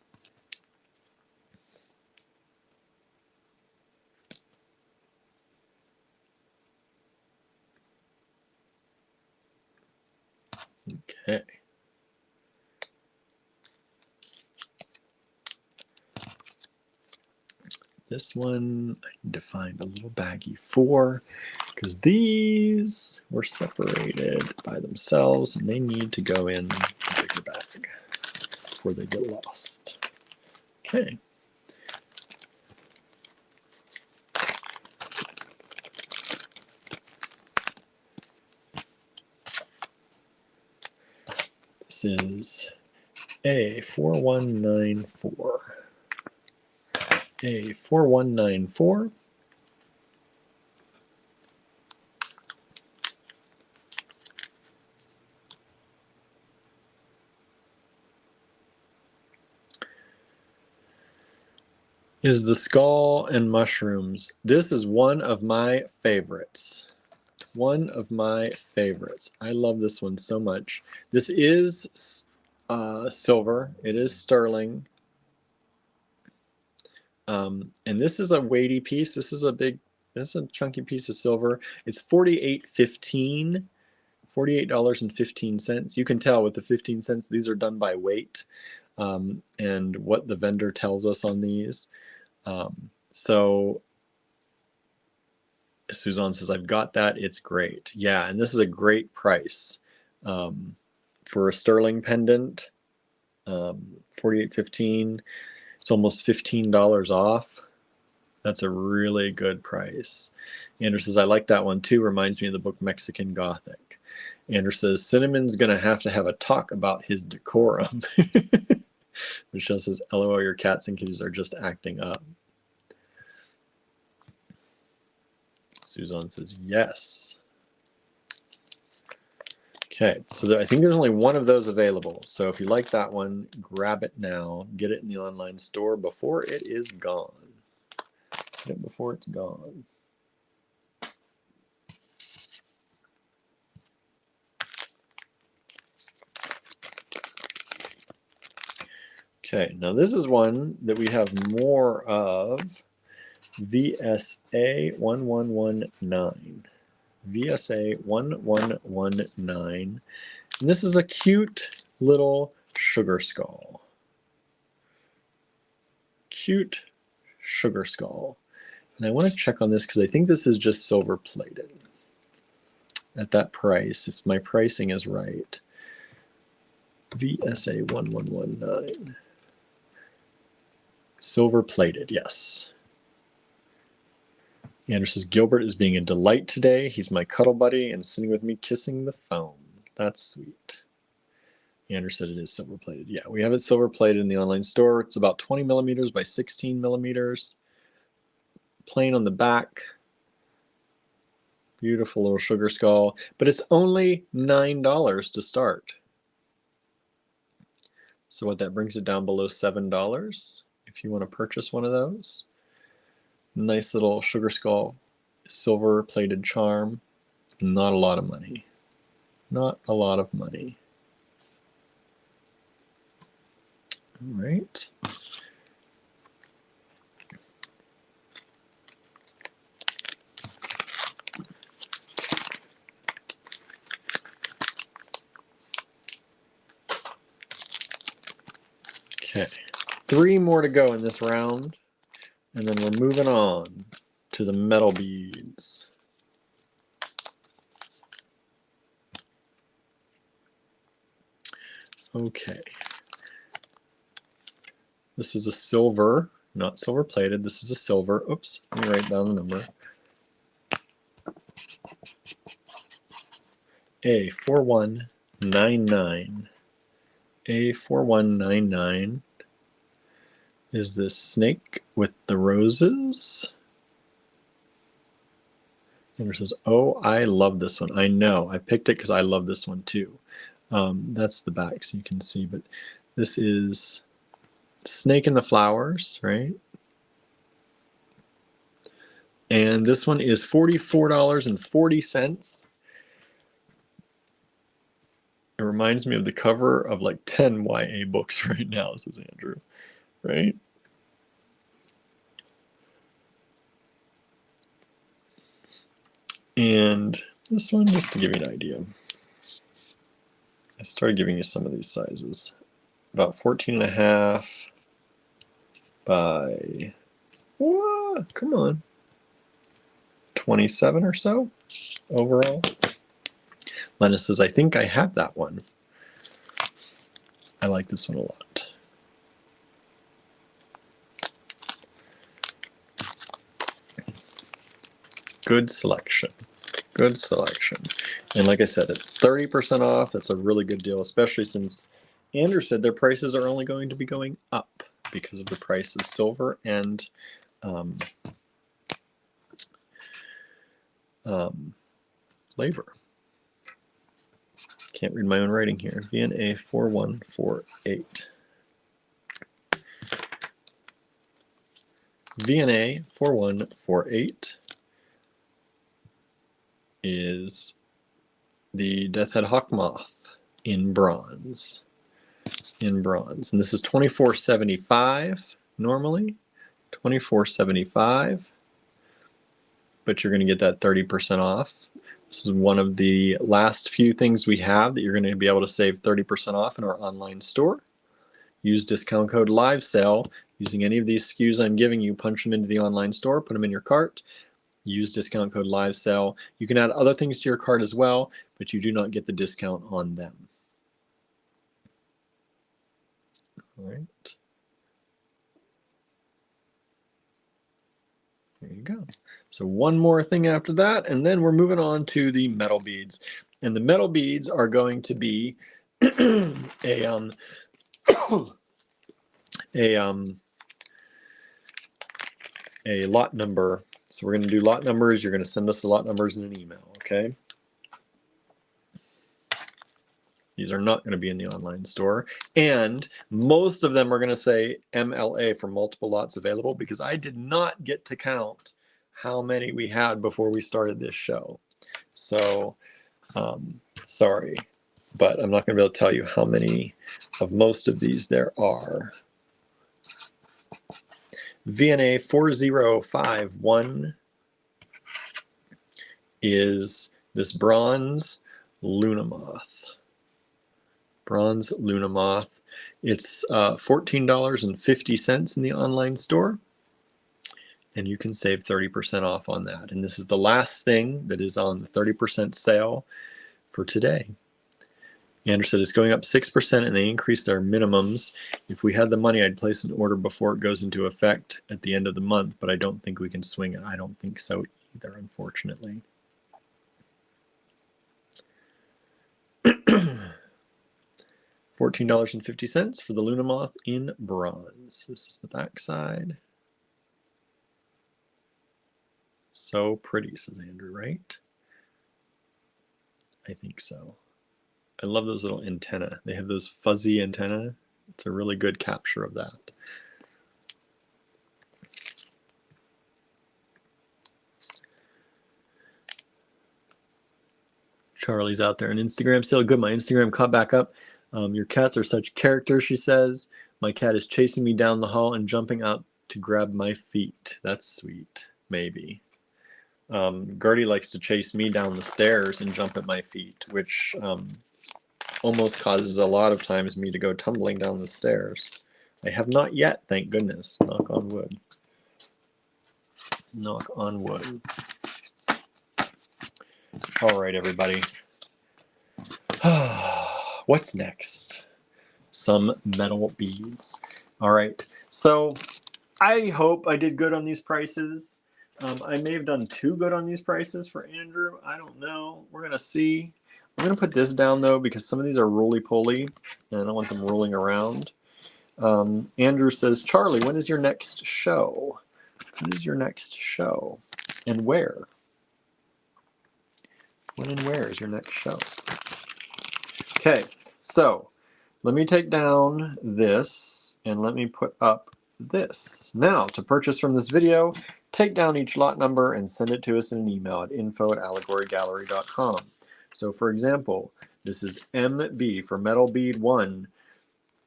Okay. This one I need to find a little baggie for, because these were separated by themselves and they need to go in a bigger bag before they get lost. Okay. This is A4194. A4194. Is the skull and mushrooms. This is one of my favorites. One of my favorites. I love this one so much. This is silver. It is sterling. And this is a weighty piece. This is a chunky piece of silver. It's $48.15. $48.15. You can tell with the 15 cents, these are done by weight, and what the vendor tells us on these. So Suzanne says, I've got that. It's great. Yeah, and this is a great price for a sterling pendant. $48.15. It's almost $15 off. That's a really good price. Andrew says, I like that one too. Reminds me of the book Mexican Gothic. Andrew says, Cinnamon's going to have a talk about his decorum. Michelle says, LOL, your cats and kitties are just acting up. Suzanne says, yes. Okay, so I think there's only one of those available. So if you like that one, grab it now. Get it in the online store before it is gone. Get it before it's gone. Okay, now this is one that we have more of. VSA 1119. VSA 1119. And this is a cute little sugar skull. Cute sugar skull. And I want to check on this because I think this is just silver plated at that price, if my pricing is right. VSA 1119. Silver plated, yes. Andrew says, Gilbert is being a delight today. He's my cuddle buddy and sitting with me kissing the phone. That's sweet. Andrew said it is silver plated. Yeah, we have it silver plated in the online store. It's about 20 millimeters by 16 millimeters. Plain on the back. Beautiful little sugar skull. But it's only $9 to start. So what, that brings it down below $7 if you want to purchase one of those. Nice little sugar skull, silver plated charm. Not a lot of money. Not a lot of money. All right. Okay. 3 more to go in this round. And then we're moving on to the metal beads. Okay. This is a silver, not silver plated. This is a silver. Oops, let me write down the number. A4199. A4199 is this snake with the roses. Andrew says, oh, I love this one. I know. I picked it because I love this one too. That's the back so you can see, but this is Snake in the Flowers, right? And this one is $44.40. It reminds me of the cover of like 10 YA books right now, says Andrew, right? And this one, just to give you an idea, I started giving you some of these sizes. About 14.5 by, whoa, come on, 27 or so overall. Lena says, I think I have that one. I like this one a lot. Good selection. Good selection. And like I said, at 30% off, that's a really good deal, especially since Andrew said their prices are only going to be going up because of the price of silver and labor. Can't read my own writing here. VNA 4148. VNA 4148 is the Death Head Hawk Moth in bronze. And this is $24.75 normally. $24.75. But you're going to get that 30% off. This is one of the last few things we have that you're going to be able to save 30% off in our online store. Use discount code LIVESALE. Using any of these SKUs I'm giving you, punch them into the online store, put them in your cart, use discount code LIVESALE. You can add other things to your cart as well, but you do not get the discount on them. All right. There you go. So one more thing after that, and then we're moving on to the metal beads. And the metal beads are going to be a lot number. So we're going to do lot numbers. You're going to send us the lot numbers in an email, okay? These are not going to be in the online store. And most of them are going to say MLA for multiple lots available because I did not get to count how many we had before we started this show. So sorry, but I'm not going to be able to tell you how many of most of these there are. VNA 4051 is this bronze Luna Moth. Bronze Luna Moth. It's $14.50 in the online store, and you can save 30% off on that. And this is the last thing that is on the 30% sale for today. Andrew said it's going up 6% and they increased their minimums. If we had the money, I'd place an order before it goes into effect at the end of the month, but I don't think we can swing it. I don't think so either, unfortunately. $14.50 for the Luna Moth in bronze. This is the back side. So pretty, says Andrew, right? I think so. I love those little antennae. They have those fuzzy antennae. It's a really good capture of that. Charlie's out there on Instagram still. Good, my Instagram caught back up. Your cats are such characters, she says. My cat is chasing me down the hall and jumping out to grab my feet. That's sweet, maybe. Gertie likes to chase me down the stairs and jump at my feet, which almost causes a lot of times me to go tumbling down the stairs. I have not yet, thank goodness. Knock on wood. Knock on wood. All right, everybody. What's next? Some metal beads. All right. So I hope I did good on these prices. I may have done too good on these prices for Andrew. I don't know. We're going to see. I'm going to put this down, though, because some of these are roly-poly, and I don't want them rolling around. Andrew says, Charlie, when is your next show? When is your next show? And where? When and where is your next show? Okay, so let me take down this, and let me put up this. Now, to purchase from this video, take down each lot number and send it to us in an email at info@allegorygallery.com. So for example, this is MB for Metal Bead 1,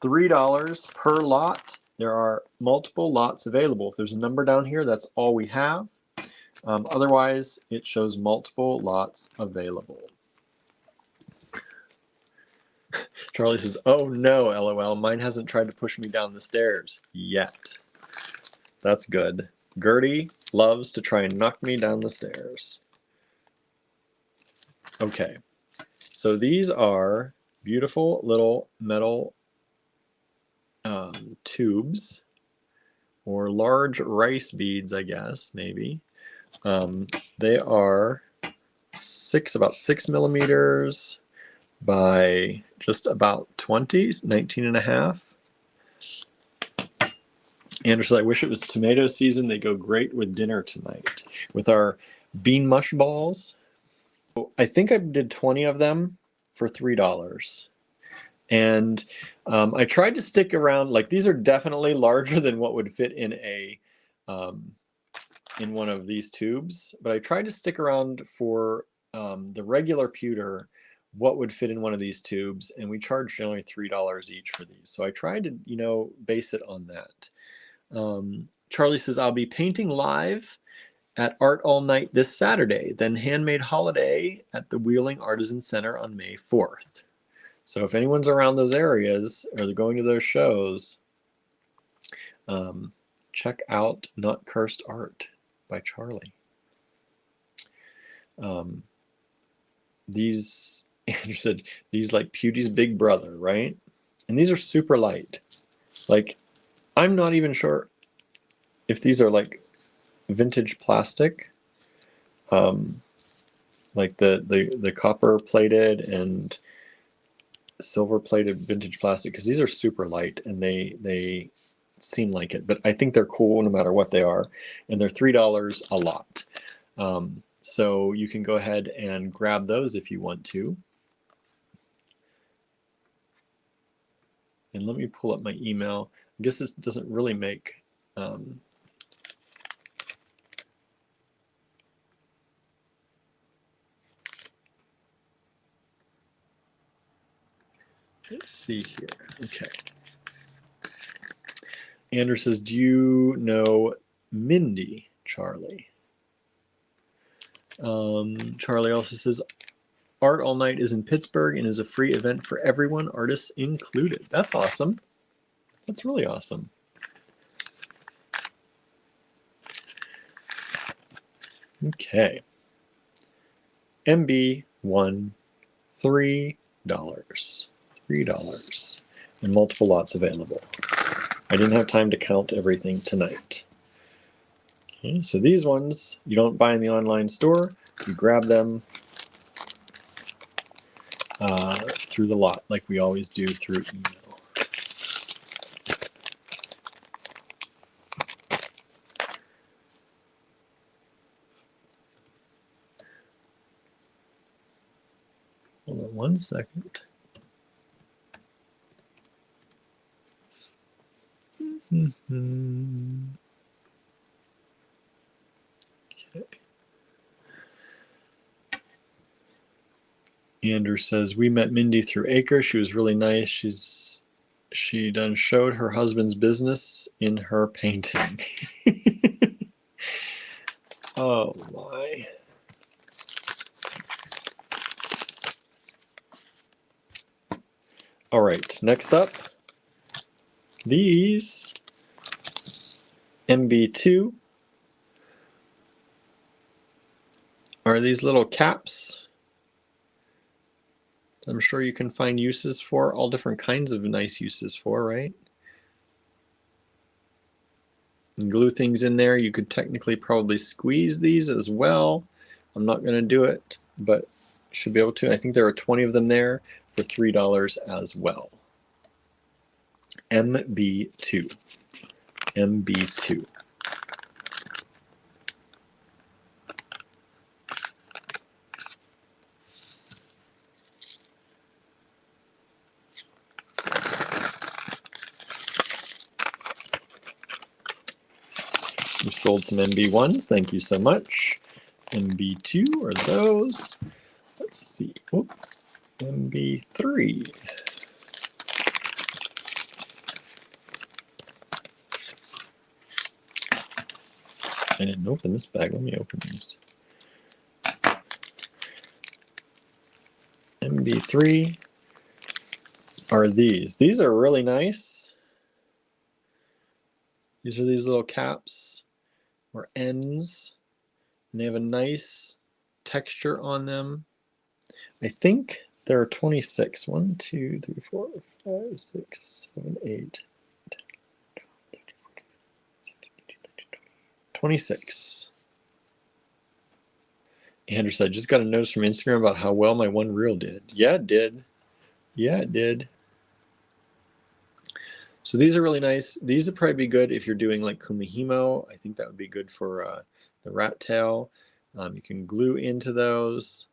$3 per lot. There are multiple lots available. If there's a number down here, that's all we have. Otherwise, it shows multiple lots available. Charlie says, oh no, LOL, mine hasn't tried to push me down the stairs yet. That's good. Gertie loves to try and knock me down the stairs. Okay, so these are beautiful little metal tubes, or large rice beads, I guess, maybe. They are about 6 millimeters by just about 20, 19 and a half. Anderson, I wish it was tomato season. They go great with dinner tonight. With our bean mush balls. I think I did 20 of them for $3. And I tried to stick around, like these are definitely larger than what would fit in a in one of these tubes, but I tried to stick around for the regular pewter, what would fit in one of these tubes, and we charge generally $3 each for these. So I tried to, you know, base it on that. Charlie says, I'll be painting live at Art All Night this Saturday, then Handmade Holiday at the Wheeling Artisan Center on May 4th. So if anyone's around those areas or they're going to those shows, check out Not Cursed Art by Charlie. These, Andrew said, these like Pewdie's big brother, right? And these are super light. Like, I'm not even sure if these are like vintage plastic, like the copper plated and silver plated vintage plastic, because these are super light and they seem like it, but I think they're cool no matter what they are, and they're $3 a lot. So you can go ahead and grab those if you want to. And let me pull up my email. I guess this doesn't really make let's see here. Okay. Andrew says, do you know Mindy, Charlie? Charlie also says, Art All Night is in Pittsburgh and is a free event for everyone, artists included. That's awesome. That's really awesome. Okay. MB1, $3. $3. And multiple lots available. I didn't have time to count everything tonight. Okay, so these ones you don't buy in the online store. You grab them through the lot, like we always do through email. Hold on one second. Okay. Andrew says, we met Mindy through Acre. She was really nice. She done showed her husband's business in her painting. Oh my. All right, next up, these MB2 are these little caps. I'm sure you can find uses for, all different kinds of nice uses for, right? And glue things in there. You could technically probably squeeze these as well. I'm not going to do it, but should be able to. I think there are 20 of them there for $3 as well. MB2. MB2. We sold some MB1s. Thank you so much. MB2 are those. Let's see. Whoop. MB3. I didn't open this bag. Let me open these. MB3 are these. These are really nice. These are these little caps or ends, and they have a nice texture on them. I think there are 26. 1, 2, 3, 4, 5, 6, 7, 8, 26. Andrew said, just got a notice from Instagram about how well my one reel did. Yeah, it did. Yeah, it did. So these are really nice. These would probably be good if you're doing like kumihimo. I think that would be good for the rat tail. You can glue into those.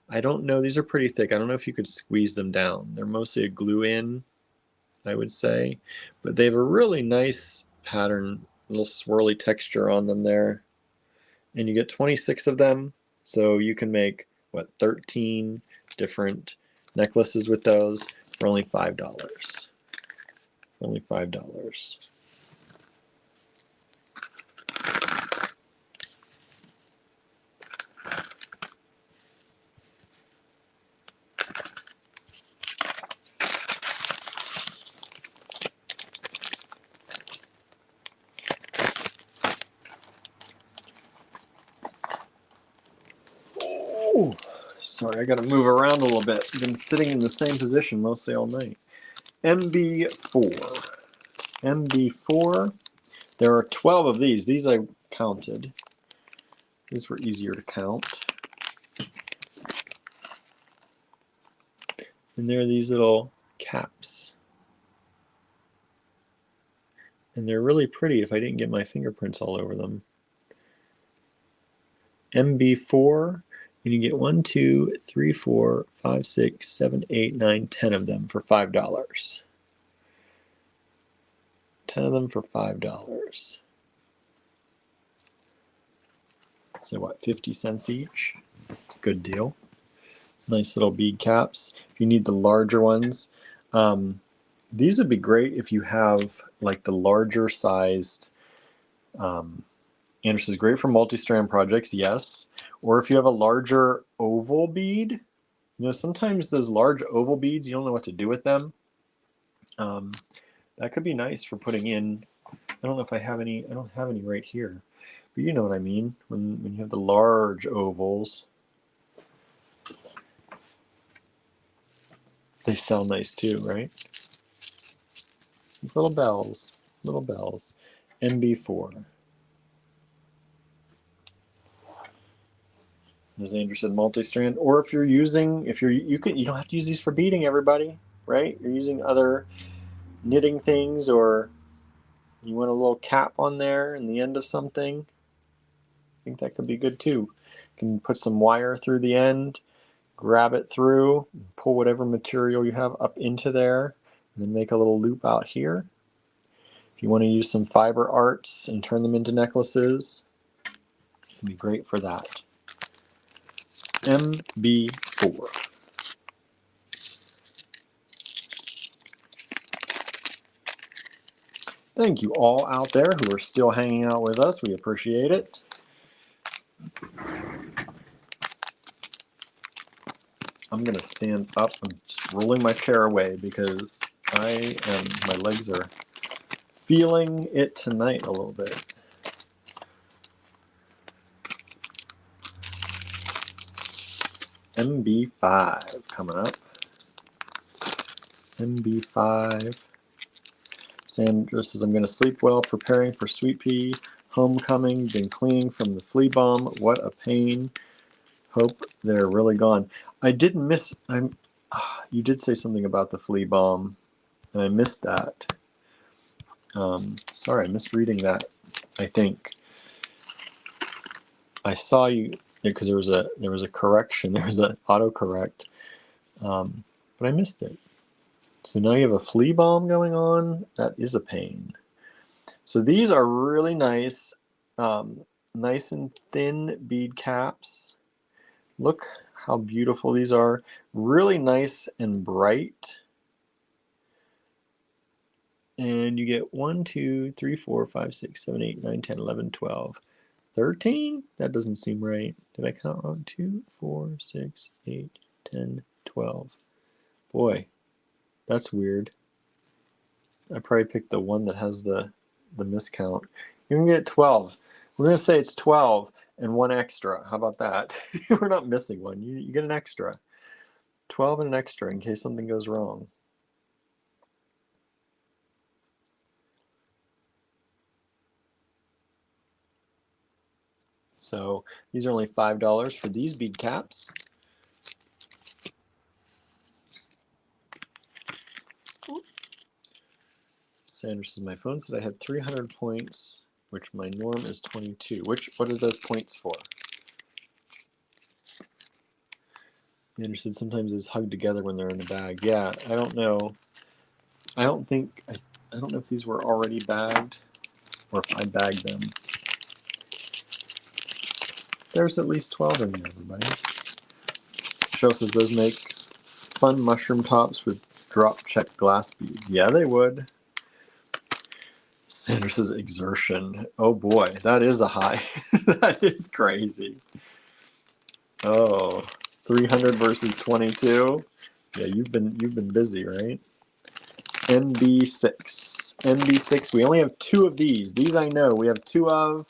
I don't know. These are pretty thick. I don't know if you could squeeze them down. They're mostly a glue in, I would say. But they have a really nice pattern, little swirly texture on them there. And you get 26 of them. So you can make, what, 13 different necklaces with those for only $5. Only $5. Oh, sorry, I got to move around a little bit. I've been sitting in the same position mostly all night. MB4. MB4. There are 12 of these. These I counted. These were easier to count. And there are these little caps. And they're really pretty if I didn't get my fingerprints all over them. MB4, and you get 1, 2, 3, 4, 5, 6, 7, 8, 9, 10 of them for $5. 10 of them for $5. So what, 50 cents each? It's a good deal. Nice little bead caps. If you need the larger ones, these would be great if you have like the larger sized, Anderson is great for multi-strand projects, yes. Or if you have a larger oval bead, you know, sometimes those large oval beads, you don't know what to do with them. That could be nice for putting in. I don't know if I have any. I don't have any right here, but you know what I mean. When you have the large ovals, they sound nice too, right? Little bells, little bells. MB4. As Andrew said, multi-strand. Or if you're using, you don't have to use these for beading, everybody, right? You're using other knitting things, or you want a little cap on there in the end of something. I think that could be good too. You can put some wire through the end, grab it through, pull whatever material you have up into there, and then make a little loop out here. If you want to use some fiber arts and turn them into necklaces, it can be great for that. MB4. Thank you all out there who are still hanging out with us. We appreciate it. I'm going to stand up. I'm just rolling my chair away because my legs are feeling it tonight a little bit. MB5 coming up. MB5. Sandra says, I'm going to sleep well, preparing for Sweet Pea homecoming, been cleaning from the flea bomb. What a pain. Hope they're really gone. I did miss. You did say something about the flea balm, and I missed that. Sorry, I missed reading that. I think I saw you because there was a correction. There was an autocorrect, but I missed it. So now you have a flea balm going on. That is a pain. So these are really nice, nice and thin bead caps. Look how beautiful these are. Really nice and bright. And you get 1, 2, 3, 4, 5, 6, 7, 8, 9, 10, 11, 12, 13? That doesn't seem right. Did I count wrong? 2, 4, 6, 8, 10, 12. Boy, that's weird. I probably picked the one that has the miscount. You're going to get 12. We're going to say it's 12 and one extra. How about that? We're not missing one. You get an extra. 12 and an extra in case something goes wrong. So these are only $5 for these bead caps. Sandra says my phone said I had 300 points, which my norm is 22. What are those points for? Sandra said sometimes it's hugged together when they're in a bag. Yeah, I don't know. I don't know if these were already bagged or if I bagged them. There's at least 12 in here, everybody. Cheryl says those make fun mushroom tops with drop check glass beads. Yeah, they would. Sandra says exertion. Oh boy, that is a high. That is crazy. Oh, 300 versus 22. Yeah, you've been busy, right? MB6. MB6. We only have 2 of these. These I know we have 2 of.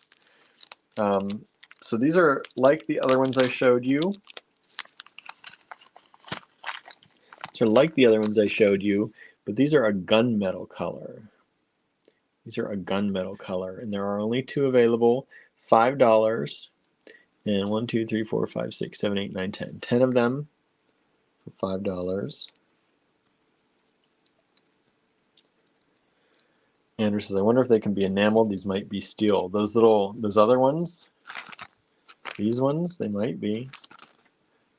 So these are like the other ones I showed you. But these are a gunmetal color. These are a gunmetal color, and there are only 2 available. $5. And 1, 2, 3, 4, 5, 6, 7, 8, 9, 10. 10 of them for $5. Andrew says, I wonder if they can be enameled. These might be steel. Those other ones, these ones, they might be.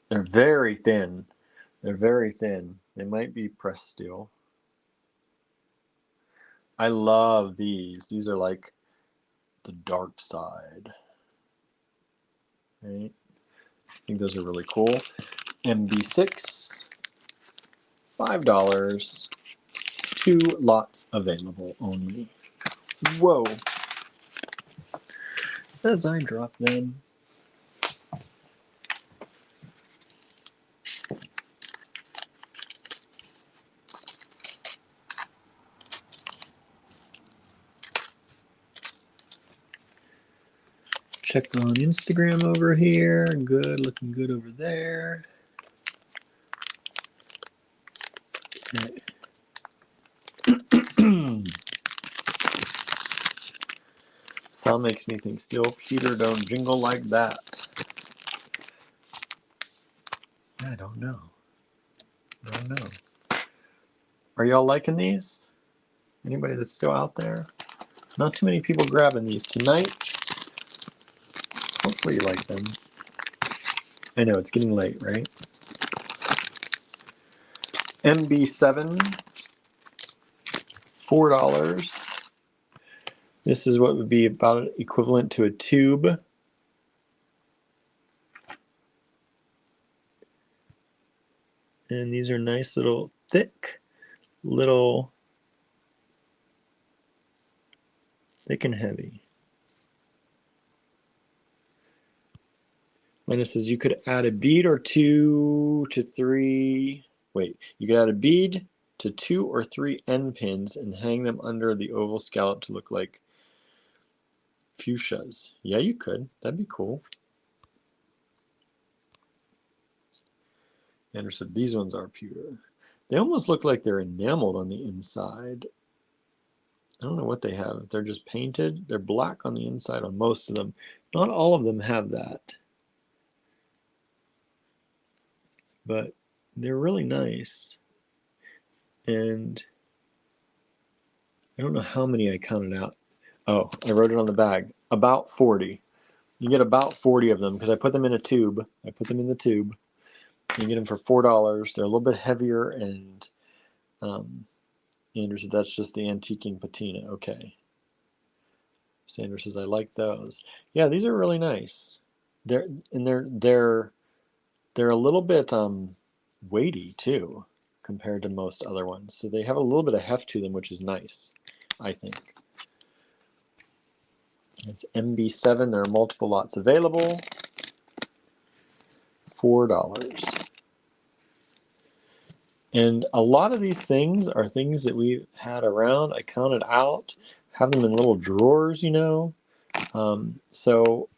They're very thin. They're very thin. They might be pressed steel. I love these. These are like the dark side. Right? I think those are really cool. MB6, $5. 2 lots available only. Whoa. As I drop them. Check on Instagram over here. Good, looking good over there. Okay. Sal makes me think steel pewter don't jingle like that. I don't know. Are y'all liking these? Anybody that's still out there? Not too many people grabbing these tonight. Hopefully you like them. I know it's getting late, right? MB7, $4. This is what would be about equivalent to a tube. And these are nice little thick and heavy. Lena says you could add a bead or 2 to 3. Wait, you could add a bead to 2 or 3 end pins and hang them under the oval scallop to look like fuchsias. Yeah, you could. That'd be cool. Andrew said these ones are pewter. They almost look like they're enameled on the inside. I don't know what they have. If they're just painted, they're black on the inside on most of them. Not all of them have that. but they're really nice. And I don't know how many I counted out. Oh, I wrote it on the bag. About 40. You get about 40 of them because I put them in a tube. I put them in the tube. You get them for $4. They're a little bit heavier, and Andrew said that's just the antiquing patina. Okay. Sandra says I like those. Yeah, these are really nice. They're a little bit weighty too compared to most other ones. So they have a little bit of heft to them, which is nice, I think. It's MB7. There are multiple lots available. $4. And a lot of these things are things that we've had around. I counted out, have them in little drawers, you know. So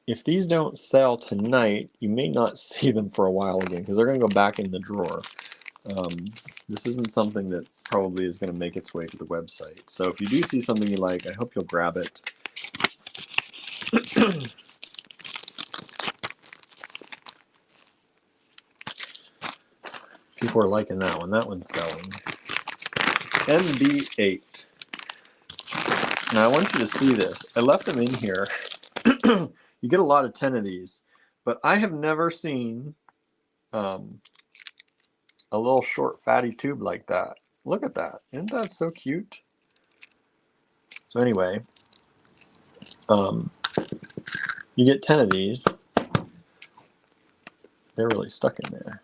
if these don't sell tonight, you may not see them for a while again because they're going to go back in the drawer. This isn't something that probably is going to make its way to the website. So if you do see something you like, I hope you'll grab it. People are liking that one. That one's selling. MB8. Now I want you to see this. I left them in here. You get a lot of 10 of these, but I have never seen a little short fatty tube like that. Look at that. Isn't that so cute? So anyway, you get 10 of these. They're really stuck in there.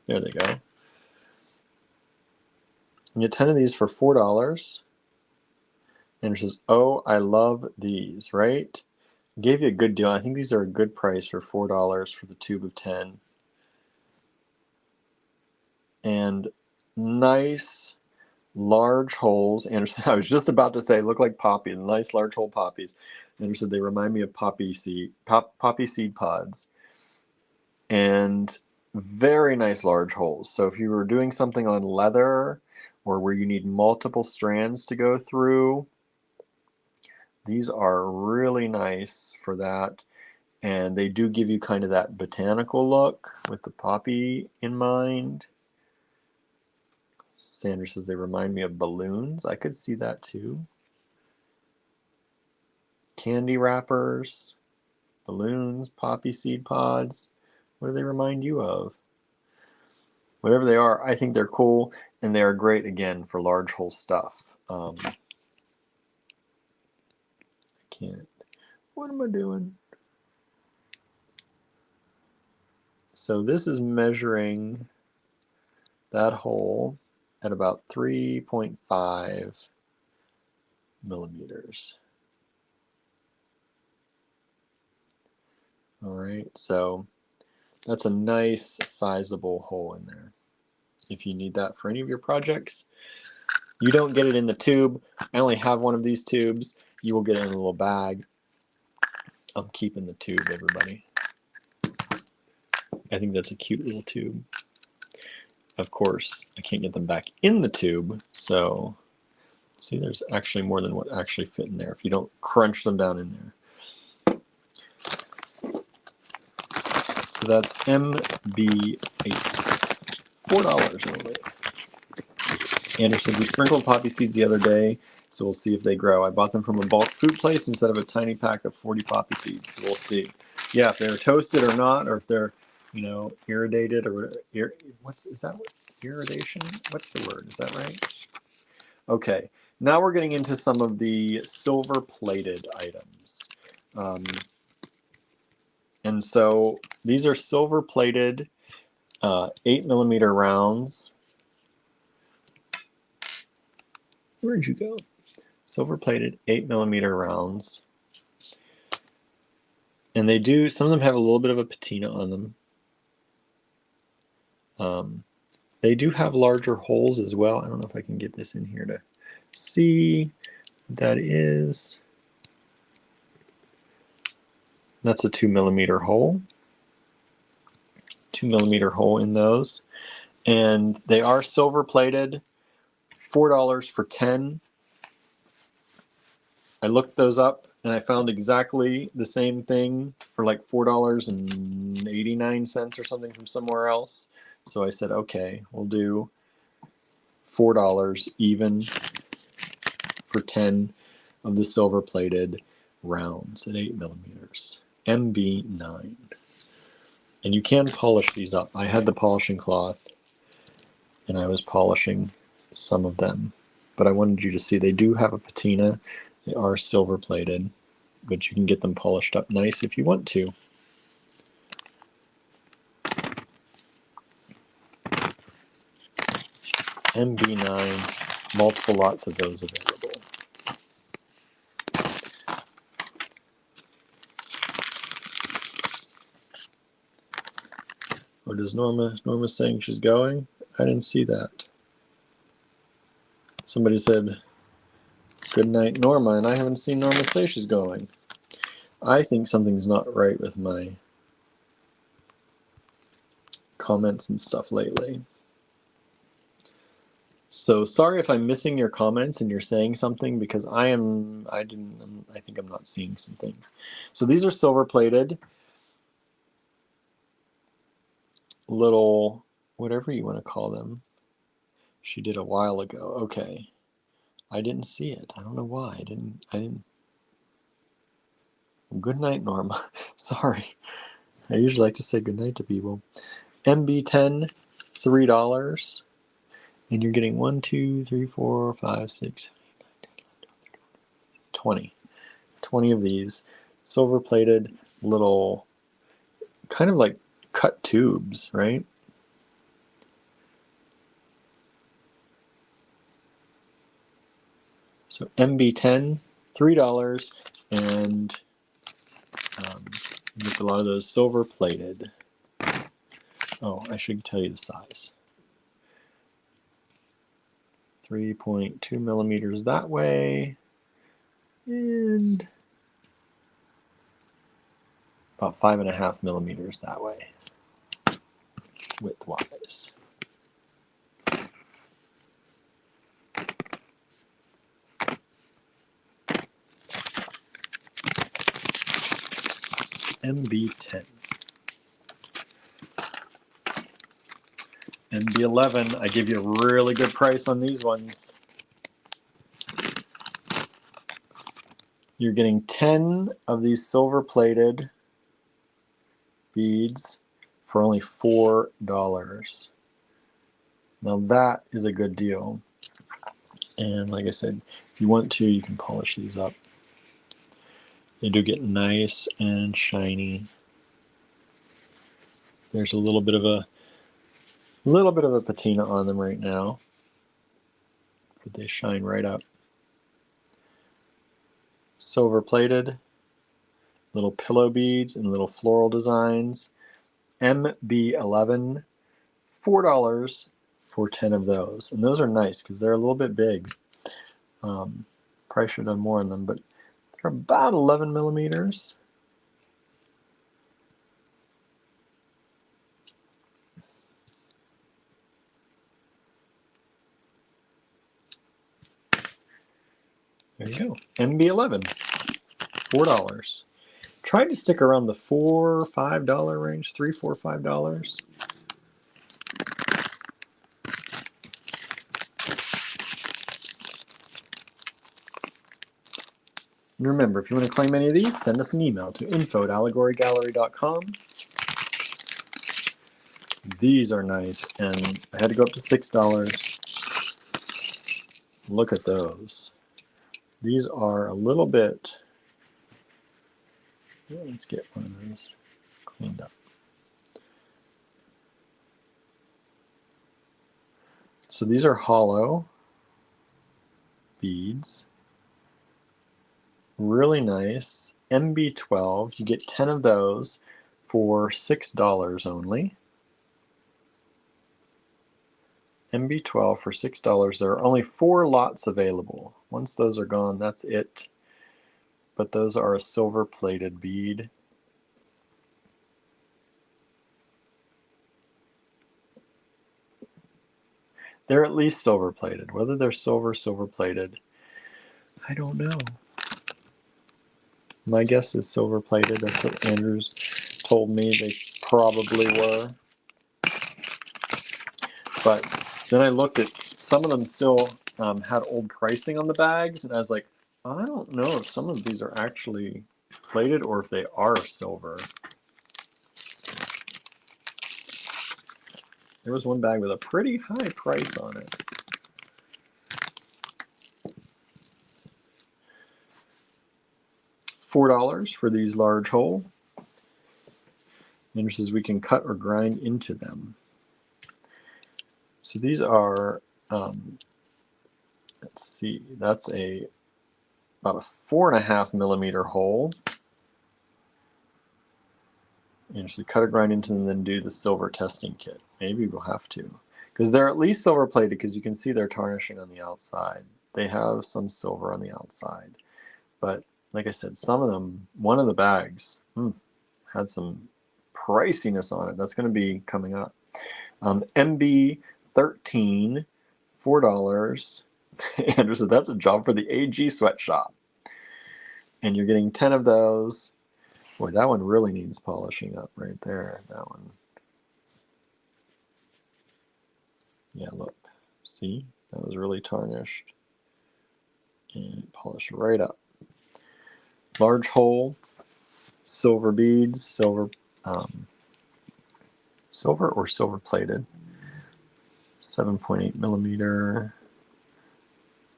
There they go. You get 10 of these for $4. And it says, oh, I love these, right? Gave you a good deal. I think these are a good price for $4 for the tube of 10. And nice large holes. Anderson, I was just about to say, look like poppy, nice large hole poppies. Anderson, they remind me of poppy seed pods. And very nice large holes. So if you were doing something on leather or where you need multiple strands to go through, these are really nice for that. And they do give you kind of that botanical look with the poppy in mind. Sandra says they remind me of balloons. I could see that too. Candy wrappers, balloons, poppy seed pods. What do they remind you of? Whatever they are, I think they're cool, and they are great, again, for large hole stuff. I can't. What am I doing? So this is measuring that hole at about 3.5 millimeters. All right, so that's a nice sizable hole in there. If you need that for any of your projects, you don't get it in the tube. I only have one of these tubes. You will get it in a little bag. I'm keeping the tube, everybody. I think that's a cute little tube. Of course, I can't get them back in the tube, so see, there's actually more than what actually fit in there if you don't crunch them down in there. So that's MB8. $4 only. Anderson, we sprinkled poppy seeds the other day, so we'll see if they grow. I bought them from a bulk food place instead of a tiny pack of 40 poppy seeds, so we'll see. Yeah, if they're toasted or not, or if they're, you know, irradiated or is that irradiation? What's the word? Is that right? Okay, now we're getting into some of the silver-plated items. And so these are silver-plated 8mm rounds. Where'd you go? Silver-plated 8mm rounds. And they do, some of them have a little bit of a patina on them. They do have larger holes as well. I don't know if I can get this in here to see what that is. That's a 2mm hole. 2mm hole in those. And they are silver plated. $4 for 10. I looked those up and I found exactly the same thing for like $4.89 or something from somewhere else. So I said, okay, we'll do $4 even for 10 of the silver plated rounds at 8 millimeters. MB9. And you can polish these up. I had the polishing cloth and I was polishing some of them. But I wanted you to see they do have a patina. They are silver plated, but you can get them polished up nice if you want to. MB9, multiple lots of those available. Or does Norma saying she's going? I didn't see that. Somebody said, good night, Norma, and I haven't seen Norma say she's going. I think something's not right with my comments and stuff lately. So sorry if I'm missing your comments and you're saying something, because I think I'm not seeing some things. So these are silver plated little, whatever you want to call them. She did a while ago. Okay. I didn't see it. I don't know why. I didn't. Good night, Norma. Sorry. I usually like to say good night to people. MB10, $3. And you're getting 1, 2, 3, 4, 5, 6, 20. 20 of these silver plated little, kind of like cut tubes, right? So MB10, $3, and you get a lot of those silver plated. Oh, I should tell you the size. 3.2 millimeters that way, and about 5.5 millimeters that way, width-wise. MB10. MB11, I give you a really good price on these ones. You're getting 10 of these silver-plated beads for only $4. Now that is a good deal. And like I said, if you want to, you can polish these up. They do get nice and shiny. There's a little bit of a patina on them right now, but they shine right up. Silver plated, little pillow beads and little floral designs. MB11, $4 for 10 of those. And those are nice because they're a little bit big. Probably should have done more on them, but they're about 11 millimeters. There you go. MB11, $4. Tried to stick around the $4, $5 range, $3, $4, $5. And remember, if you want to claim any of these, send us an email to info@allegorygallery.com. These are nice, and I had to go up to $6. Look at those. These are a little bit, let's get one of these cleaned up. So these are hollow beads. Really nice. MB12, you get 10 of those for $6 only. MB12 for $6. There are only 4 lots available. Once those are gone, that's it. But those are a silver plated bead. They're at least silver plated. Whether they're silver plated, I don't know. My guess is silver plated. That's what Andrews told me they probably were. But then I looked at some of them still had old pricing on the bags, and I was like, I don't know if some of these are actually plated or if they are silver. There was one bag with a pretty high price on it. $4 for these large hole. And it says we can cut or grind into them. So these are, let's see, that's about a 4.5 millimeter hole. And just cut or grind into them and then do the silver testing kit. Maybe we'll have to. Because they're at least silver plated because you can see they're tarnishing on the outside. They have some silver on the outside. But like I said, some of them, one of the bags had some priciness on it. That's going to be coming up. MB13, $4. Andrew said that's a job for the AG sweatshop. And you're getting 10 of those. Boy, that one really needs polishing up right there. That one. Yeah, look. See? That was really tarnished. And polished right up. Large hole, silver beads, silver or silver plated. 7.8 millimeter,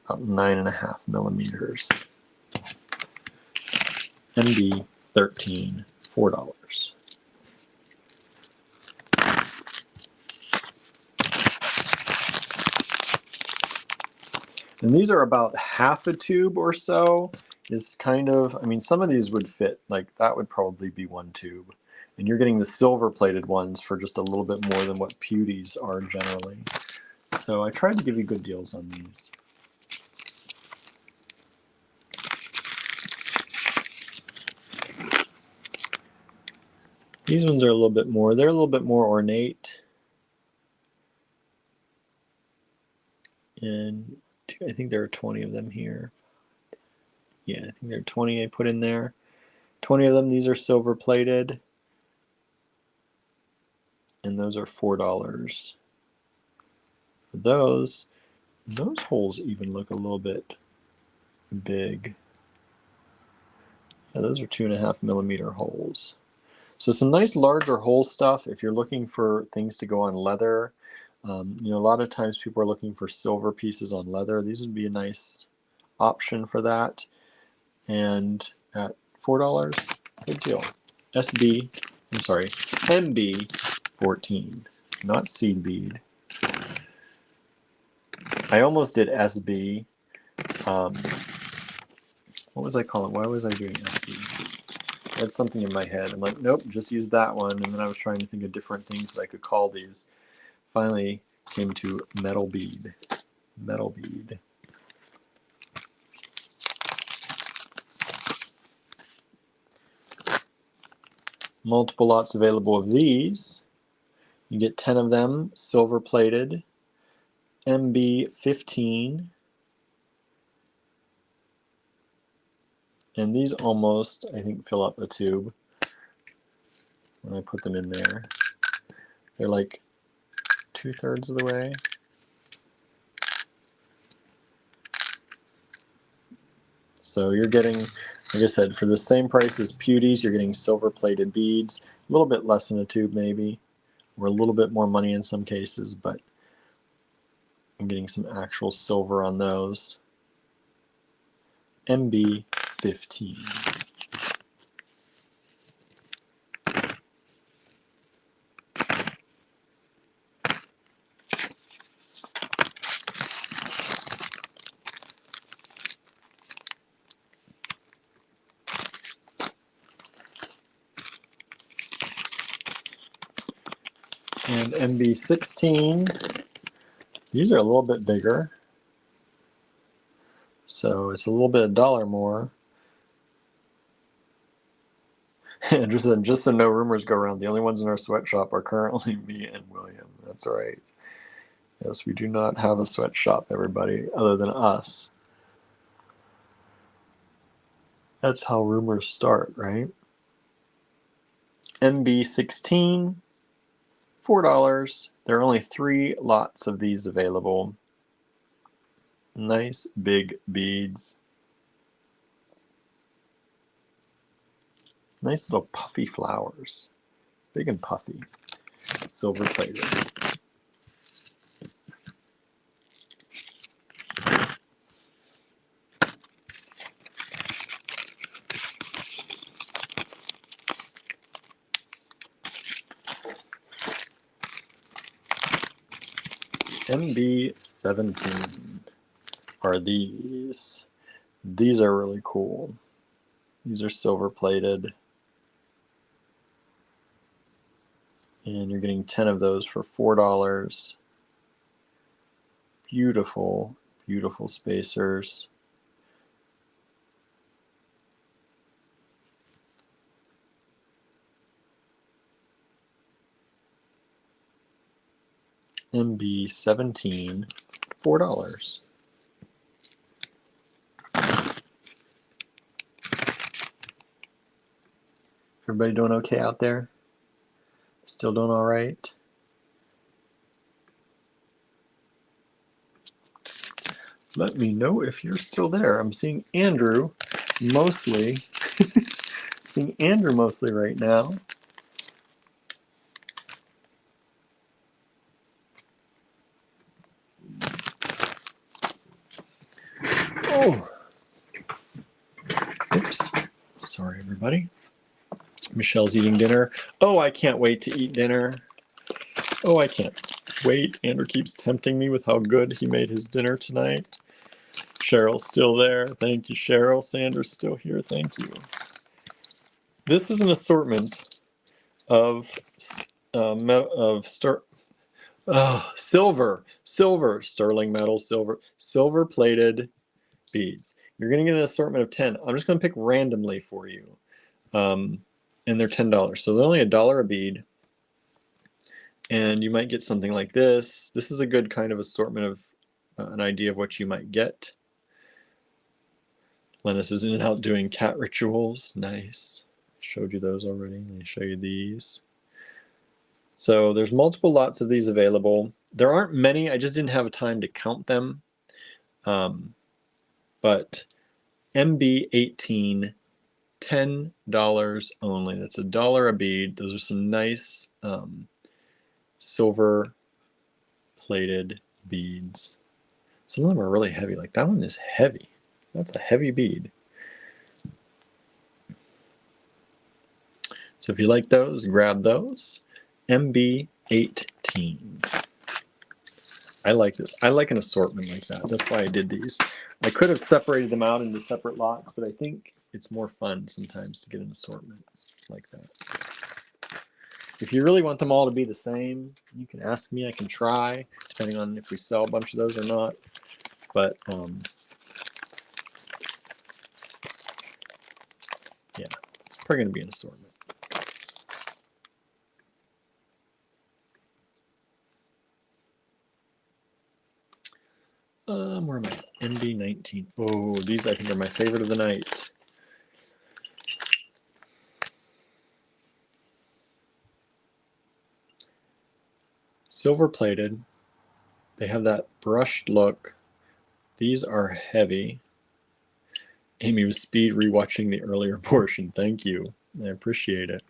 about 9.5 millimeters. MB13, $4. And these are about half a tube or so. Is kind of, I mean, some of these would fit, like that would probably be one tube. And you're getting the silver plated ones for just a little bit more than what Pewdies are generally. So I tried to give you good deals on these. These ones are a little bit more, they're a little bit more ornate. And I think there are 20 of them here. Yeah, I think there are 20 I put in there. 20 of them, these are silver plated. And those are $4. For those holes even look a little bit big. Yeah, those are 2.5 millimeter holes. So some nice larger hole stuff if you're looking for things to go on leather. You know, a lot of times people are looking for silver pieces on leather. These would be a nice option for that. And at $4, good deal. MB14, not seed bead. I almost did SB. What was I calling? Why was I doing SB? I had something in my head. I'm like, nope, just use that one. And then I was trying to think of different things that I could call these. Finally came to metal bead. Metal bead. Multiple lots available of these. You get 10 of them, silver plated. MB15. And these almost, I think, fill up a tube when I put them in there. They're like 2/3 of the way. So you're getting, like I said, for the same price as Pewdies, you're getting silver plated beads, a little bit less than a tube maybe, or a little bit more money in some cases, but I'm getting some actual silver on those. MB15. And MB16, these are a little bit bigger. So it's a little bit $1 more. And just so no rumors go around, the only ones in our sweatshop are currently me and William. That's right. Yes, we do not have a sweatshop, everybody, other than us. That's how rumors start, right? MB16, $4. There are only 3 lots of these available. Nice big beads. Nice little puffy flowers. Big and puffy. Silver plated. MB17 are these. These are really cool. These are silver plated. And you're getting 10 of those for $4. Beautiful, beautiful spacers. MB17, $4. Everybody doing okay out there? Still doing all right? Let me know if you're still there. I'm seeing Andrew mostly. Seeing Andrew mostly right now. Oh. Oops. Sorry, everybody. Michelle's eating dinner. Oh, I can't wait to eat dinner. Oh, I can't wait. Andrew keeps tempting me with how good he made his dinner tonight. Cheryl's still there. Thank you, Cheryl. Sandra's still here. Thank you. This is an assortment of silver, sterling metal, silver plated beads. You're going to get an assortment of 10. I'm just going to pick randomly for you. And they're $10. So they're only $1 a bead. And you might get something like this. This is a good kind of assortment of an idea of what you might get. Lennis is in and out doing cat rituals. Nice. Showed you those already. Let me show you these. So there's multiple lots of these available. There aren't many. I just didn't have time to count them. But MB18, $10 only. That's $1 a bead. Those are some nice silver plated beads. Some of them are really heavy. Like that one is heavy. That's a heavy bead. So if you like those, grab those. MB18. I like this. I like an assortment like that. That's why I did these. I could have separated them out into separate lots, but I think it's more fun sometimes to get an assortment like that. If you really want them all to be the same, you can ask me. I can try, depending on if we sell a bunch of those or not. But yeah, it's probably going to be an assortment. Where am I? MB19. Oh, these I think are my favorite of the night. Silver plated. They have that brushed look. These are heavy. Amy was speed rewatching the earlier portion. Thank you. I appreciate it.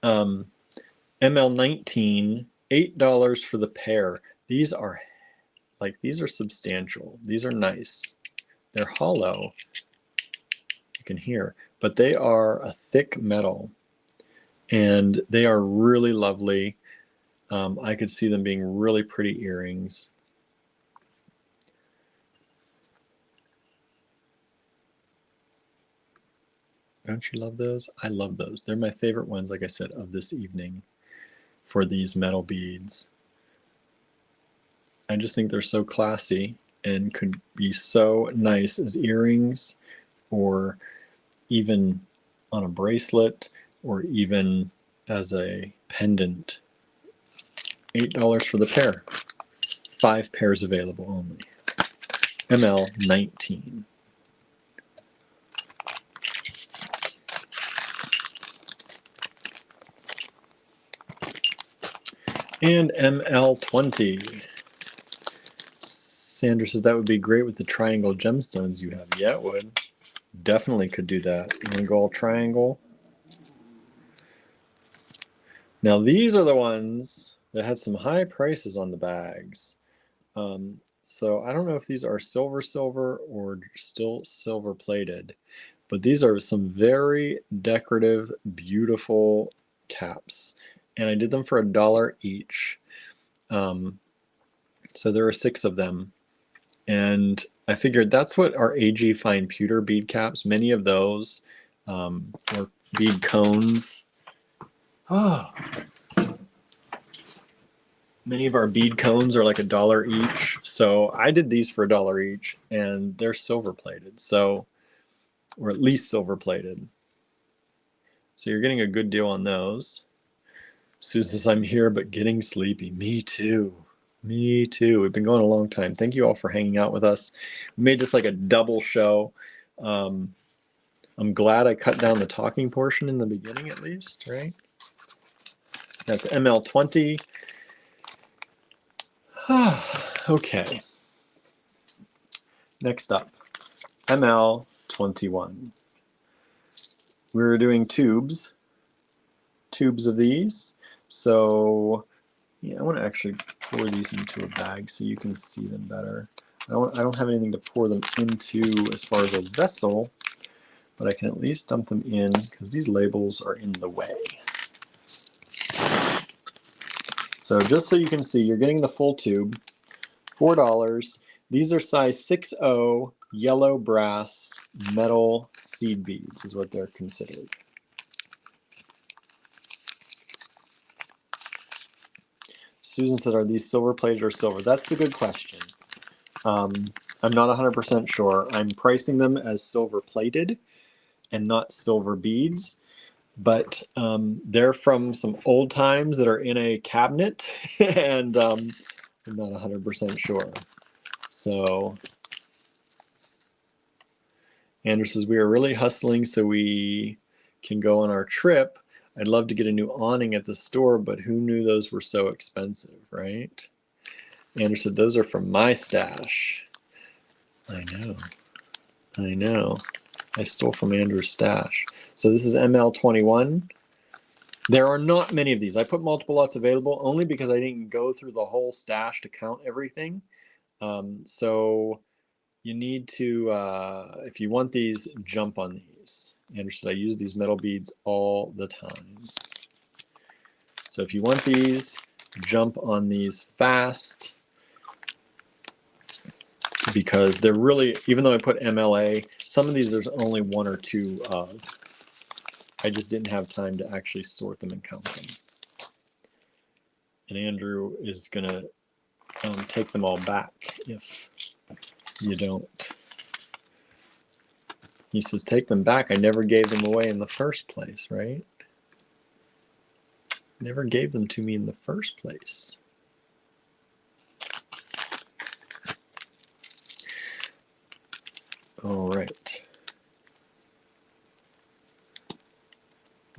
ML19, $8 for the pair. These are substantial. These are nice. They're hollow. You can hear, but they are a thick metal, and they are really lovely. I could see them being really pretty earrings. Don't you love those? I love those. They're my favorite ones, like I said, of this evening for these metal beads. I just think they're so classy and could be so nice as earrings, or even on a bracelet, or even as a pendant. $8 for the pair. 5 pairs available only. ML19. And ML20. Sandra says that would be great with the triangle gemstones you have. Yeah, it would. Definitely could do that. You want to go all triangle? Now these are the ones that had some high prices on the bags. So I don't know if these are silver or still silver plated, but these are some very decorative, beautiful caps. And I did them for $1 each. So there are 6 of them. And I figured that's what our AG Fine Pewter bead caps, many of those, or bead cones. Oh. Many of our bead cones are like $1 each. So I did these for $1 each, and they're silver plated. So, or at least silver plated. So you're getting a good deal on those. Susan says, I'm here, but getting sleepy. Me too. Me too. We've been going a long time. Thank you all for hanging out with us. We made this like a double show. I'm glad I cut down the talking portion in the beginning at least, right? That's ML20. Okay. Next up, ML21. We're doing tubes of these. So yeah, I want to actually pour these into a bag so you can see them better. I don't have anything to pour them into as far as a vessel, but I can at least dump them in because these labels are in the way. So just so you can see, you're getting the full tube, $4. These are size 6/0 yellow brass metal seed beads is what they're considered. Susan said, are these silver plated or silver? That's the good question. I'm not 100% sure. I'm pricing them as silver plated and not silver beads, but they're from some old times that are in a cabinet, and I'm not 100% sure. So Andrew says, we are really hustling so we can go on our trip. I'd love to get a new awning at the store, but who knew those were so expensive, right? Andrew said, those are from my stash. I know. I stole from Andrew's stash. So this is ML21. There are not many of these. I put multiple lots available only because I didn't go through the whole stash to count everything. So you need to, if you want these, jump on these. Andrew said, I use these metal beads all the time. So if you want these, jump on these fast, because they're really, even though I put MLA, some of these there's only 1 or 2 of. I just didn't have time to actually sort them and count them. And Andrew is going to take them all back if you don't. He says, take them back. I never gave them away in the first place, right? Never gave them to me in the first place. All right.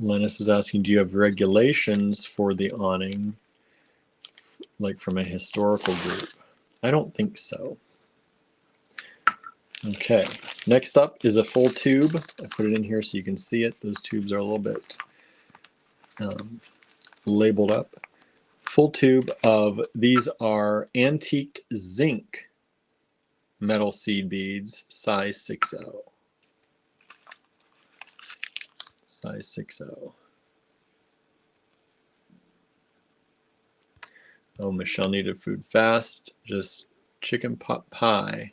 Lennis is asking, do you have regulations for the awning, like from a historical group? I don't think so. Okay, next up is a full tube. I put it in here so you can see it. Those tubes are a little bit labeled up. Full tube of, these are antiqued zinc metal seed beads, size 6/0. Size 6/0. Oh, Michelle needed food fast. Just chicken pot pie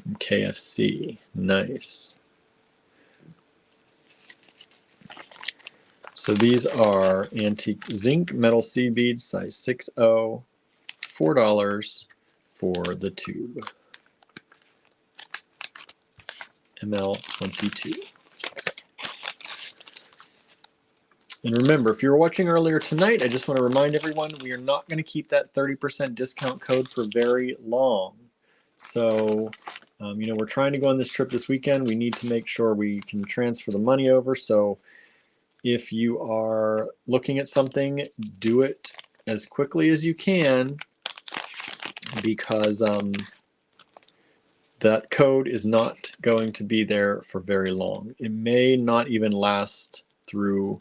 from KFC. Nice. So these are antique zinc metal seed beads, size 6/0, $4 for the tube. ML22. And remember, if you were watching earlier tonight, I just want to remind everyone, we are not going to keep that 30% discount code for very long. So, you know, we're trying to go on this trip this weekend. We need to make sure we can transfer the money over. So if you are looking at something, do it as quickly as you can, because that code is not going to be there for very long. It may not even last through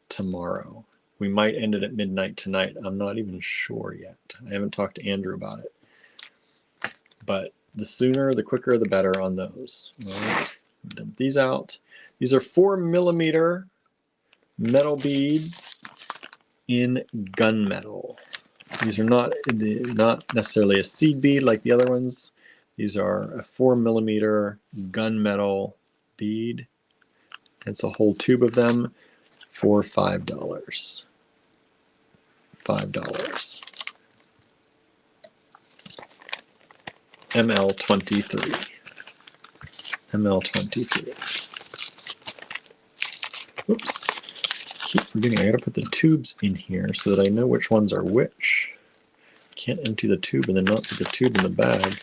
tomorrow. We might end it at midnight tonight. I'm not even sure yet. I haven't talked to Andrew about it. But the sooner, the quicker, the better on those. All right, dump these out. These are 4mm metal beads in gunmetal. These are not necessarily a seed bead like the other ones. These are a 4mm gunmetal bead. It's a whole tube of them for $5. $5. ML23. ML23. Oops. Keep forgetting. I gotta put the tubes in here so that I know which ones are which. Can't empty the tube and then not put the tube in the bag.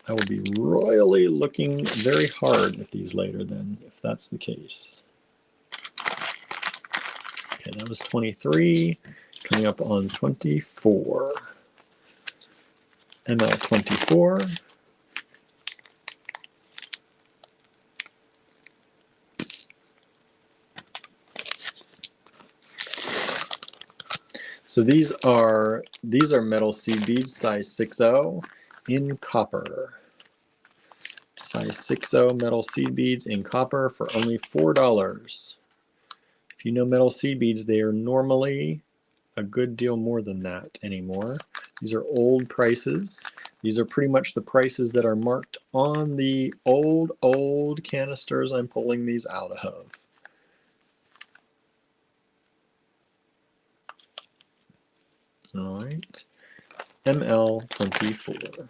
I will be royally looking very hard at these later then, if that's the case. Okay, that was 23. Coming up on 24. ML24. So these are metal seed beads, size 6/0 in copper. Size 6/0 metal seed beads in copper for only $4. If you know metal seed beads, they are normally a good deal more than that anymore. These are old prices. These are pretty much the prices that are marked on the old canisters I'm pulling these out of. All right, ML24.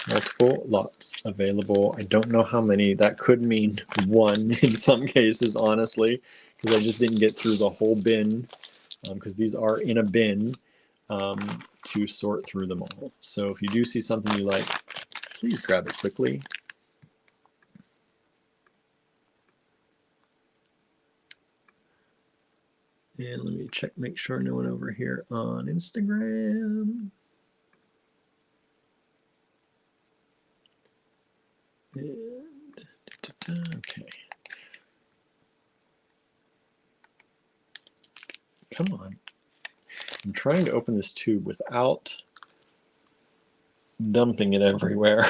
Multiple lots available. I don't know how many. That could mean one in some cases, honestly, because I just didn't get through the whole bin, because these are in a bin to sort through them all. So if you do see something you like, please grab it quickly. And let me check, make sure no one over here on Instagram. And, okay. Come on. I'm trying to open this tube without dumping it everywhere.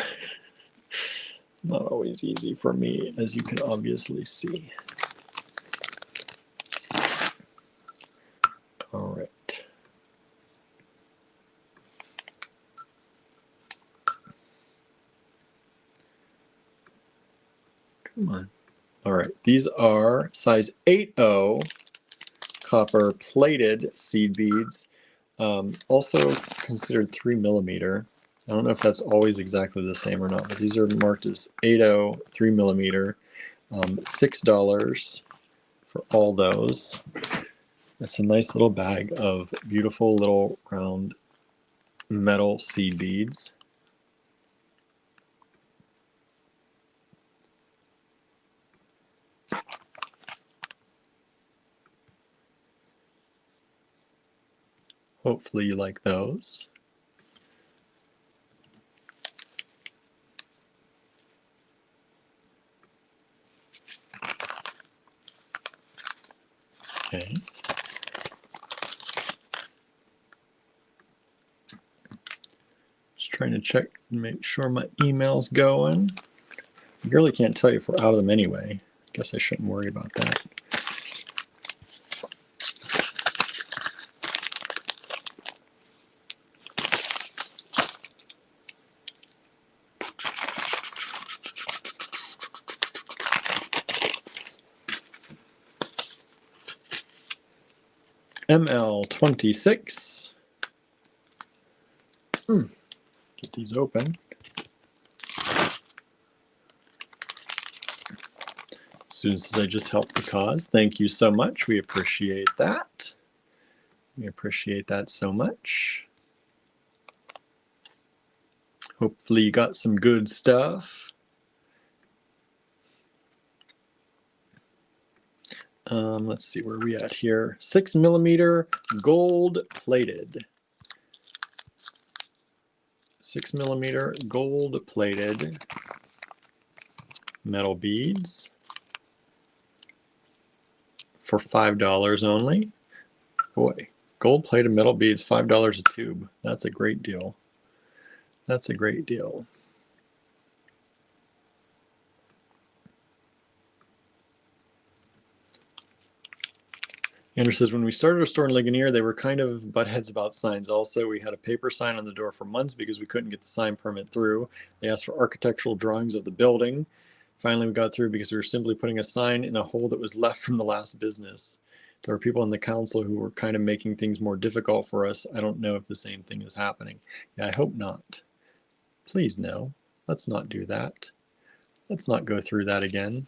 Not always easy for me, as you can obviously see. All right. Come on. All right. These are size 8/0 copper plated seed beads, also considered 3mm. I don't know if that's always exactly the same or not, but these are marked as 8/0 3mm, $6 for all those. That's a nice little bag of beautiful little round metal seed beads. Hopefully you like those. Okay. Just trying to check and make sure my email's going. I really can't tell you if we're out of them anyway. Guess I shouldn't worry about that. ML26. Get these open. Students, I just helped the cause. Thank you so much. We appreciate that. We appreciate that so much. Hopefully you got some good stuff. Let's see where we at here. 6mm gold plated. 6mm gold plated metal beads for $5 only. Boy, gold plated metal beads, $5 a tube. That's a great deal. That's a great deal. Andrew says, when we started our store in Ligonier, they were kind of butt heads about signs. Also, we had a paper sign on the door for months because we couldn't get the sign permit through. They asked for architectural drawings of the building. Finally, we got through because we were simply putting a sign in a hole that was left from the last business. There were people in the council who were kind of making things more difficult for us. I don't know if the same thing is happening. Yeah, I hope not. Please no. Let's not do that. Let's not go through that again.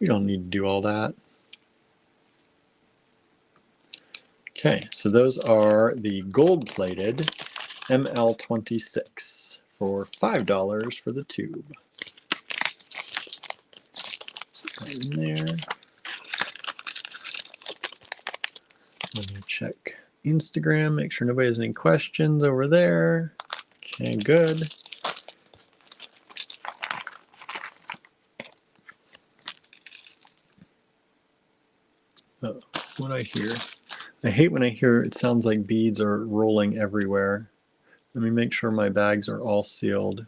We don't need to do all that. Okay, so those are the gold-plated ML26 for $5 for the tube. Right in there. Let me check Instagram, make sure nobody has any questions over there. Okay, good. Oh, what I hear. I hate when I hear it sounds like beads are rolling everywhere. Let me make sure my bags are all sealed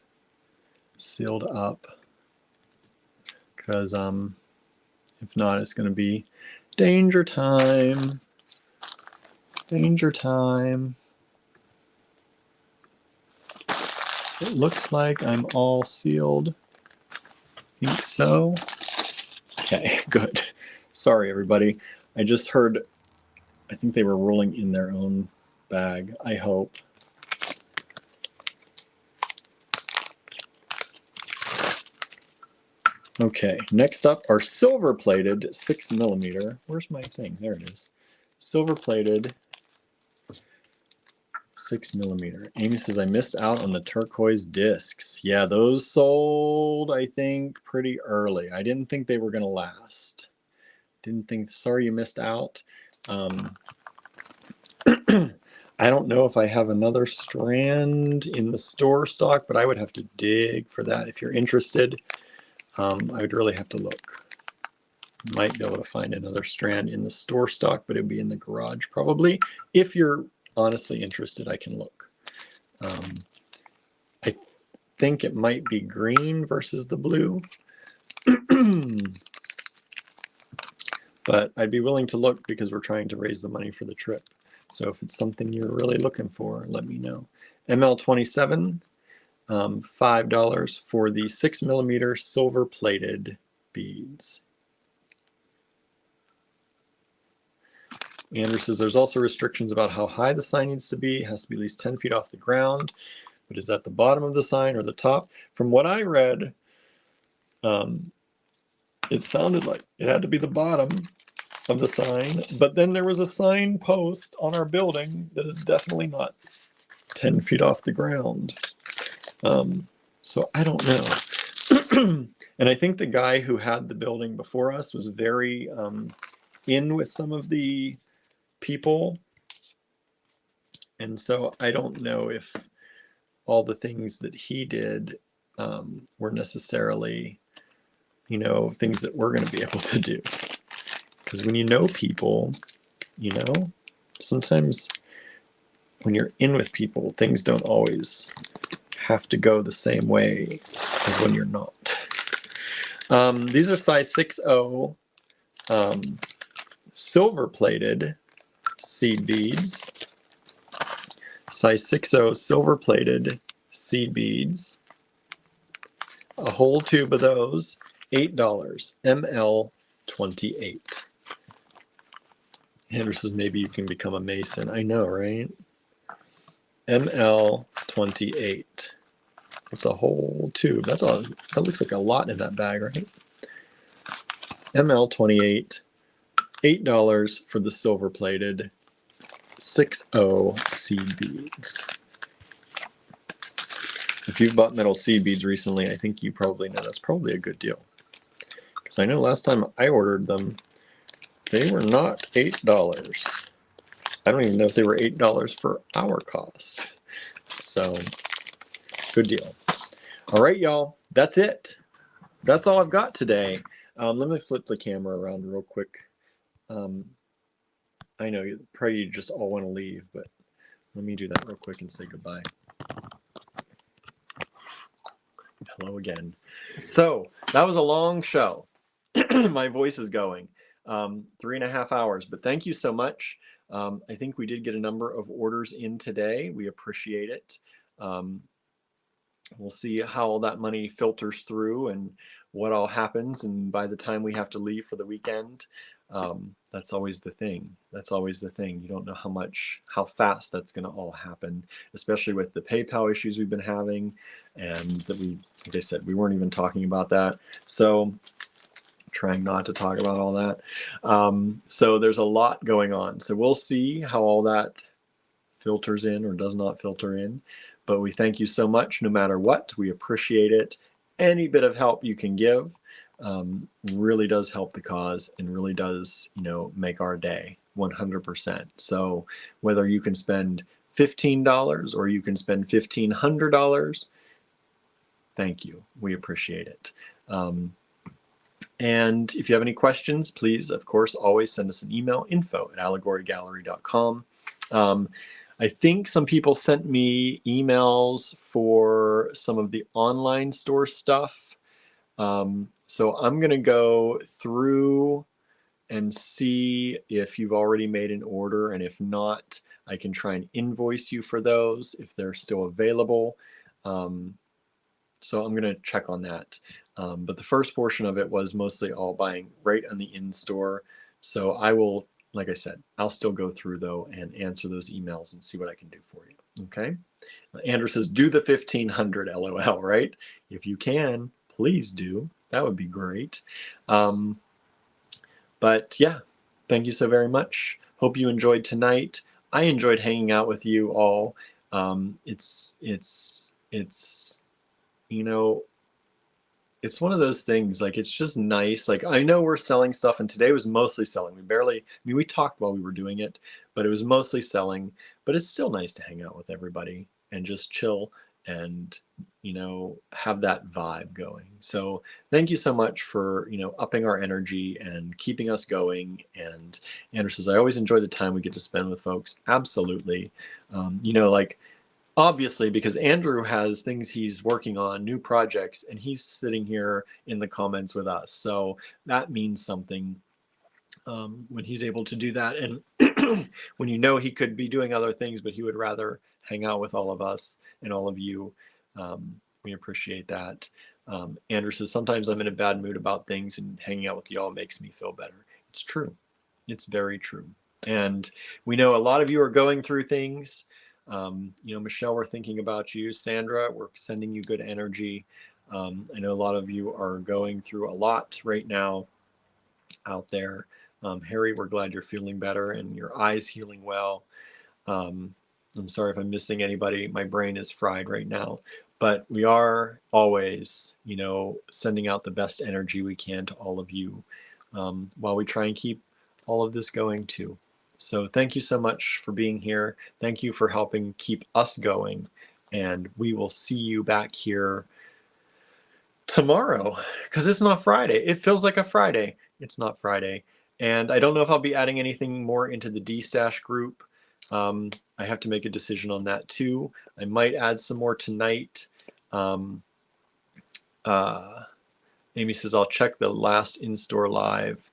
up, because if not, it's going to be danger time. Danger time. It looks like I'm all sealed. Think so. Okay, good. Sorry, everybody. I just heard, I think they were rolling in their own bag, I hope. Okay, next up are silver-plated 6mm. Where's my thing? There it is. Silver-plated 6mm. Amy says, I missed out on the turquoise discs. Yeah, those sold, I think, pretty early. I didn't think they were going to last. Didn't think, sorry you missed out. I don't know if I have another strand in the store stock, but I would have to dig for that. If you're interested, I would really have to look. Might be able to find another strand in the store stock, but it'd be in the garage probably. If you're honestly interested, I can look. I think it might be green versus the blue. But I'd be willing to look because we're trying to raise the money for the trip. So if it's something you're really looking for, let me know. ML27, $5 for the 6mm silver-plated beads. Andrew says there's also restrictions about how high the sign needs to be. It has to be at least 10 feet off the ground. But is that the bottom of the sign or the top? From what I read, it sounded like it had to be the bottom of the sign, but then there was a sign post on our building that is definitely not 10 feet off the ground. So I don't know. And I think the guy who had the building before us was very in with some of the people. And so I don't know if all the things that he did were necessarily, you know, things that we're going to be able to do. Because when you know people, you know, sometimes when you're in with people, things don't always have to go the same way as when you're not. These are size 6/0 silver-plated seed beads. Size 6/0 silver-plated seed beads. A whole tube of those, $8, ML28. Andrew says maybe you can become a Mason. I know, right? ML28. That's a whole tube. That looks like a lot in that bag, right? ML28, $8 for the silver-plated 6/0 seed beads. If you've bought metal seed beads recently, I think you probably know that's probably a good deal. Because I know last time I ordered them, they were not $8. I don't even know if they were $8 for our costs. So, good deal. All right, y'all. That's it. That's all I've got today. Let me flip the camera around real quick. I know probably you just all want to leave, but let me do that real quick and say goodbye. Hello again. So that was a long show. My voice is going. 3.5 hours, but thank you so much. I think we did get a number of orders in today. We appreciate it. We'll see how all that money filters through and what all happens. And by the time we have to leave for the weekend, that's always the thing. That's always the thing. You don't know how fast that's going to all happen, especially with the PayPal issues we've been having. And that like I said, we weren't even talking about that. So trying not to talk about all that. So there's a lot going on. So we'll see how all that filters in or does not filter in. But we thank you so much, no matter what. We appreciate it. Any bit of help you can give really does help the cause and really does, make our day 100%. So whether you can spend $15 or you can spend $1,500, thank you. We appreciate it. And if you have any questions, please, of course, always send us an email, info@allegorygallery.com. I think some people sent me emails for some of the online store stuff. So I'm going to go through and see if you've already made an order. And if not, I can try and invoice you for those if they're still available. So I'm going to check on that. But the first portion of it was mostly all buying right on the in-store. So I will, like I said, I'll still go through though and answer those emails and see what I can do for you. Okay. Andrew says, do the 1,500 LOL, right? If you can, please do. That would be great. But yeah, thank you so very much. Hope you enjoyed tonight. I enjoyed hanging out with you all. It's it's one of those things, like, it's just nice. Like, I know we're selling stuff, and today was mostly selling. We talked while we were doing it, but it was mostly selling. But it's still nice to hang out with everybody and just chill and, have that vibe going. So thank you so much for, upping our energy and keeping us going. And Andrew says, I always enjoy the time we get to spend with folks. Absolutely. Obviously, because Andrew has things he's working on, new projects, and he's sitting here in the comments with us. So that means something when he's able to do that. And when he could be doing other things, but he would rather hang out with all of us and all of you. We appreciate that. Andrew says, sometimes I'm in a bad mood about things, and hanging out with y'all makes me feel better. It's true. It's very true. And we know a lot of you are going through things. Michelle, we're thinking about you. Sandra, we're sending you good energy. I know a lot of you are going through a lot right now out there. Harry, we're glad you're feeling better and your eyes healing well. I'm sorry if I'm missing anybody. My brain is fried right now. But we are always, sending out the best energy we can to all of you while we try and keep all of this going too. So thank you so much for being here. Thank you for helping keep us going. And we will see you back here tomorrow, because it's not Friday. It feels like a Friday. It's not Friday. And I don't know if I'll be adding anything more into the D-Stash group. I have to make a decision on that too. I might add some more tonight. Amy says, I'll check the last in-store live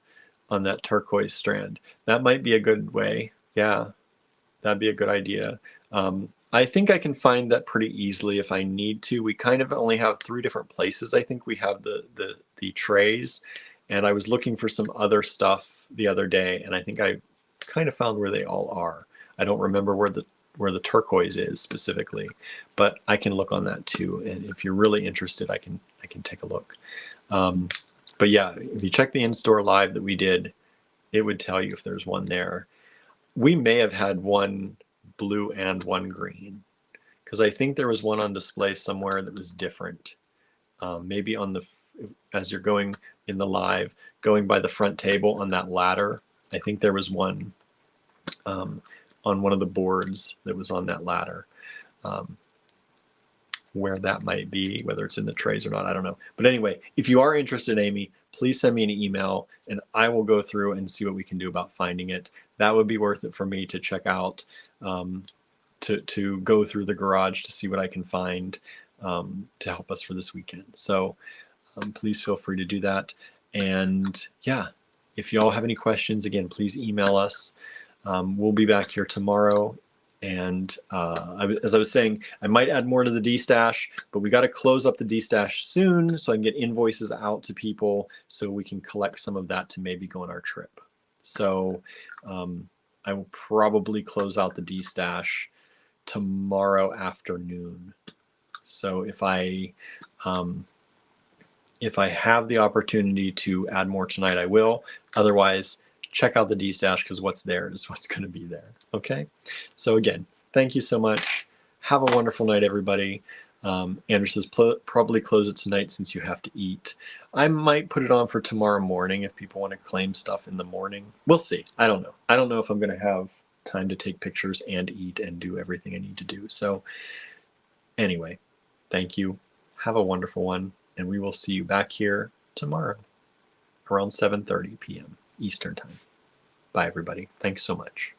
on that turquoise strand. That might be a good way. Yeah, that'd be a good idea. I think I can find that pretty easily if I need to. We kind of only have 3 different places. I think we have the trays, and I was looking for some other stuff the other day, and I think I kind of found where they all are. I don't remember where the turquoise is specifically, but I can look on that too. And if you're really interested, I can take a look. But yeah, if you check the in-store live that we did, it would tell you if there's one there. We may have had one blue and one green, because I think there was one on display somewhere that was different. maybe on the, as you're going in the live, going by the front table on that ladder. I think there was one on one of the boards that was on that ladder. Where that might be, whether it's in the trays or not, I don't know. But anyway, if you are interested, Amy, please send me an email and I will go through and see what we can do about finding it. That would be worth it for me to check out, to go through the garage to see what I can find to help us for this weekend. So please feel free to do that. And yeah, if you all have any questions, again, please email us. We'll be back here tomorrow. And as I was saying, I might add more to the D-stash, but we got to close up the D-stash soon so I can get invoices out to people so we can collect some of that to maybe go on our trip. So I will probably close out the D-stash tomorrow afternoon. So if I have the opportunity to add more tonight, I will. Otherwise, check out the D-stash because what's there is what's going to be there. Okay. So again, thank you so much. Have a wonderful night, everybody. Andrew says probably close it tonight since you have to eat. I might put it on for tomorrow morning if people want to claim stuff in the morning. We'll see. I don't know. I don't know if I'm going to have time to take pictures and eat and do everything I need to do. So anyway, thank you. Have a wonderful one. And we will see you back here tomorrow around 7:30 p.m. Eastern Time. Bye, everybody. Thanks so much.